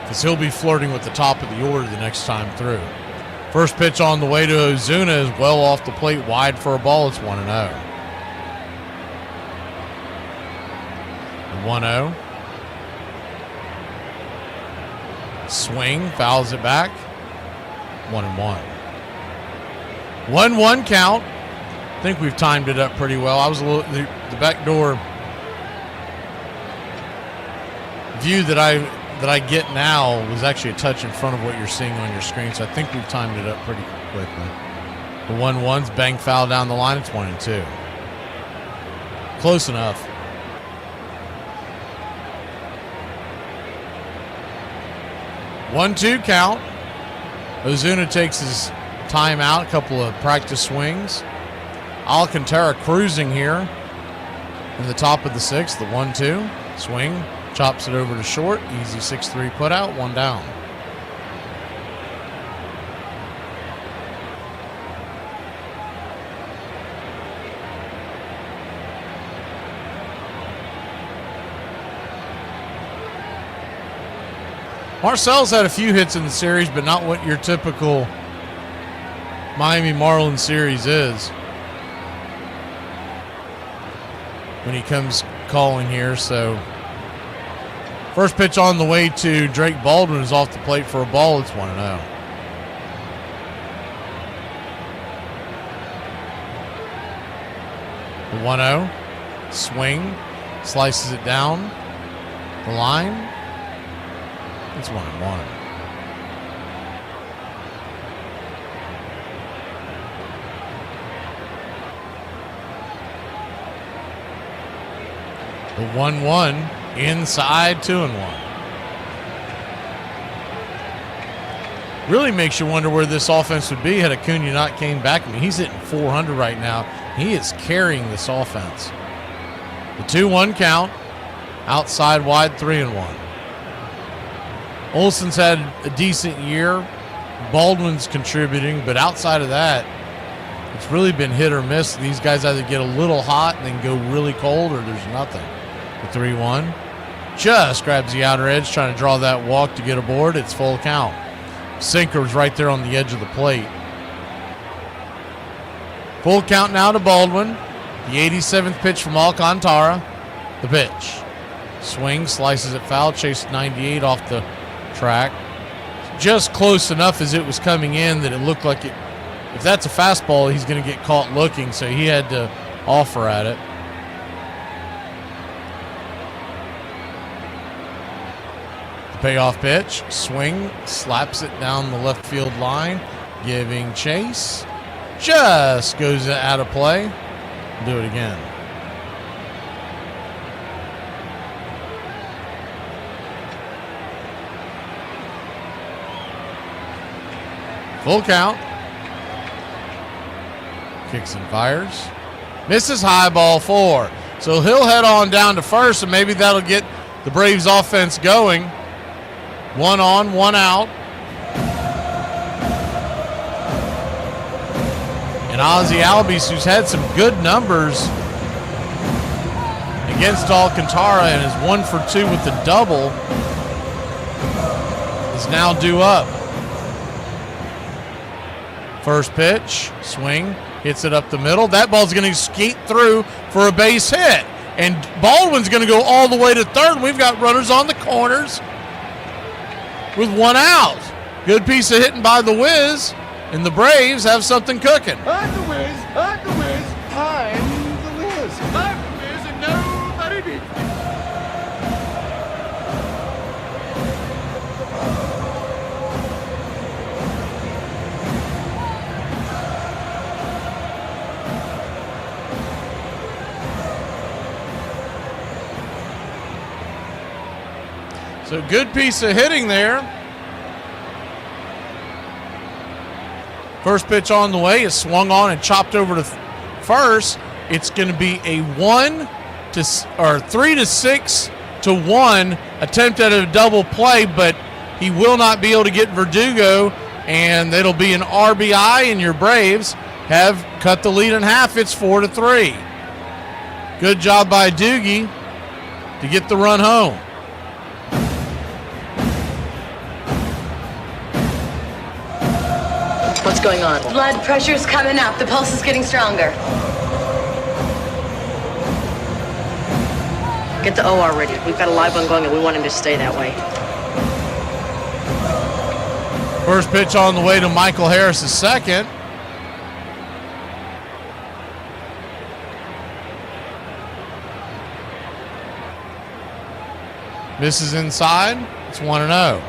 because he'll be flirting with the top of the order the next time through. First pitch on the way to Ozuna is well off the plate, wide for a ball. It's 1-0. The 1-0. Swing, fouls it back. 1-1. 1-1 count. I think we've timed it up pretty well. I was a little the back door view that I get now was actually a touch in front of what you're seeing on your screen, so I think we've timed it up pretty quickly. The 1-1's bang foul down the line. It's 1-2. Close enough. One-two count. Ozuna takes his time out, a couple of practice swings. Alcantara cruising here in the top of the sixth. The 1-2 swing, chops it over to short. Easy 6-3 put out, one down. Marcel's had a few hits in the series, but not what your typical Miami Marlins series is when he comes calling here. So first pitch on the way to Drake Baldwin is off the plate for a ball. It's 1-0. The 1-0 swing, slices it down the line. It's 1-1. The 1-1 inside, 2-1. Really makes you wonder where this offense would be had Acuna not came back. I mean, he's hitting 400 right now. He is carrying this offense. The 2-1 count, outside wide, 3-1. Olson's had a decent year. Baldwin's contributing, but outside of that, it's really been hit or miss. These guys either get a little hot and then go really cold, or there's nothing. The 3-1 just grabs the outer edge, trying to draw that walk to get aboard. It's full count. Sinker's right there on the edge of the plate. Full count now to Baldwin. The 87th pitch from Alcantara. The pitch. Swing, slices it foul, chased 98 off the track. Just close enough as it was coming in that it looked like it. If that's a fastball, he's going to get caught looking, so he had to offer at it. The payoff pitch, swing, slaps it down the left field line, giving chase. Just goes out of play. Do it again. Full count. Kicks and fires. Misses high, ball 4. So he'll head on down to first, and maybe that'll get the Braves offense going. 1 on, 1 out. And Ozzie Albies, who's had some good numbers against Alcantara and is 1 for 2 with the double, is now due up. First pitch, swing, hits it up the middle. That ball's going to skate through for a base hit. And Baldwin's going to go all the way to third. We've got runners on the corners with 1 out. Good piece of hitting by the Wiz, and the Braves have something cooking. I'm the Wiz, I'm the Wiz, I'm the Wiz. I'm the Wiz and nobody beats me. So good piece of hitting there. First pitch on the way is swung on and chopped over to first. It's going to be a 3-6-1 attempt at a double play, but he will not be able to get Verdugo, and it'll be an RBI, and your Braves have cut the lead in half. It's 4-3. Good job by Doogie to get the run home. What's going on? Blood pressure's coming up. The pulse is getting stronger. Get the OR ready. We've got a live one going and we want him to stay that way. First pitch on the way to Michael Harris' second. Misses inside. It's 1-0.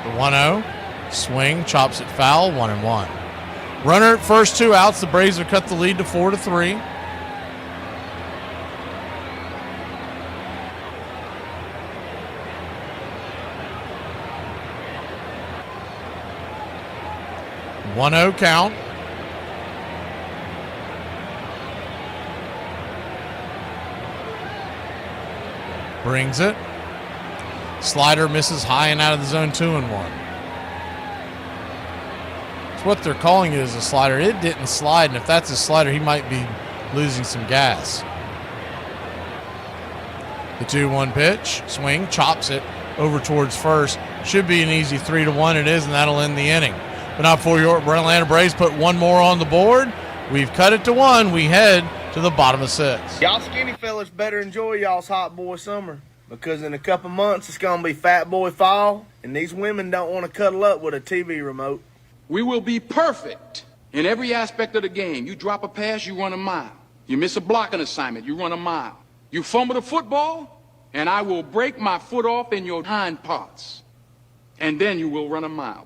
The 1-0. Swing, chops it foul, 1-1. Runner at first, 2 outs. The Braves have cut the lead to 4-3. One-0 count. Brings it. Slider misses high and out of the zone, 2-1. It's what they're calling it as a slider. It didn't slide, and if that's a slider, he might be losing some gas. The 2-1 pitch. Swing, chops it over towards first. Should be an easy 3-1. It is, and that'll end the inning. But not for your Atlanta Braves. Put one more on the board. We've cut it to 1. We head to the bottom of 6. Y'all skinny fellas better enjoy y'all's hot boy summer, because in a couple months it's going to be fat boy fall, and these women don't want to cuddle up with a TV remote. We will be perfect in every aspect of the game. You drop a pass, you run a mile. You miss a blocking assignment, you run a mile. You fumble the football, and I will break my foot off in your hind parts. And then you will run a mile.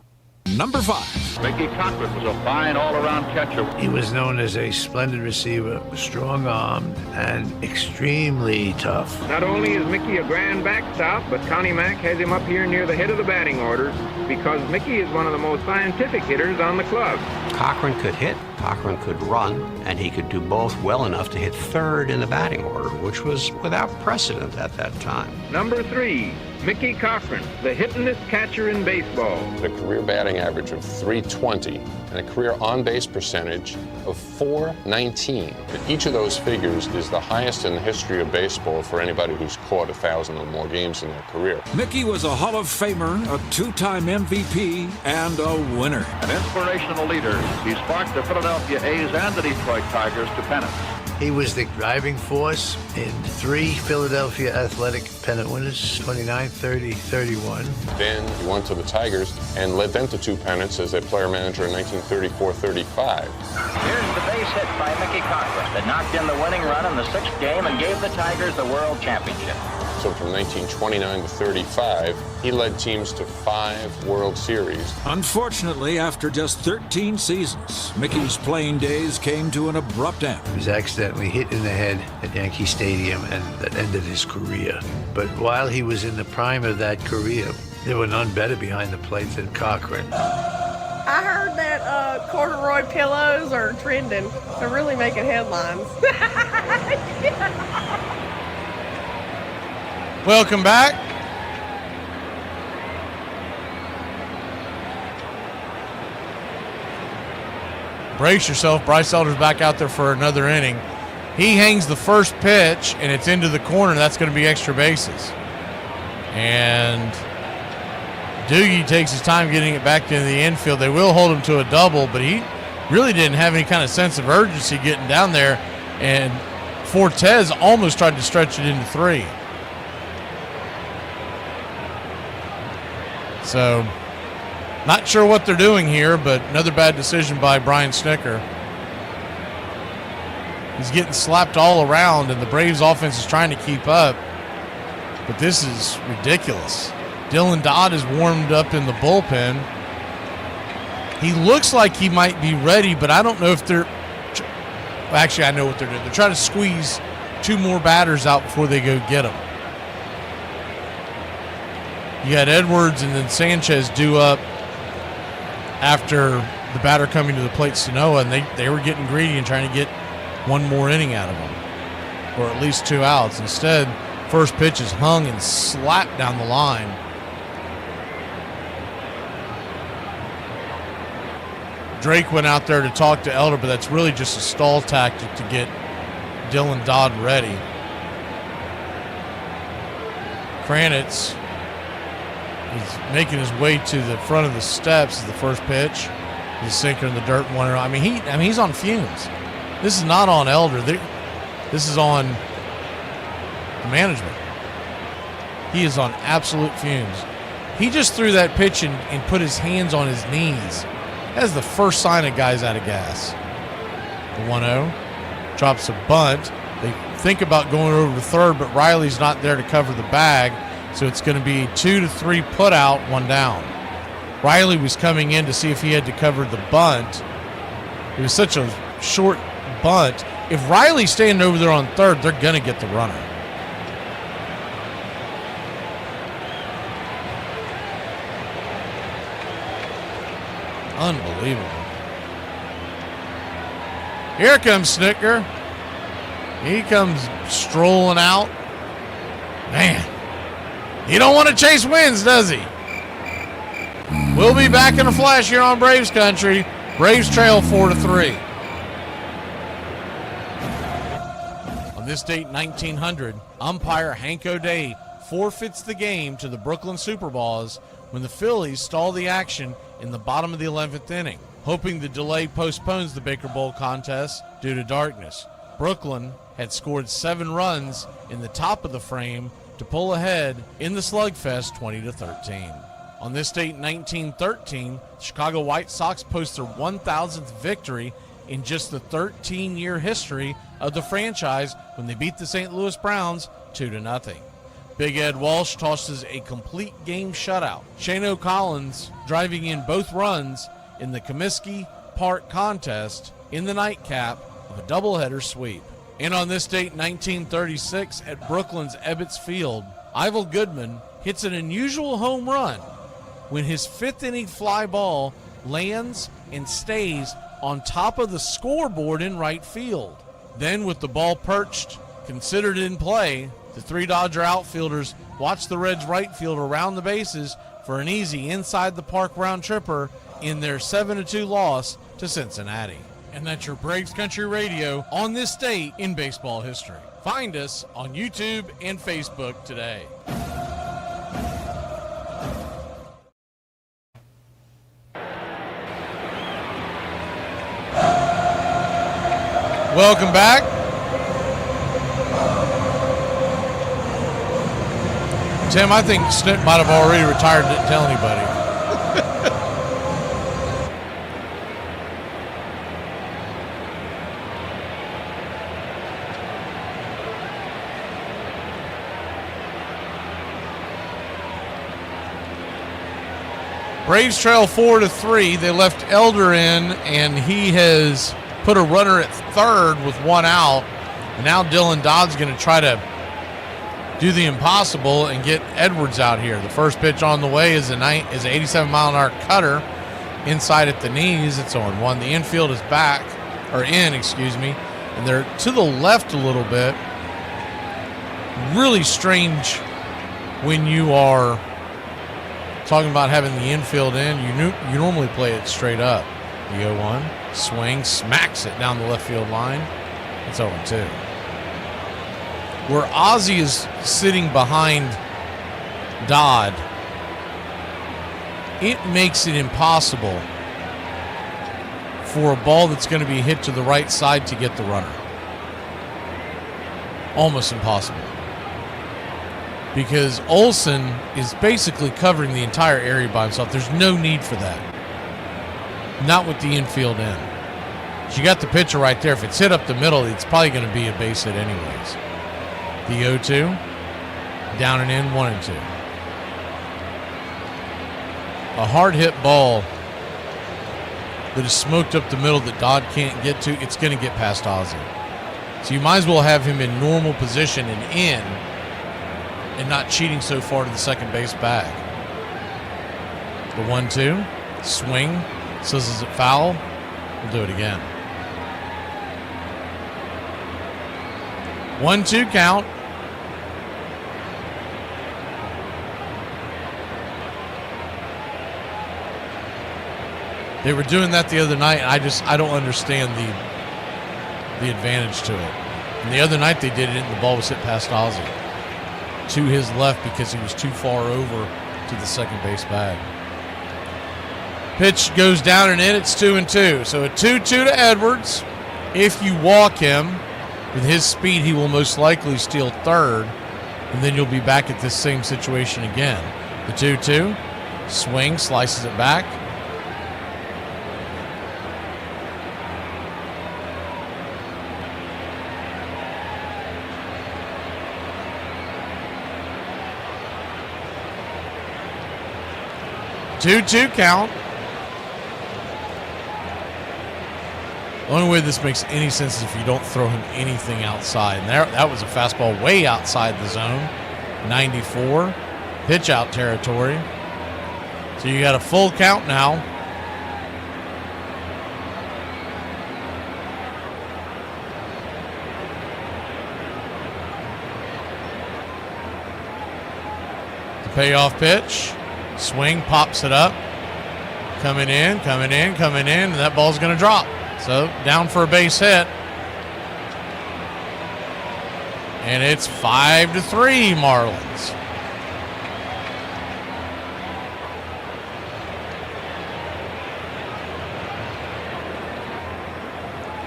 Number 5. Mickey Cochran was a fine all-around catcher. He was known as a splendid receiver, strong-armed, and extremely tough. Not only is Mickey a grand backstop, but Connie Mack has him up here near the head of the batting order because Mickey is one of the most scientific hitters on the club. Cochran could hit, Cochran could run, and he could do both well enough to hit third in the batting order, which was without precedent at that time. Number 3, Mickey Cochran, the hittingest catcher in baseball. A career batting average of .320 and a career on-base percentage of .419. Each of those figures is the highest in the history of baseball for anybody who's caught 1,000 or more games in their career. Mickey was a Hall of Famer, a 2-time MVP, and a winner. An inspirational leader, he sparked the Philadelphia A's and the Detroit Tigers to pennants. He was the driving force in 3 Philadelphia Athletic pennant winners, 29, 30, 31. Then he went to the Tigers and led them to 2 pennants as their player manager in 1934-35. Here's the base hit by Mickey Cochran that knocked in the winning run in the 6th game and gave the Tigers the World Championship. So from 1929 to 35, he led teams to 5 World Series. Unfortunately, after just 13 seasons, Mickey's playing days came to an abrupt end. He was accidentally hit in the head at Yankee Stadium, and that ended his career. But while he was in the prime of that career, there were none better behind the plate than Cochran. I heard that corduroy pillows are trending. They're really making headlines. Welcome back. Brace yourself. Bryce Elder's back out there for another inning. He hangs the first pitch, and it's into the corner. That's going to be extra bases. And Doogie takes his time getting it back into the infield. They will hold him to a double, but he really didn't have any kind of sense of urgency getting down there. And Fortes almost tried to stretch it into 3. So, not sure what they're doing here, but another bad decision by Brian Snicker. He's getting slapped all around, and the Braves offense is trying to keep up. But this is ridiculous. Dylan Dodd is warmed up in the bullpen. He looks like he might be ready, but I don't know if they're... Well, actually, I know what they're doing. They're trying to squeeze 2 more batters out before they go get them. You got Edwards and then Sanchez due up after the batter coming to the plate, Sanoa, and they were getting greedy and trying to get 1 more inning out of him, or at least 2 outs. Instead, first pitch is hung and slapped down the line. Drake went out there to talk to Elder, but that's really just a stall tactic to get Dylan Dodd ready. Kranitz is making his way to the front of the steps as the first pitch. He's sinker in the dirt, 1-0. I mean, he's on fumes. This is not on Elder. This is on the management. He is on absolute fumes. He just threw that pitch and put his hands on his knees. That's the first sign of guys out of gas. The 1-0 drops a bunt. They think about going over to third, but Riley's not there to cover the bag, so it's going to be 2 to 3 put out, 1 down. Riley was coming in to see if he had to cover the bunt. It was such a short bunt. If Riley's standing over there on third, they're going to get the runner. Unbelievable. Here comes Snitker. He comes strolling out. Man, he don't want to chase wins, does he? We'll be back in a flash here on Braves Country. Braves trail 4-3. On this date, 1900, umpire Hank O'Day forfeits the game to the Brooklyn Superballs when the Phillies stall the action in the bottom of the 11th inning, hoping the delay postpones the Baker Bowl contest due to darkness. Brooklyn had scored 7 runs in the top of the frame to pull ahead in the slugfest 20-13. On this date, 1913, the Chicago White Sox post their 1,000th victory in just the 13-year history of the franchise when they beat the St. Louis Browns 2-0. Big Ed Walsh tosses a complete game shutout. Shane Collins driving in both runs in the Comiskey Park contest in the nightcap of a doubleheader sweep. And on this date, 1936, at Brooklyn's Ebbets Field, Ivel Goodman hits an unusual home run when his 5th inning fly ball lands and stays on top of the scoreboard in right field. Then, with the ball perched, considered in play, the 3 Dodger outfielders watch the Reds right field around the bases for an easy inside the park round tripper in their 7-2 loss to Cincinnati. And that's your Braves Country Radio on this date in baseball history. Find us on YouTube and Facebook today. Welcome back. Tim, I think Snit might have already retired and didn't tell anybody. Braves trail 4-3. They left Elder in, and he has put a runner at third with 1 out. And now Dylan Dodd's going to try to do the impossible and get Edwards out here. The first pitch on the way is an 87-mile-an-hour cutter inside at the knees. It's 0-1. The infield is back, or in, excuse me, and they're to the left a little bit. Really strange when you are talking about having the infield in. You normally play it straight up. The 0-1, swing, smacks it down the left field line. It's 0-2. Where Ozzie is sitting behind Dodd, it makes it impossible for a ball that's going to be hit to the right side to get the runner. Almost impossible. Because Olsen is basically covering the entire area by himself. There's no need for that. Not with the infield in. You got the pitcher right there. If it's hit up the middle, it's probably going to be a base hit anyways. The 0-2, down and in, 1-2. A hard hit ball that is smoked up the middle that Dodd can't get to, it's going to get past Ozzie. So you might as well have him in normal position and in, and not cheating so far to the second base bag. The 1-2, swing, says is it foul? We'll do it again. 1-2 count. They were doing that the other night, and I don't understand the advantage to it. And the other night they did it, and the ball was hit past Ozzie to his left because he was too far over to the second base bag. Pitch goes down and in. It's 2-2. So a 2-2 to Edwards. If you walk him with his speed, he will most likely steal third, and then you'll be back at this same situation again. The 2-2, swing, slices it back. 2-2 count. The only way this makes any sense is if you don't throw him anything outside. And that was a fastball way outside the zone. 94. Pitch out territory. So you got a full count now. The payoff pitch. Swing, pops it up. Coming in, and that ball's going to drop. So down for a base hit. And it's 5-3 Marlins.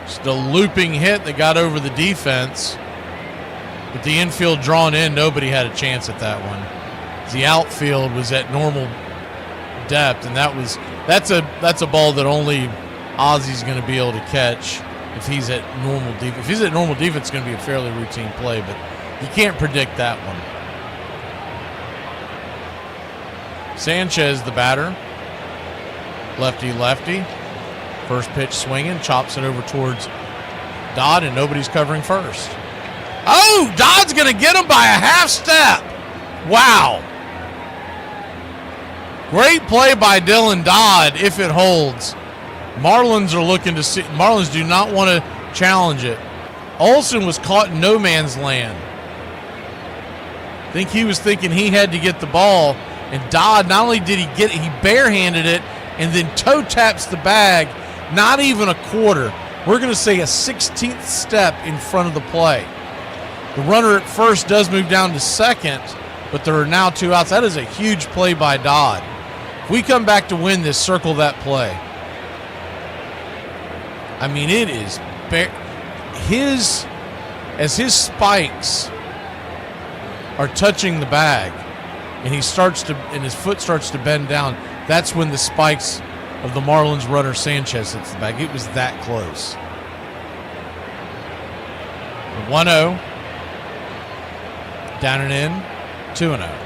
Just a looping hit that got over the defense. With the infield drawn in, nobody had a chance at that one. The outfield was at normal depth, and that's a ball that only Ozzy's going to be able to catch if he's at normal defense. If he's at normal defense, it's going to be a fairly routine play, but you can't predict that one. Sanchez, the batter. Lefty. First pitch swinging, chops it over towards Dodd, and nobody's covering first. Oh, Dodd's going to get him by a half step. Wow. Great play by Dylan Dodd if it holds. Marlins are looking to see. Marlins do not want to challenge it. Olsen was caught in no man's land. I think he was thinking he had to get the ball, and Dodd, not only did he get it, he barehanded it and then toe taps the bag, not even a quarter. We're going to say a 16th step in front of the play. The runner at first does move down to second, but there are now 2 outs. That is a huge play by Dodd. If we come back to win this, circle that play. I mean, it is as his spikes are touching the bag, and his foot starts to bend down. That's when the spikes of the Marlins runner Sanchez hits the bag. It was that close. 1-0. Down and in. 2-0.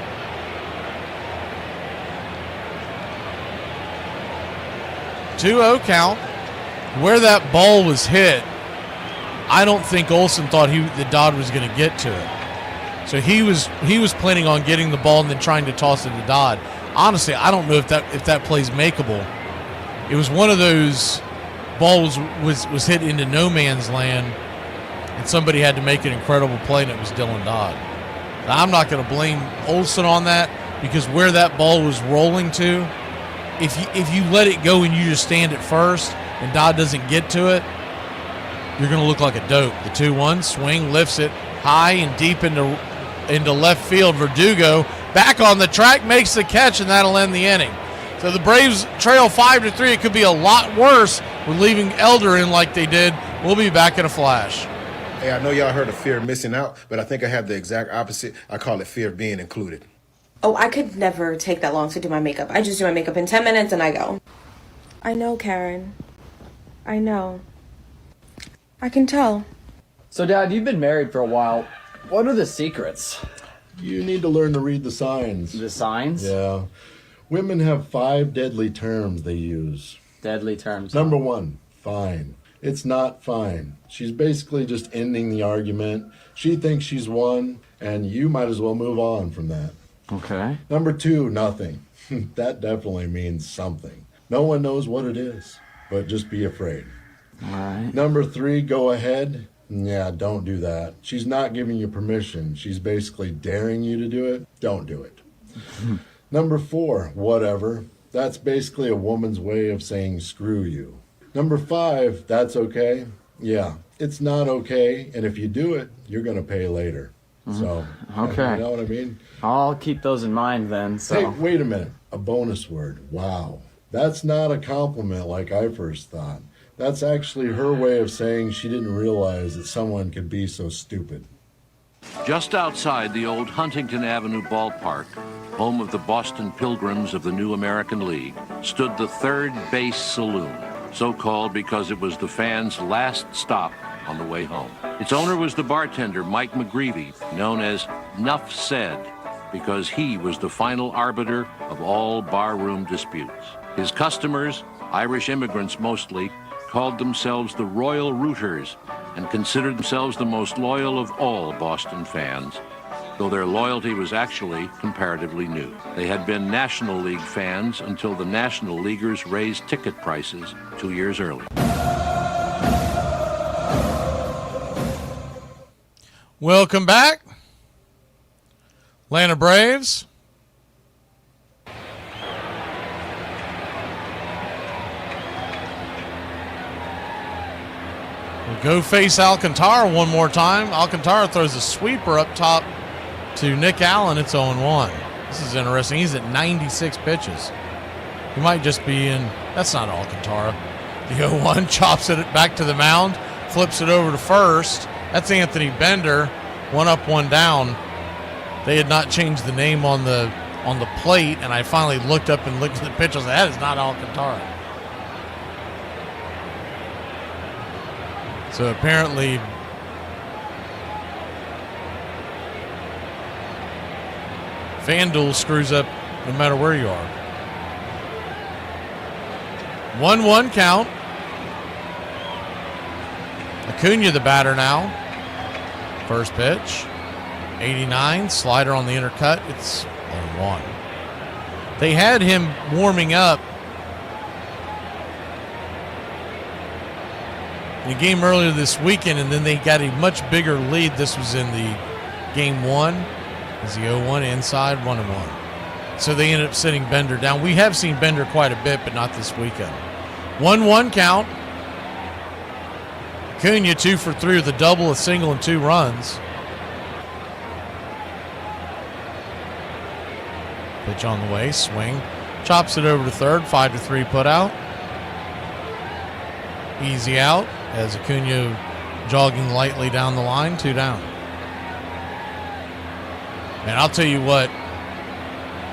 Count. Where that ball was hit, I don't think Olsen thought that Dodd was going to get to it. So he was planning on getting the ball and then trying to toss it to Dodd. Honestly, I don't know if that play's makeable. It was one of those balls was hit into no man's land, and somebody had to make an incredible play, and it was Dylan Dodd. Now, I'm not going to blame Olsen on that, because where that ball was rolling to, if you let it go and you just stand at first and Dodd doesn't get to it, you're going to look like a dope. The 2-1 swing, lifts it high and deep into left field. Verdugo back on the track, makes the catch, and that'll end the inning. So the Braves trail 5-3. It could be a lot worse with leaving Elder in like they did. We'll be back in a flash. Hey, I know y'all heard of fear of missing out, but I think I have the exact opposite. I call it fear of being included. Oh, I could never take that long to do my makeup. I just do my makeup in 10 minutes and I go. I know, Karen. I know. I can tell. So, Dad, you've been married for a while. What are the secrets? You need to learn to read the signs. The signs? Yeah. Women have 5 deadly terms they use. Deadly terms. Number 1, fine. It's not fine. She's basically just ending the argument. She thinks she's won, and you might as well move on from that. Okay. Number 2, nothing. That definitely means something. No one knows what it is, but just be afraid. All right. Number 3, go ahead. Yeah, don't do that. She's not giving you permission. She's basically daring you to do it. Don't do it. Number 4, whatever. That's basically a woman's way of saying screw you. Number 5, that's okay. Yeah, it's not okay, and if you do it, you're going to pay later. So, okay. You know what I mean? I'll keep those in mind then. So. Hey, wait a minute. A bonus word. Wow. That's not a compliment like I first thought. That's actually her way of saying she didn't realize that someone could be so stupid. Just outside the old Huntington Avenue ballpark, home of the Boston Pilgrims of the New American League, stood the Third Base Saloon, so called because it was the fans' last stop on the way home. Its owner was the bartender, Mike McGreevy, known as Nuff Said. because he was the final arbiter of all barroom disputes. His customers, Irish immigrants mostly, called themselves the Royal Rooters and considered themselves the most loyal of all Boston fans, though their loyalty was actually comparatively new. They had been National League fans until the National Leaguers raised ticket prices 2 years earlier. Welcome back. Atlanta Braves. We'll go face Alcantara one more time. Alcantara throws a sweeper up top to Nick Allen. It's 0-1. This is interesting. He's at 96 pitches. He might just be in. That's not Alcantara. The 0-1 chops it back to the mound, flips it over to first. That's Anthony Bender. One up, one down. They had not changed the name on the plate, and I finally looked up and looked at the pitch. I was like, that is not Alcantara. So apparently FanDuel screws up no matter where you are. 1-1 count. Acuna the batter now. First pitch. 89, slider on the inner cut. It's 1-1. They had him warming up in a game earlier this weekend, and then they got a much bigger lead. This was in the game one. Is the 0-1 inside, 1-1. So they ended up sitting Bender down. We have seen Bender quite a bit, but not this weekend. 1-1 count. Acuna 2 for 3 with a double, a single, and 2 runs. Pitch on the way, swing. Chops it over to third, 5-3 put out. Easy out as Acuna jogging lightly down the line, 2 down. Man, I'll tell you what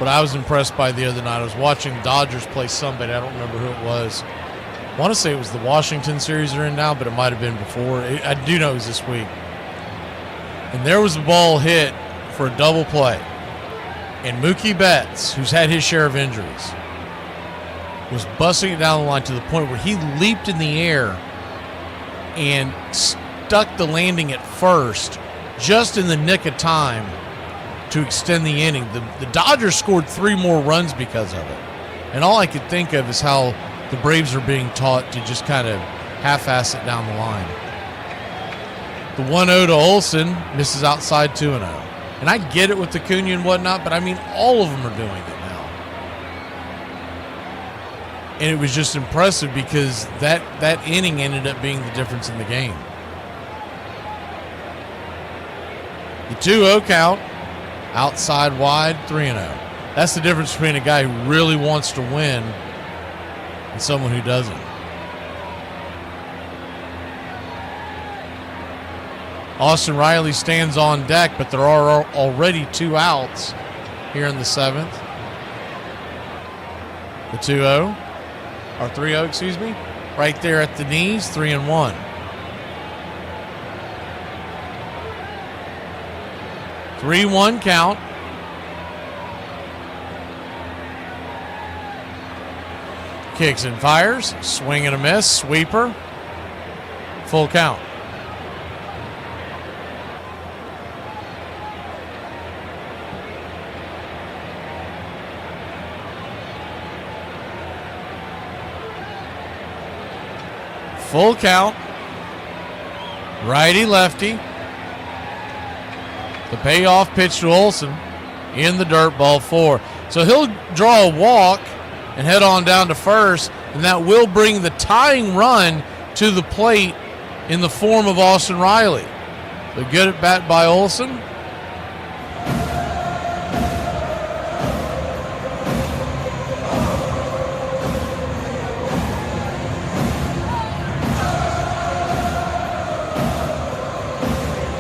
I was impressed by the other night. I was watching Dodgers play somebody. I don't remember who it was. I want to say it was the Washington series they're in now, but it might have been before. I do know it was this week. And there was a ball hit for a double play. And Mookie Betts, who's had his share of injuries, was busting it down the line to the point where he leaped in the air and stuck the landing at first just in the nick of time to extend the inning. The Dodgers scored 3 more runs because of it. And all I could think of is how the Braves are being taught to just kind of half-ass it down the line. The 1-0 to Olsen misses outside 2-0. And I get it with the Acuna and whatnot, but I mean, all of them are doing it now. And it was just impressive because that inning ended up being the difference in the game. The 2-0 count, outside wide, 3-0. That's the difference between a guy who really wants to win and someone who doesn't. Austin Riley stands on deck, but there are already 2 outs here in the 7th. The 2-0, or 3-0, excuse me, right there at the knees, 3-1. Three-1 count. Kicks and fires, swing and a miss, sweeper, full count. Full count. Righty, lefty. The payoff pitch to Olsen in the dirt, ball 4. So he'll draw a walk and head on down to first, and that will bring the tying run to the plate in the form of Austin Riley. So good at bat by Olsen.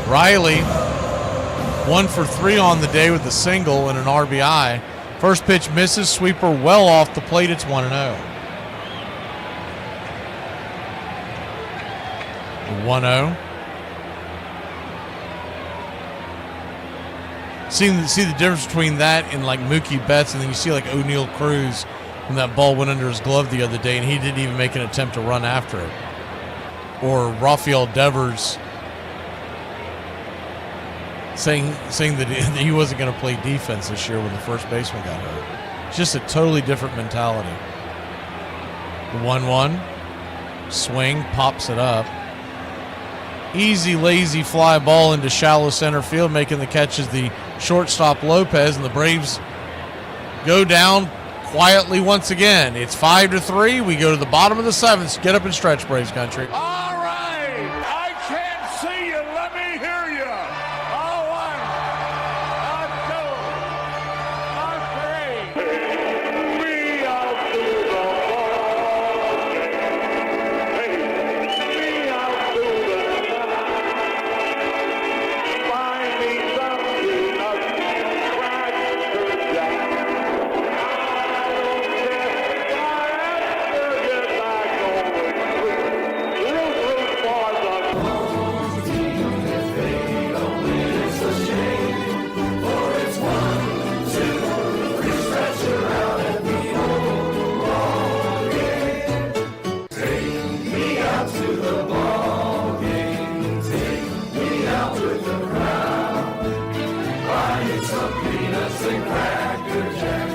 Riley, 1 for 3 on the day with a single and an RBI. First pitch misses, sweeper well off the plate. It's 1-0. 1-0. see the difference between that and like Mookie Betts, and then you see like O'Neal Cruz when that ball went under his glove the other day, and he didn't even make an attempt to run after it. Or Rafael Devers saying that he wasn't going to play defense this year when the first baseman got hurt. It's just a totally different mentality. The 1-1 swing, pops it up. Easy, lazy fly ball into shallow center field. Making the catch is the shortstop Lopez, and the Braves go down quietly once again. It's 5-3. We go to the bottom of the 7th. Get up and stretch, Braves country. All right. I can't see you. Let me hear you. All one. On two. On three. Me out to the ball game. Hey, me out to the side. Find me something up and crack Jack.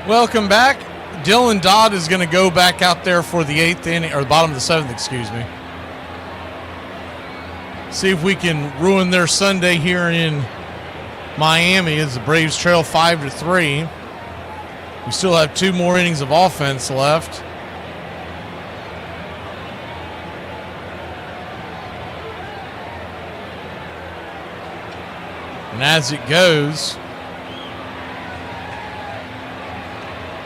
Welcome back. Dylan Dodd is going to go back out there for the 8th inning, or the bottom of the 7th, excuse me. See if we can ruin their Sunday here in Miami as the Braves trail 5-3. We still have 2 more innings of offense left. And as it goes,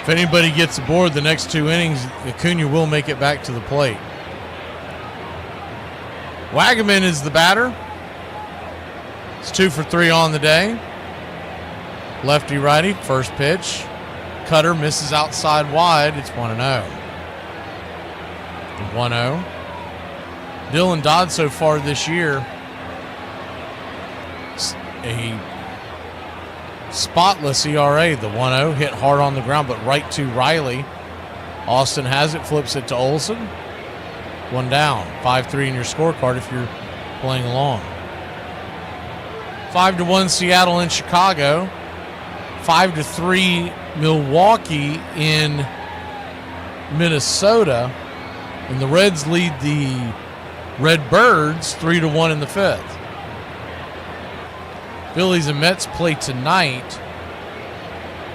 if anybody gets aboard the next 2 innings, Acuna will make it back to the plate. Wagaman is the batter. It's 2 for 3 on the day. Lefty-righty, first pitch. Cutter misses outside wide. It's 1-0. 1-0. Dylan Dodd so far this year, a spotless ERA. The 1-0 hit hard on the ground, but right to Riley. Austin has it, flips it to Olsen. 1 down. 5-3 in your scorecard if you're playing along. 5-1 Seattle and Chicago. 5-3 Milwaukee in Minnesota. And the Reds lead the Redbirds 3-1 in the 5th. Phillies and Mets play tonight.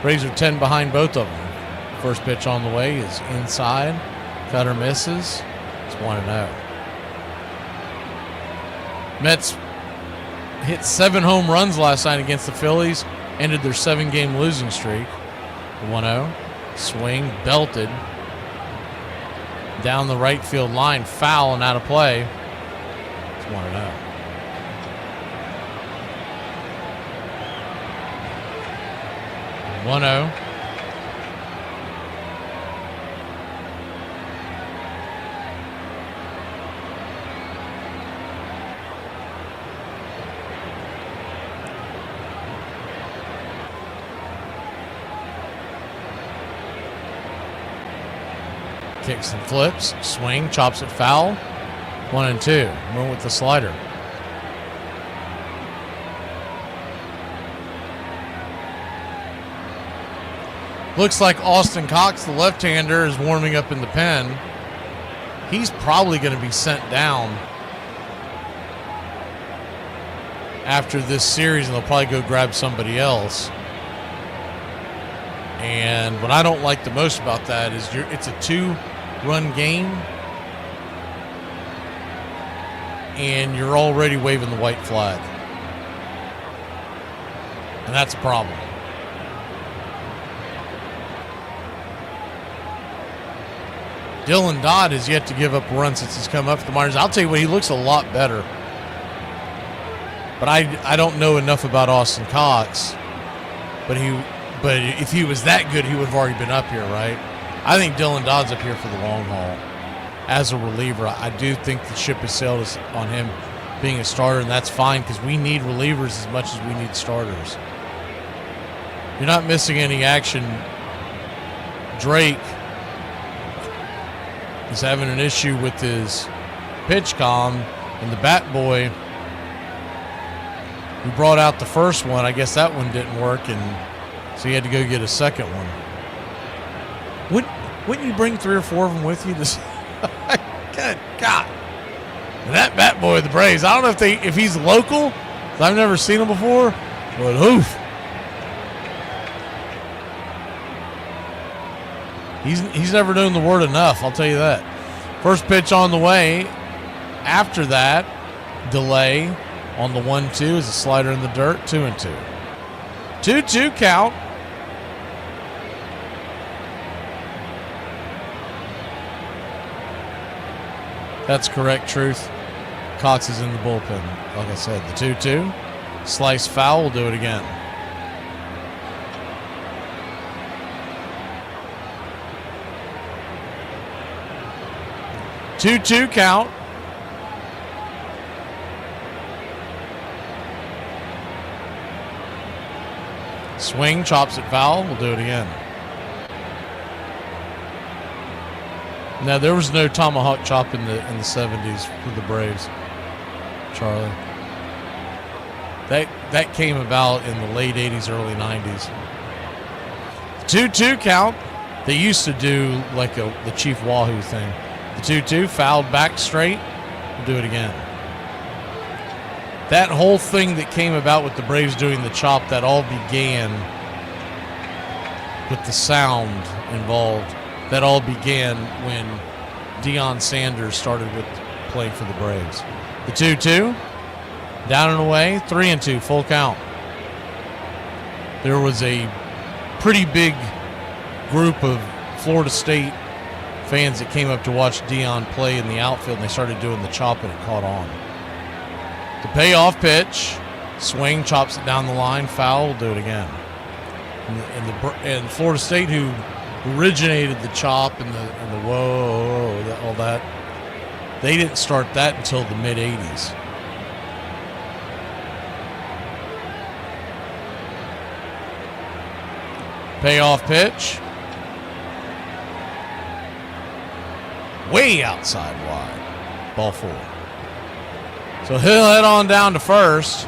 Braves are 10 behind both of them. First pitch on the way is inside. Cutter misses. It's 1-0. Mets hit 7 home runs last night against the Phillies, ended their 7-game losing streak. 1-0. Swing, belted. Down the right field line, foul and out of play. It's 1-0. Kicks and flips, swing, chops it foul. 1-2. Went with the slider. Looks like Austin Cox, the left-hander, is warming up in the pen. He's probably going to be sent down after this series, and they'll probably go grab somebody else. And what I don't like the most about that is it's a 2-run game, and you're already waving the white flag. And that's a problem. Dylan Dodd has yet to give up a run since he's come up for the Mariners. I'll tell you what, he looks a lot better. But I don't know enough about Austin Cox. But if he was that good, he would have already been up here, right? I think Dylan Dodd's up here for the long haul. As a reliever, I do think the ship has sailed on him being a starter, and that's fine because we need relievers as much as we need starters. You're not missing any action. Drake is having an issue with his pitch comm, and the bat boy who brought out the first one, I guess that one didn't work, and so he had to go get a second one. Wouldn't you bring 3 or 4 of them with you? Good God. And that bat boy of the Braves, I don't know if he's local, 'cause I've never seen him before, but oof. He's never known the word enough, I'll tell you that. First pitch on the way. After that, delay on the 1-2 is a slider in the dirt, 2-2. 2-2 count. That's correct, Truth. Cox is in the bullpen. Like I said, the 2-2. Slice foul, we'll do it again. Two count. Swing, chops it foul. We'll do it again. Now there was no tomahawk chop in the 70s for the Braves, Charlie. That came about in the late 80s, early 90s. 2-2 count. They used to do like the Chief Wahoo thing. The 2-2, fouled back straight. We'll do it again. That whole thing that came about with the Braves doing the chop, that all began with the sound involved. That all began when Deion Sanders started with playing for the Braves. The 2-2, down and away, 3-2, full count. There was a pretty big group of Florida State fans that came up to watch Deion play in the outfield, and they started doing the chop, and it caught on. The payoff pitch, swing, chops it down the line, foul, we'll do it again. And Florida State, who originated the chop and the whoa, all that, they didn't start that until the mid-'80s. Payoff pitch. Way outside wide. Ball 4. So he'll head on down to first.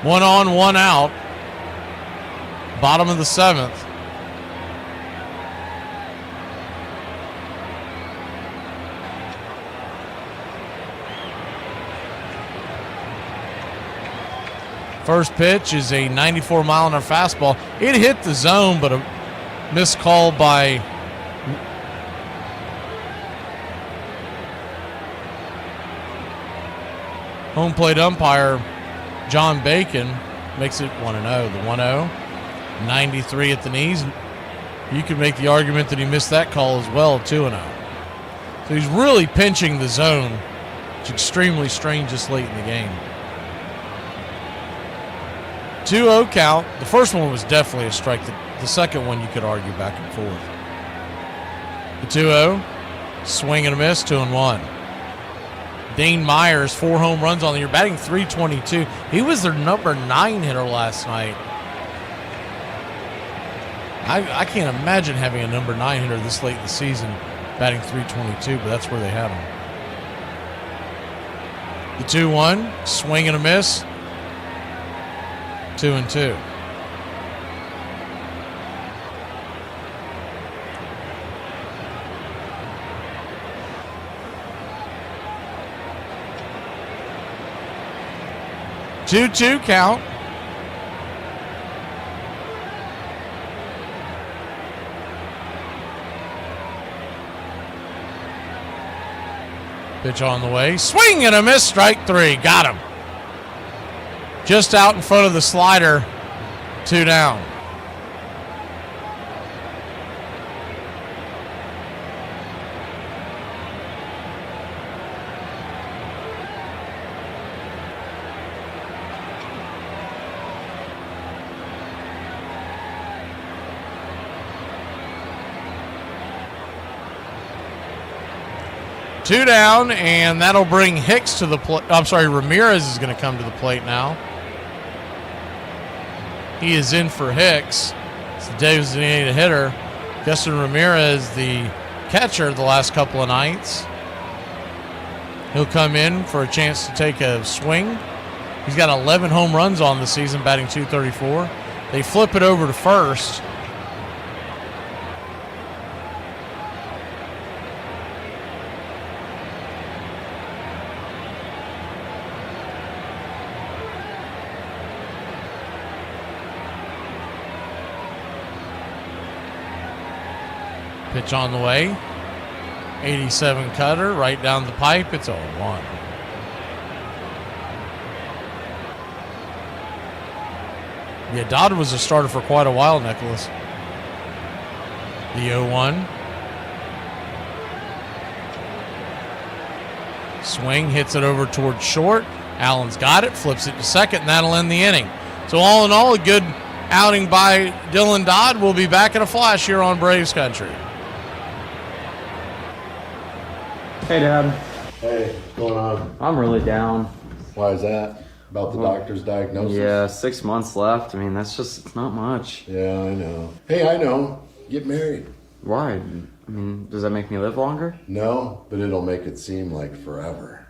One on, one out. Bottom of the 7th. First pitch is a 94-mile-an-hour fastball. It hit the zone, but a missed call by home plate umpire John Bacon. Makes it 1-0. The 1-0, 93 at the knees. You could make the argument that he missed that call as well, 2-0. So he's really pinching the zone. It's extremely strange this late in the game. 2-0 count. The first one was definitely a strike. The second one you could argue back and forth. The 2-0, swing and a miss, 2-1. Dane Myers, 4 home runs on the year, batting .322. He was their number 9 hitter last night. I can't imagine having a number 9 hitter this late in the season batting .322, but that's where they had him. The 2-1, swing and a miss, 2-2. Two count. Pitch on the way. Swing and a miss. Strike 3. Got him. Just out in front of the slider. 2 down. Two down, and that'll bring Hicks to the plate. I'm sorry, Ramirez is going to come to the plate now. He is in for Hicks. It's the designated hitter. Justin Ramirez, the catcher the last couple of nights. He'll come in for a chance to take a swing. He's got 11 home runs on the season, batting .234. They flip it over to first. Pitch on the way. 87 cutter right down the pipe. It's 0-1. Yeah, Dodd was a starter for quite a while, Nicholas. The 0-1. Swing, hits it over towards short. Allen's got it, flips it to second, and that'll end the inning. So all in all, a good outing by Dylan Dodd. We'll be back in a flash here on Braves Country. Hey, Dad. Hey, what's going on? I'm really down. Why is that? About the doctor's diagnosis? Yeah, 6 months left. I mean, it's not much. Yeah, I know. Hey, I know. Get married. Why? I mean, does that make me live longer? No, but it'll make it seem like forever.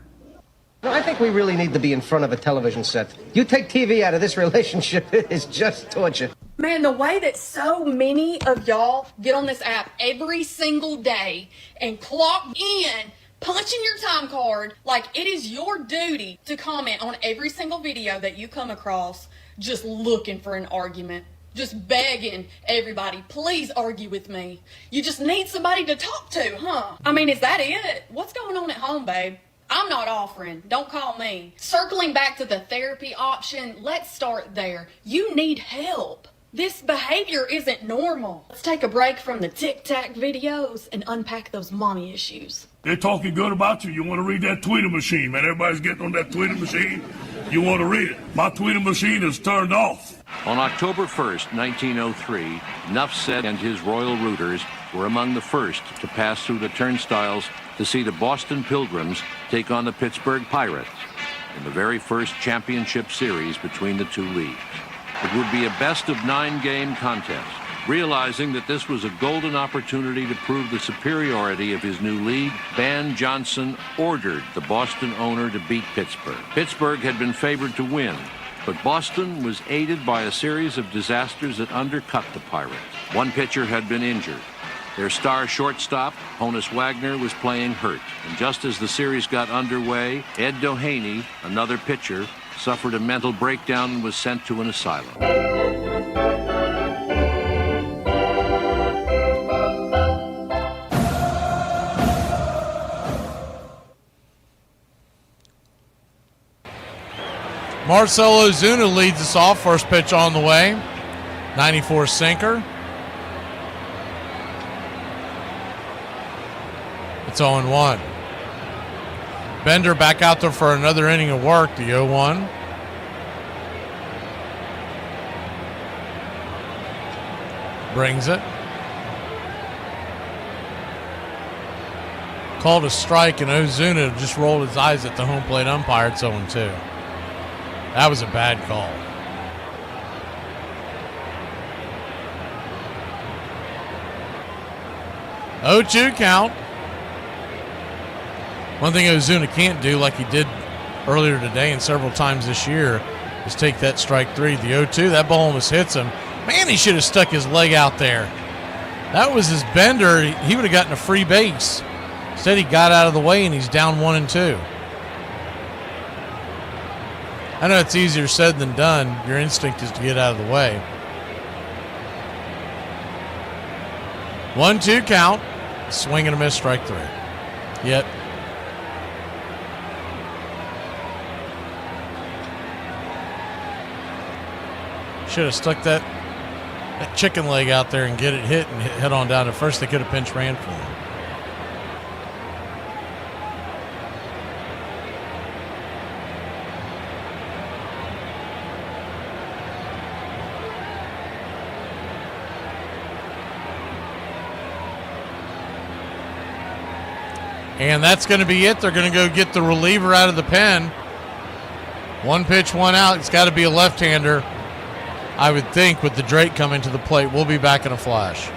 I think we really need to be in front of a television set. You take TV out of this relationship, it is just torture. Man, the way that so many of y'all get on this app every single day and clock in, punching your time card like it is your duty to comment on every single video that you come across, just looking for an argument, just begging everybody, please argue with me. You just need somebody to talk to, huh? I mean, is that it? What's going on at home, babe? I'm not offering. Don't call me. Circling back to the therapy option, let's start there. You need help. This behavior isn't normal. Let's take a break from the tic-tac videos and unpack those mommy issues. They're talking good about you. You want to read that Twitter machine, man. Everybody's getting on that Twitter machine. You want to read it. My Twitter machine is turned off. On October 1st, 1903, Nuffset and his Royal Rooters were among the first to pass through the turnstiles to see the Boston Pilgrims take on the Pittsburgh Pirates in the very first championship series between the two leagues. It would be a best-of-9 game contest. Realizing that this was a golden opportunity to prove the superiority of his new league, Van Johnson ordered the Boston owner to beat Pittsburgh. Pittsburgh had been favored to win, but Boston was aided by a series of disasters that undercut the Pirates. One pitcher had been injured. Their star shortstop, Honus Wagner, was playing hurt. And just as the series got underway, Ed Doheny, another pitcher, suffered a mental breakdown and was sent to an asylum. Marcell Ozuna leads us off. First pitch on the way. 94 sinker. It's 0-1. Bender back out there for another inning of work. The 0-1. Brings it. Called a strike, and Ozuna just rolled his eyes at the home plate umpire. It's 0-2. That was a bad call. Oh, 2 count. One thing Ozuna can't do, like he did earlier today and several times this year, is take that strike 3. The 0-2, that ball almost hits him. Man, he should have stuck his leg out there. That was his Bender. He would have gotten a free base. Instead, he got out of the way, and he's down 1-2. I know it's easier said than done. Your instinct is to get out of the way. 1-2 count. Swing and a miss, strike 3. Yep. Should have stuck that chicken leg out there and get it hit and head on down to first. They could have pinch ran for him. And that's going to be it. They're going to go get the reliever out of the pen. 1 pitch, 1 out. It's got to be a left-hander, I would think, with the Drake coming to the plate. We'll be back in a flash.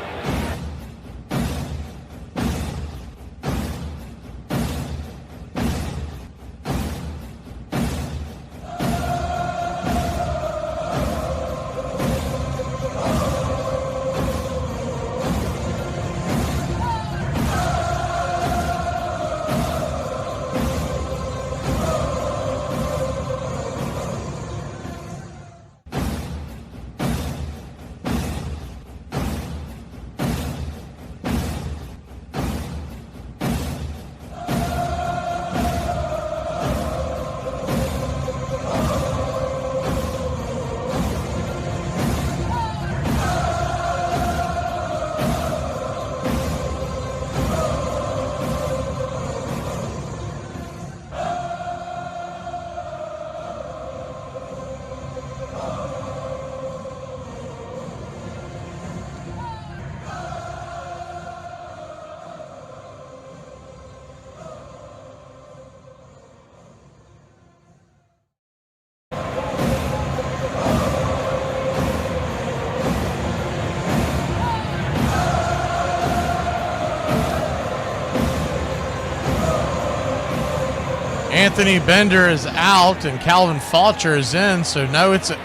Anthony Bender is out and Calvin Fulcher is in, so no, it's a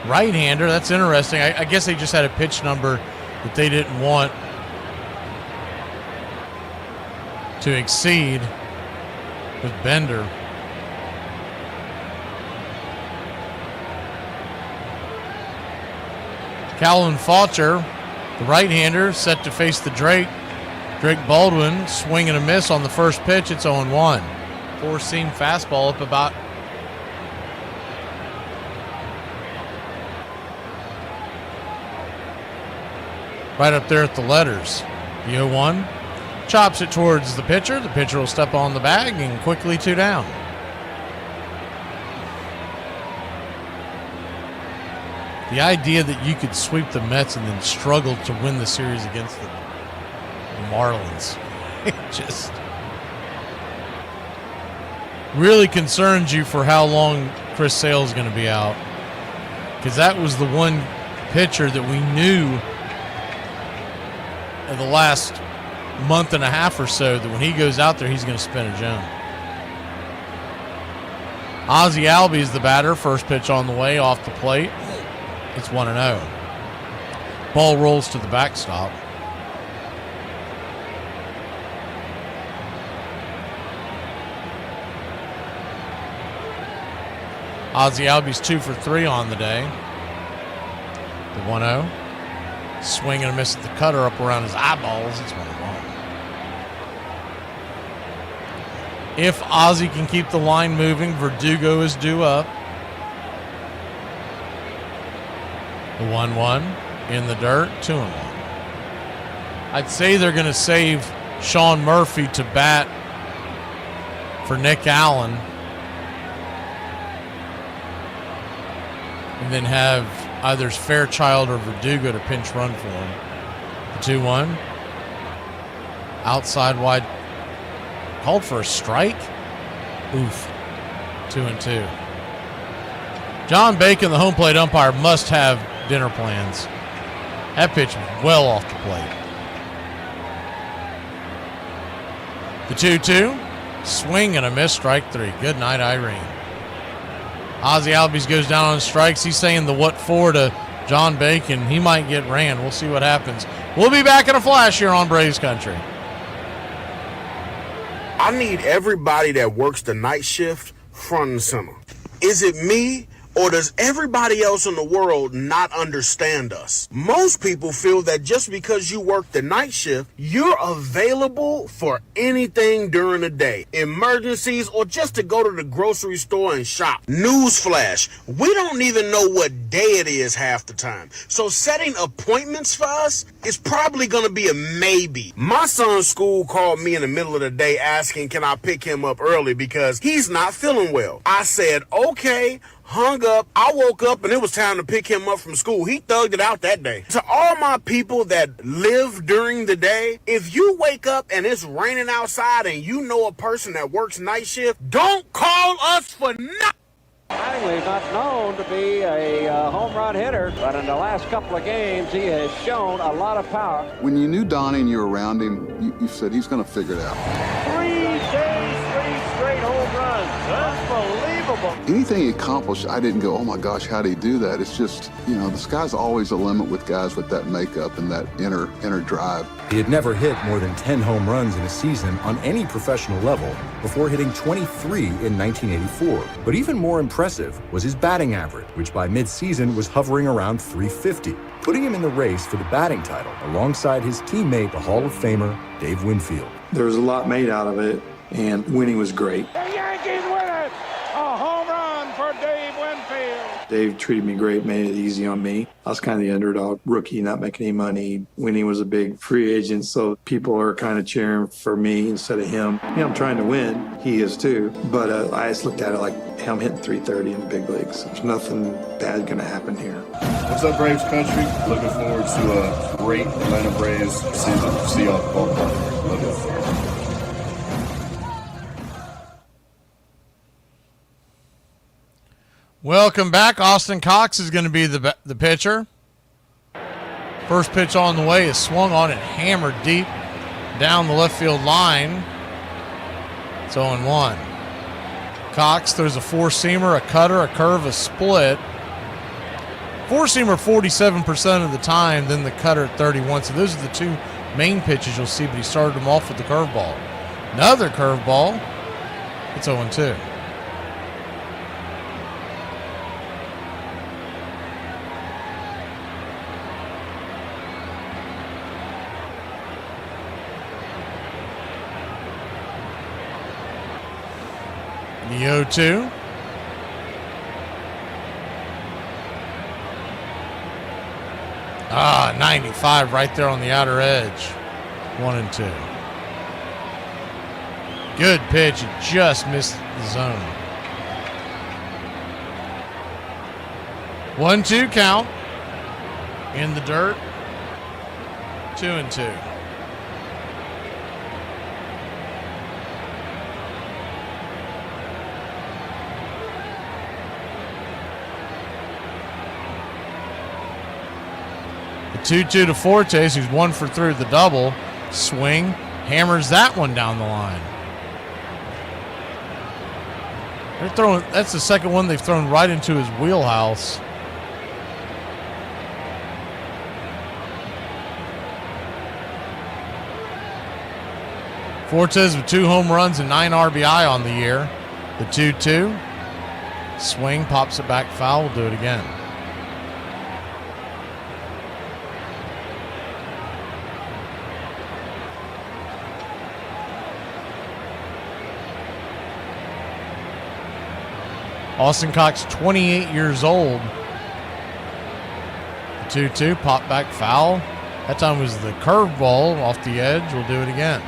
right-hander. That's interesting. I guess they just had a pitch number that they didn't want to exceed with Bender. Calvin Fulcher, the right-hander, set to face the Drake. Drake Baldwin, swing and a miss on the first pitch. It's 0-1. Four-seam fastball up about right up there at the letters. The 0-1 chops it towards the pitcher. The pitcher will step on the bag and quickly 2 down. The idea that you could sweep the Mets and then struggle to win the series against the Marlins, it just really concerns you for how long Chris Sale is going to be out, because that was the one pitcher that we knew in the last month and a half or so that when he goes out there, he's going to spin a gem. Ozzie Albies is the batter. First pitch on the way, off the plate. It's 1-0. Ball rolls to the backstop. Ozzie Albies 2 for 3 on the day. The 1-0. Swing and a miss at the cutter up around his eyeballs. It's 1-1. If Ozzie can keep the line moving, Verdugo is due up. The 1-1 in the dirt, 2-1. I'd say they're going to save Sean Murphy to bat for Nick Allen. And then have either Fairchild or Verdugo to pinch run for him. The 2-1. Outside wide. Called for a strike. Oof. 2-2. John Bacon, the home plate umpire, must have dinner plans. That pitch was well off the plate. The 2-2. Swing and a miss. Strike 3. Good night, Irene. Ozzie Albies goes down on strikes. He's saying the what for to John Bacon. He might get ran. We'll see what happens. We'll be back in a flash here on Braves Country. I need everybody that works the night shift front and center. Is it me, or does everybody else in the world not understand us? Most people feel that just because you work the night shift, you're available for anything during the day. Emergencies, or just to go to the grocery store and shop. Newsflash, we don't even know what day it is half the time. So setting appointments for us is probably going to be a maybe. My son's school called me in the middle of the day asking, can I pick him up early because he's not feeling well. I said, okay. Hung up. I woke up and it was time to pick him up from school. He thugged it out that day. To all my people that live during the day, if you wake up and it's raining outside and you know a person that works night shift, don't call us for nothing. He's not known to be a home run hitter, but in the last couple of games, he has shown a lot of power. When you knew Donnie and you were around him, you said he's going to figure it out. 3 days, 3 straight home runs. Unbelievable. Anything he accomplished, I didn't go, oh my gosh, how did he do that? It's just, the sky's always a limit with guys with that makeup and that inner drive. He had never hit more than 10 home runs in a season on any professional level before hitting 23 in 1984. But even more impressive was his batting average, which by mid-season was hovering around 350, putting him in the race for the batting title alongside his teammate, the Hall of Famer, Dave Winfield. There was a lot made out of it, and winning was great. The Yankees win it! A home run for Dave Winfield. Dave treated me great, made it easy on me. I was kind of the underdog, rookie, not making any money. Winnie was a big free agent, so people are kind of cheering for me instead of him. I'm trying to win. He is too. But I just looked at it like, hey, I'm hitting 330 in the big leagues. There's nothing bad going to happen here. What's up, Braves Country? Looking forward to a great Atlanta Braves season. See y'all at the ballpark. Love y'all. Welcome back. Austin Cox is going to be the pitcher. First pitch on the way is swung on and hammered deep down the left field line. It's 0-1. Cox throws a four-seamer, a cutter, a curve, a split. Four-seamer 47% of the time, then the cutter at 31%. So those are the two main pitches you'll see, but he started them off with the curveball. Another curveball. It's 0-2. The 0-2. Ah, 95 right there on the outer edge. 1-2. Good pitch. It just missed the zone. 1-2 count. In the dirt. 2-2. The 2-2 to Fortes, who's 1 for 3 with the double. Swing, hammers that one down the line. They're throwing. That's the second one they've thrown right into his wheelhouse. Fortes with 2 home runs and 9 RBI on the year. The 2-2. Swing, pops it back foul. We'll do it again. Austin Cox, 28 years old. 2-2, pop back foul. That time was the curveball off the edge. We'll do it again.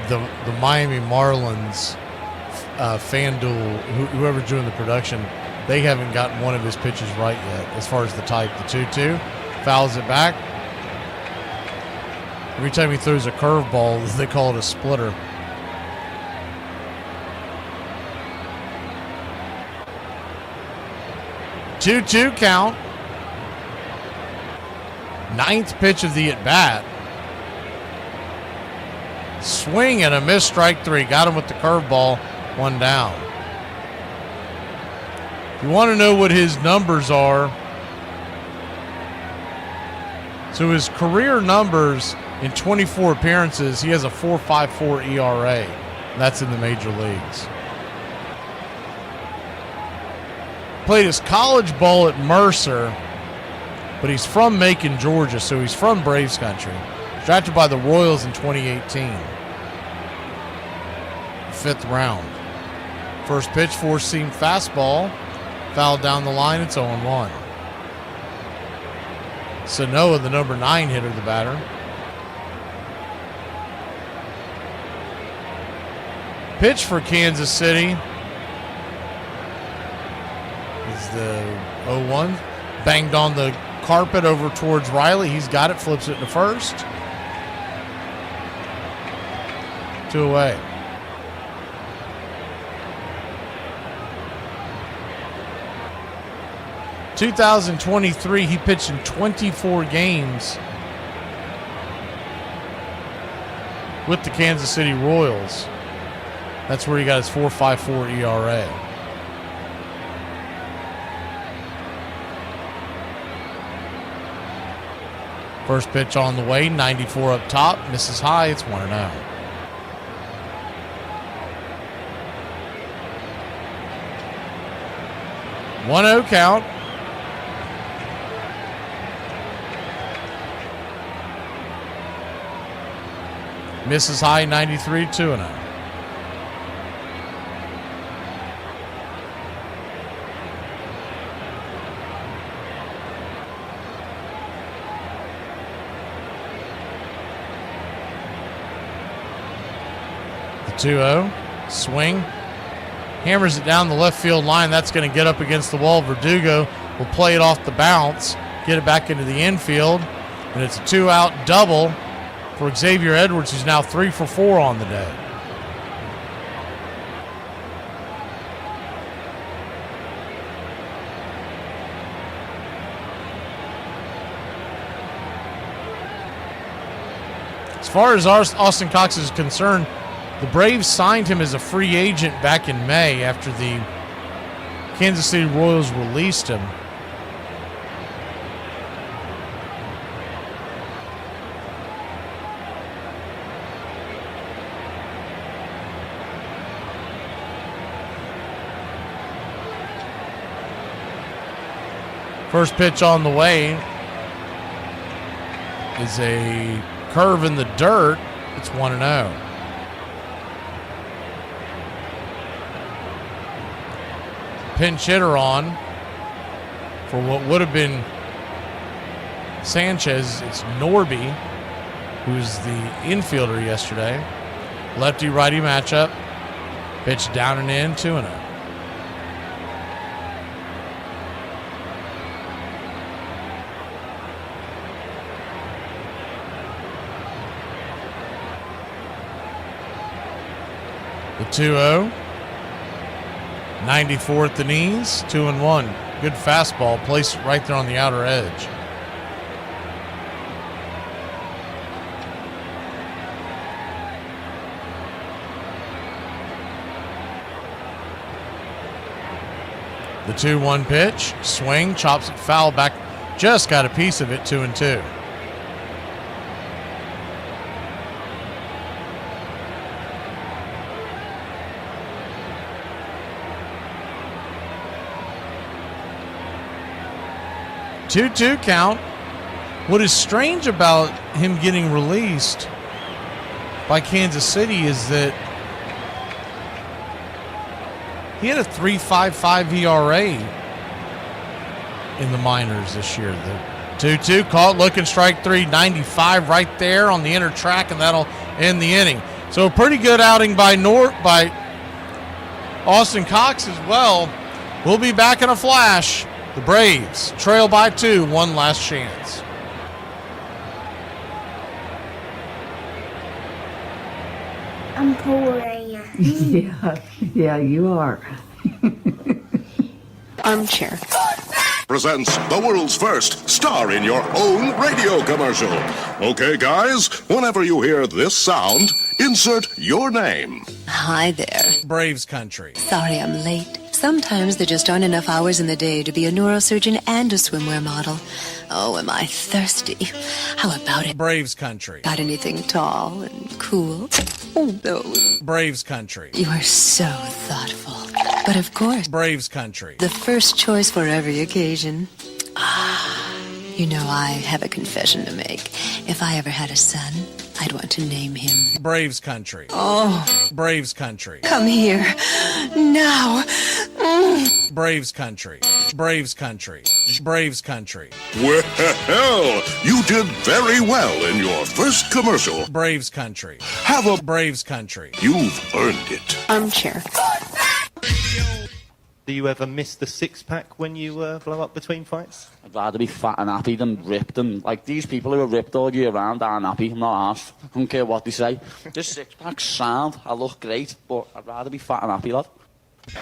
The Miami Marlins FanDuel, whoever's doing the production, they haven't gotten one of his pitches right yet as far as the type. The 2-2, fouls it back. Every time he throws a curveball, they call it a splitter. Two count. Ninth pitch of the at-bat. Swing and a miss, strike three. Got him with the curveball, one down. If you want to know what his numbers are, so his career numbers in 24 appearances, he has a 4.54 ERA. That's in the major leagues. Played his college ball at Mercer, but he's from Macon, Georgia, so he's from Braves country. Drafted by the Royals in 2018. 5th round. First pitch, four-seam fastball. Fouled down the line, it's 0-1. Sanoa, the number 9 hitter, the batter. Pitch for Kansas City is the 0-1. Banged on the carpet over towards Riley. He's got it, flips it to first. 2 away. In 2023, he pitched in 24 games with the Kansas City Royals. That's where he got his 4.54 ERA. First pitch on the way, 94 up top, misses high, it's 1-0. One 0 count. Misses high, 93, 2-0. The 2-0. Swing. Hammers it down the left field line. That's going to get up against the wall. Verdugo will play it off the bounce, get it back into the infield, and it's a 2-out double for Xavier Edwards, who's now 3 for 4 on the day. As far as Austin Cox is concerned, the Braves signed him as a free agent back in May after the Kansas City Royals released him. First pitch on the way is a curve in the dirt. It's 1-0. Pinch hitter on for what would have been Sanchez. It's Norby, who's the infielder yesterday. Lefty-righty matchup. Pitch down and in, 2-0. The 2-0. 94 at the knees, 2-1. Good fastball, placed it right there on the outer edge. The 2-1 pitch, swing, chops it foul back, just got a piece of it, 2-2. 2-2 count. What is strange about him getting released by Kansas City is that he had a 3.55 ERA in the minors this year. The 2-2 caught, looking, strike three, 95 right there on the inner track, and that'll end the inning. So a pretty good outing by Austin Cox as well. We'll be back in a flash. The Braves trail by 2, one last chance. I'm cool, yeah, you are. Armchair presents the world's first star in your own radio commercial. Okay, guys, whenever you hear this sound, insert your name. Hi there. Braves country. Sorry I'm late. Sometimes there just aren't enough hours in the day to be a neurosurgeon and a swimwear model. Oh, am I thirsty? How about it? Braves country. Got anything tall and cool? Oh, those. Braves country. You are so thoughtful. But of course, Braves country. The first choice for every occasion. You know, I have a confession to make. If I ever had a son, I'd want to name him Braves country. Oh. Braves country. Come here. Now. Braves country. Braves country. Braves country. Well, you did very well in your first commercial. Braves country. Have a Braves country. You've earned it. Armchair. Do you ever miss the six-pack when you blow up between fights? I'd rather be fat and happy than ripped. And like these people who are ripped all year round aren't happy. I'm not arsed. I don't care what they say. This six-pack's sound. I look great, but I'd rather be fat and happy, lad.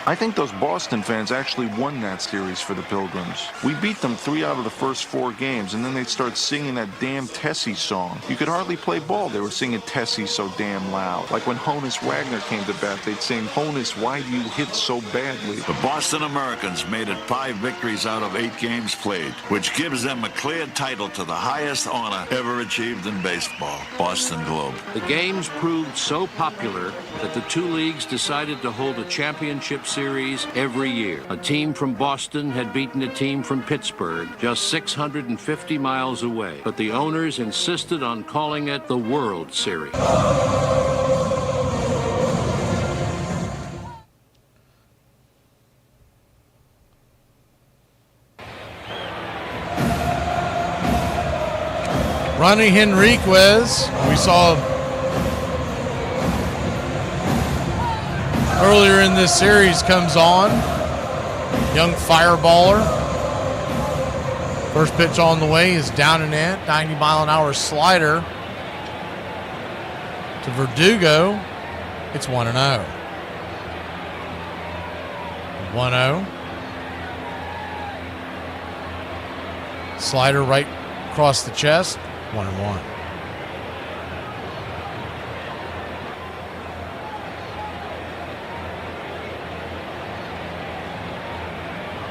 I think those Boston fans actually won that series for the Pilgrims. We beat them 3 out of the first 4 games, and then they'd start singing that damn Tessie song. You could hardly play ball. They were singing Tessie so damn loud. Like when Honus Wagner came to bat, they'd sing, Honus, why do you hit so badly? The Boston Americans made it 5 victories out of 8 games played, which gives them a clear title to the highest honor ever achieved in baseball, Boston Globe. The games proved so popular that the 2 leagues decided to hold a championship series every year. A team from Boston had beaten a team from Pittsburgh just 650 miles away, but the owners insisted on calling it the World Series. Ronnie Henriquez, we saw earlier in this series, comes on. Young fireballer. First pitch on the way is down and in. 90-mile-an-hour slider to Verdugo. It's 1-0. 1-0. Slider right across the chest. 1-1.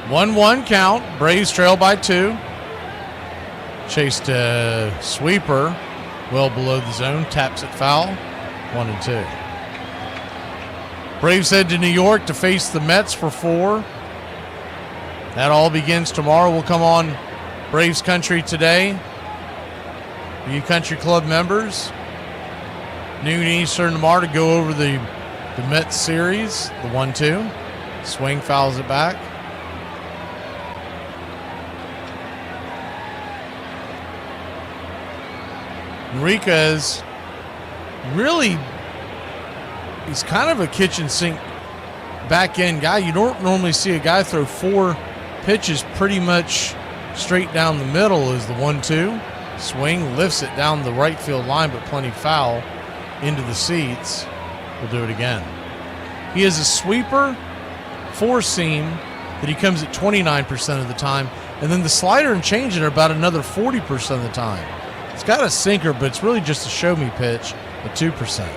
One count. Braves trail by 2. Chased a sweeper well below the zone. Taps it foul. 1-2. Braves head to New York to face the Mets for 4. That all begins tomorrow. We'll come on Braves Country today. You Country Club members, noon Eastern tomorrow to go over the Mets series, the 1-2. Swing fouls it back. Enriquez really, he's kind of a kitchen sink back end guy. You don't normally see a guy throw 4 pitches pretty much straight down the middle. Is the 1-2. Swing, lifts it down the right field line, but plenty foul into the seats. We'll do it again. He has a sweeper, 4-seam, that he comes at 29% of the time, and then the slider and change it are about another 40% of the time. It's got a sinker, but it's really just a show-me pitch at 2%.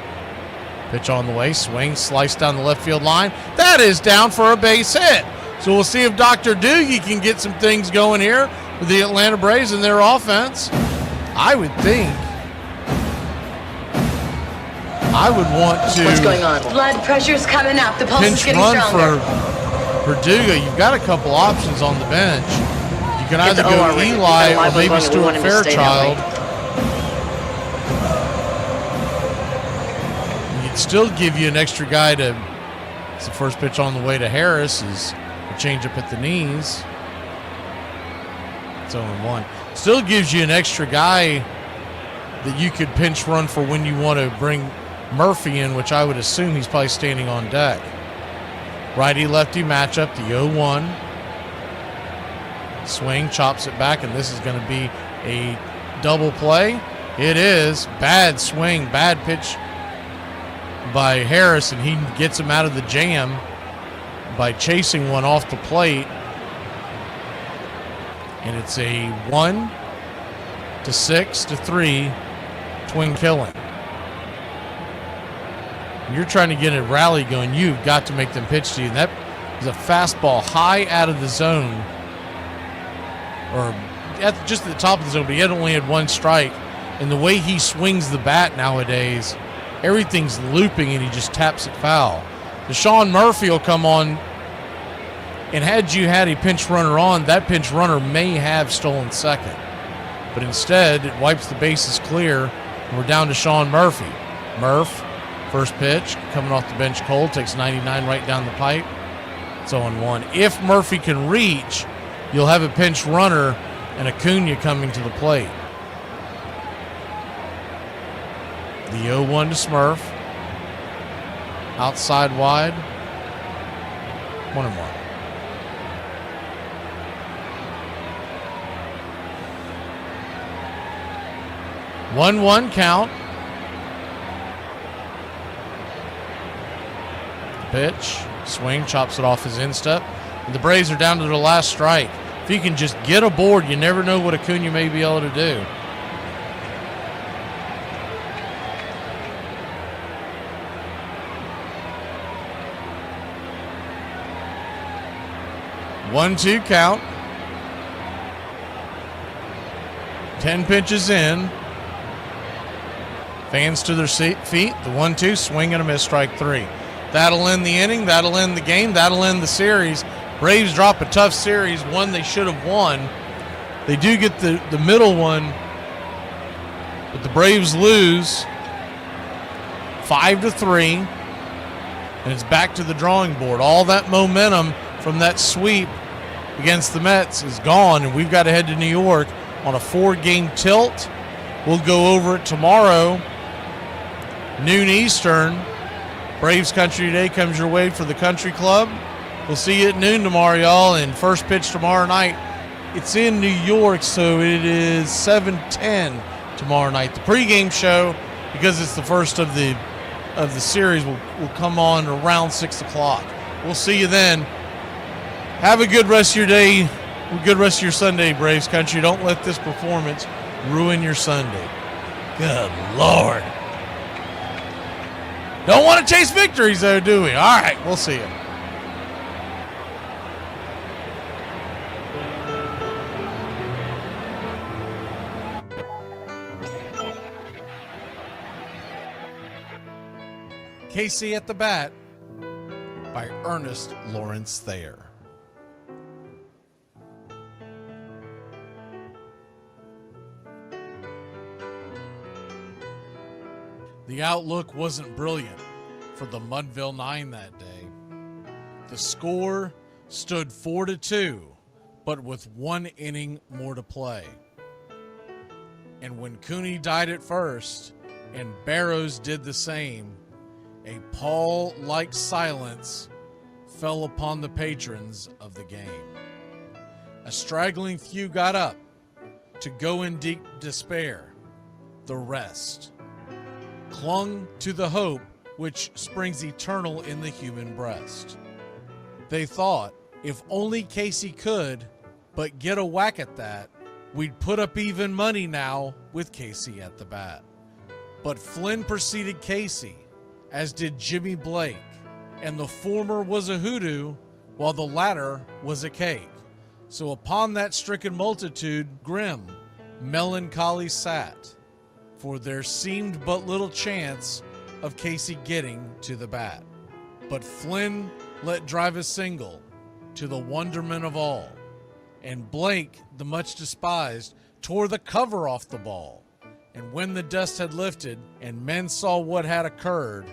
Pitch on the way, swing, slice down the left field line. That is down for a base hit. So we'll see if Dr. Doogie can get some things going here with the Atlanta Braves and their offense. I would think I would want to. What's going on? Blood pressure's coming up. The pulse is pinch getting run stronger. for Verdugo. You've got a couple options on the bench. You can either go Eli or maybe Stuart Fairchild. He'd still give you an extra guy to. It's the first pitch on the way to Harris is a change up at the knees. It's 0-1. Still gives you an extra guy that you could pinch run for when you want to bring Murphy in, which I would assume he's probably standing on deck. Righty-lefty matchup, the 0-1. Swing, chops it back, and this is going to be a double play. It is. Bad swing, bad pitch by Harris, and he gets him out of the jam by chasing one off the plate. And it's a 1-6-3 twin killing. You're trying to get a rally going, you've got to make them pitch to you. And that is a fastball high out of the zone, or just at the top of the zone, but he only had one strike. And the way he swings the bat nowadays, everything's looping and he just taps it foul. Deshaun Murphy will come on, and had you had a pinch runner on, that pinch runner may have stolen second. But instead, it wipes the bases clear, and we're down to Sean Murphy. Murph, first pitch, coming off the bench cold, takes 99 right down the pipe. It's 0-1. If Murphy can reach, you'll have a pinch runner and Acuna coming to the plate. The 0-1 to Smurf. Outside wide. 1-1. One count. Pitch, swing, chops it off his instep. And the Braves are down to their last strike. If you can just get aboard, you never know what Acuna may be able to do. One-two count. 10 pitches in. Fans to their feet. The 1-2, swing and a miss, strike three. That'll end the inning. That'll end the game. That'll end the series. Braves drop a tough series, one they should have won. They do get the middle one, but the Braves lose 5-3, and it's back to the drawing board. All that momentum from that sweep against the Mets is gone, and we've got to head to New York on a 4-game tilt. We'll go over it tomorrow, noon Eastern. Braves Country Today comes your way for the Country Club. We'll see you at noon tomorrow, y'all, and first pitch tomorrow night. It's in New York, so it is 7:10 tomorrow night. The pregame show, because it's the first of the series, will come on around 6 o'clock. We'll see you then. Have a good rest of your day, a good rest of your Sunday, Braves Country. Don't let this performance ruin your Sunday. Good Lord. Don't want to chase victories, though, do we? All right, we'll see you. Casey at the Bat by Ernest Lawrence Thayer. The outlook wasn't brilliant for the Mudville Nine that day. The score stood 4-2, but with one inning more to play. And when Cooney died at first and Barrows did the same, a pall-like silence fell upon the patrons of the game. A straggling few got up to go in deep despair. The rest clung to the hope which springs eternal in the human breast. They thought, if only Casey could but get a whack at that, we'd put up even money now with Casey at the bat. But Flynn preceded Casey, as did Jimmy Blake, and the former was a hoodoo while the latter was a cake. So upon that stricken multitude grim, melancholy sat, for there seemed but little chance of Casey getting to the bat. But Flynn let drive a single, to the wonderment of all, and Blake, the much despised, tore the cover off the ball. And when the dust had lifted and men saw what had occurred,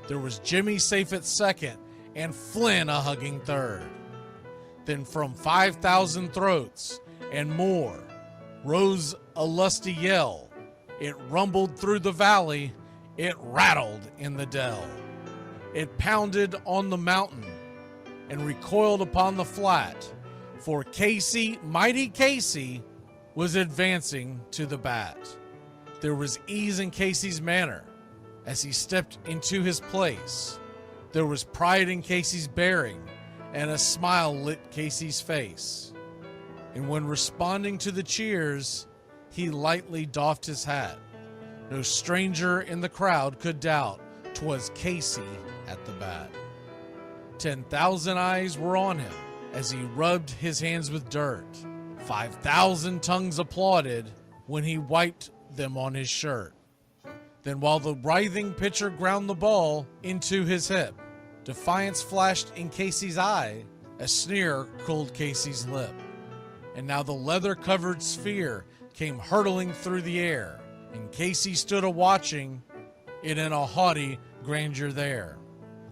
there was Jimmy safe at second and Flynn a hugging third. Then from 5,000 throats and more rose a lusty yell. It rumbled through the valley, it rattled in the dell. It pounded on the mountain and recoiled upon the flat, for Casey, mighty Casey, was advancing to the bat. There was ease in Casey's manner as he stepped into his place. There was pride in Casey's bearing, and a smile lit Casey's face. And when responding to the cheers, he lightly doffed his hat. No stranger in the crowd could doubt 'twas Casey at the bat. 10,000 eyes were on him as he rubbed his hands with dirt. 5,000 tongues applauded when he wiped them on his shirt. Then while the writhing pitcher ground the ball into his hip, defiance flashed in Casey's eye, a sneer curled Casey's lip. And now the leather-covered sphere came hurtling through the air, and Casey stood a-watching it in a haughty grandeur there.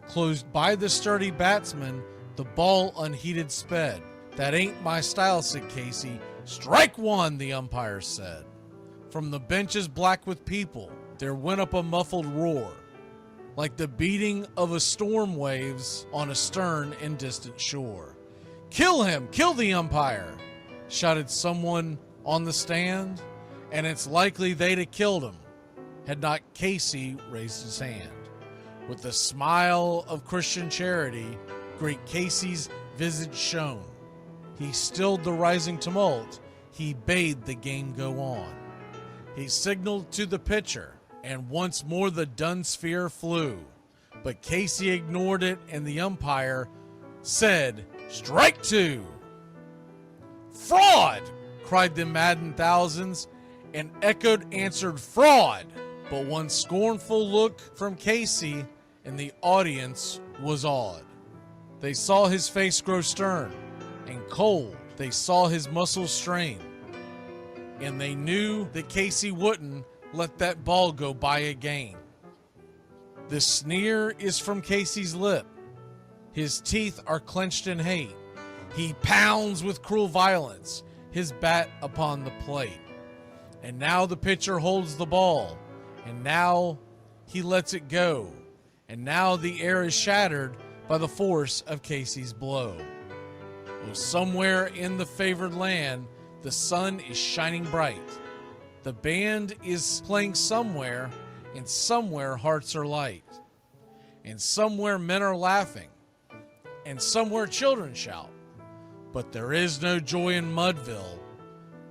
Closed by the sturdy batsman, the ball unheeded sped. That ain't my style, said Casey. Strike one, the umpire said. From the benches black with people, there went up a muffled roar, like the beating of a storm waves on a stern and distant shore. Kill him! Kill the umpire! Shouted someone on the stand, and it's likely they'd have killed him had not Casey raised his hand. With a smile of Christian charity, great Casey's visage shone. He stilled the rising tumult, he bade the game go on. He signaled to the pitcher, and once more the dun sphere flew. But Casey ignored it, and the umpire said, "Strike two!" "Fraud!" cried the maddened thousands, and echoed answered, "Fraud!" But one scornful look from Casey, and the audience was awed. They saw his face grow stern and cold. They saw his muscles strain. And they knew that Casey wouldn't let that ball go by again. The sneer is from Casey's lip. His teeth are clenched in hate. He pounds with cruel violence his bat upon the plate. And now the pitcher holds the ball, and now he lets it go. And now the air is shattered by the force of Casey's blow. Oh, somewhere in the favored land, the sun is shining bright. The band is playing somewhere, and somewhere hearts are light. And somewhere men are laughing, and somewhere children shout. But there is no joy in Mudville.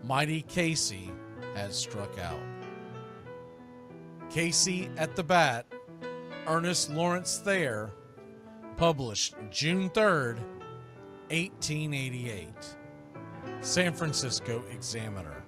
Mighty Casey has struck out. Casey at the Bat, Ernest Lawrence Thayer, published June 3rd, 1888. San Francisco Examiner.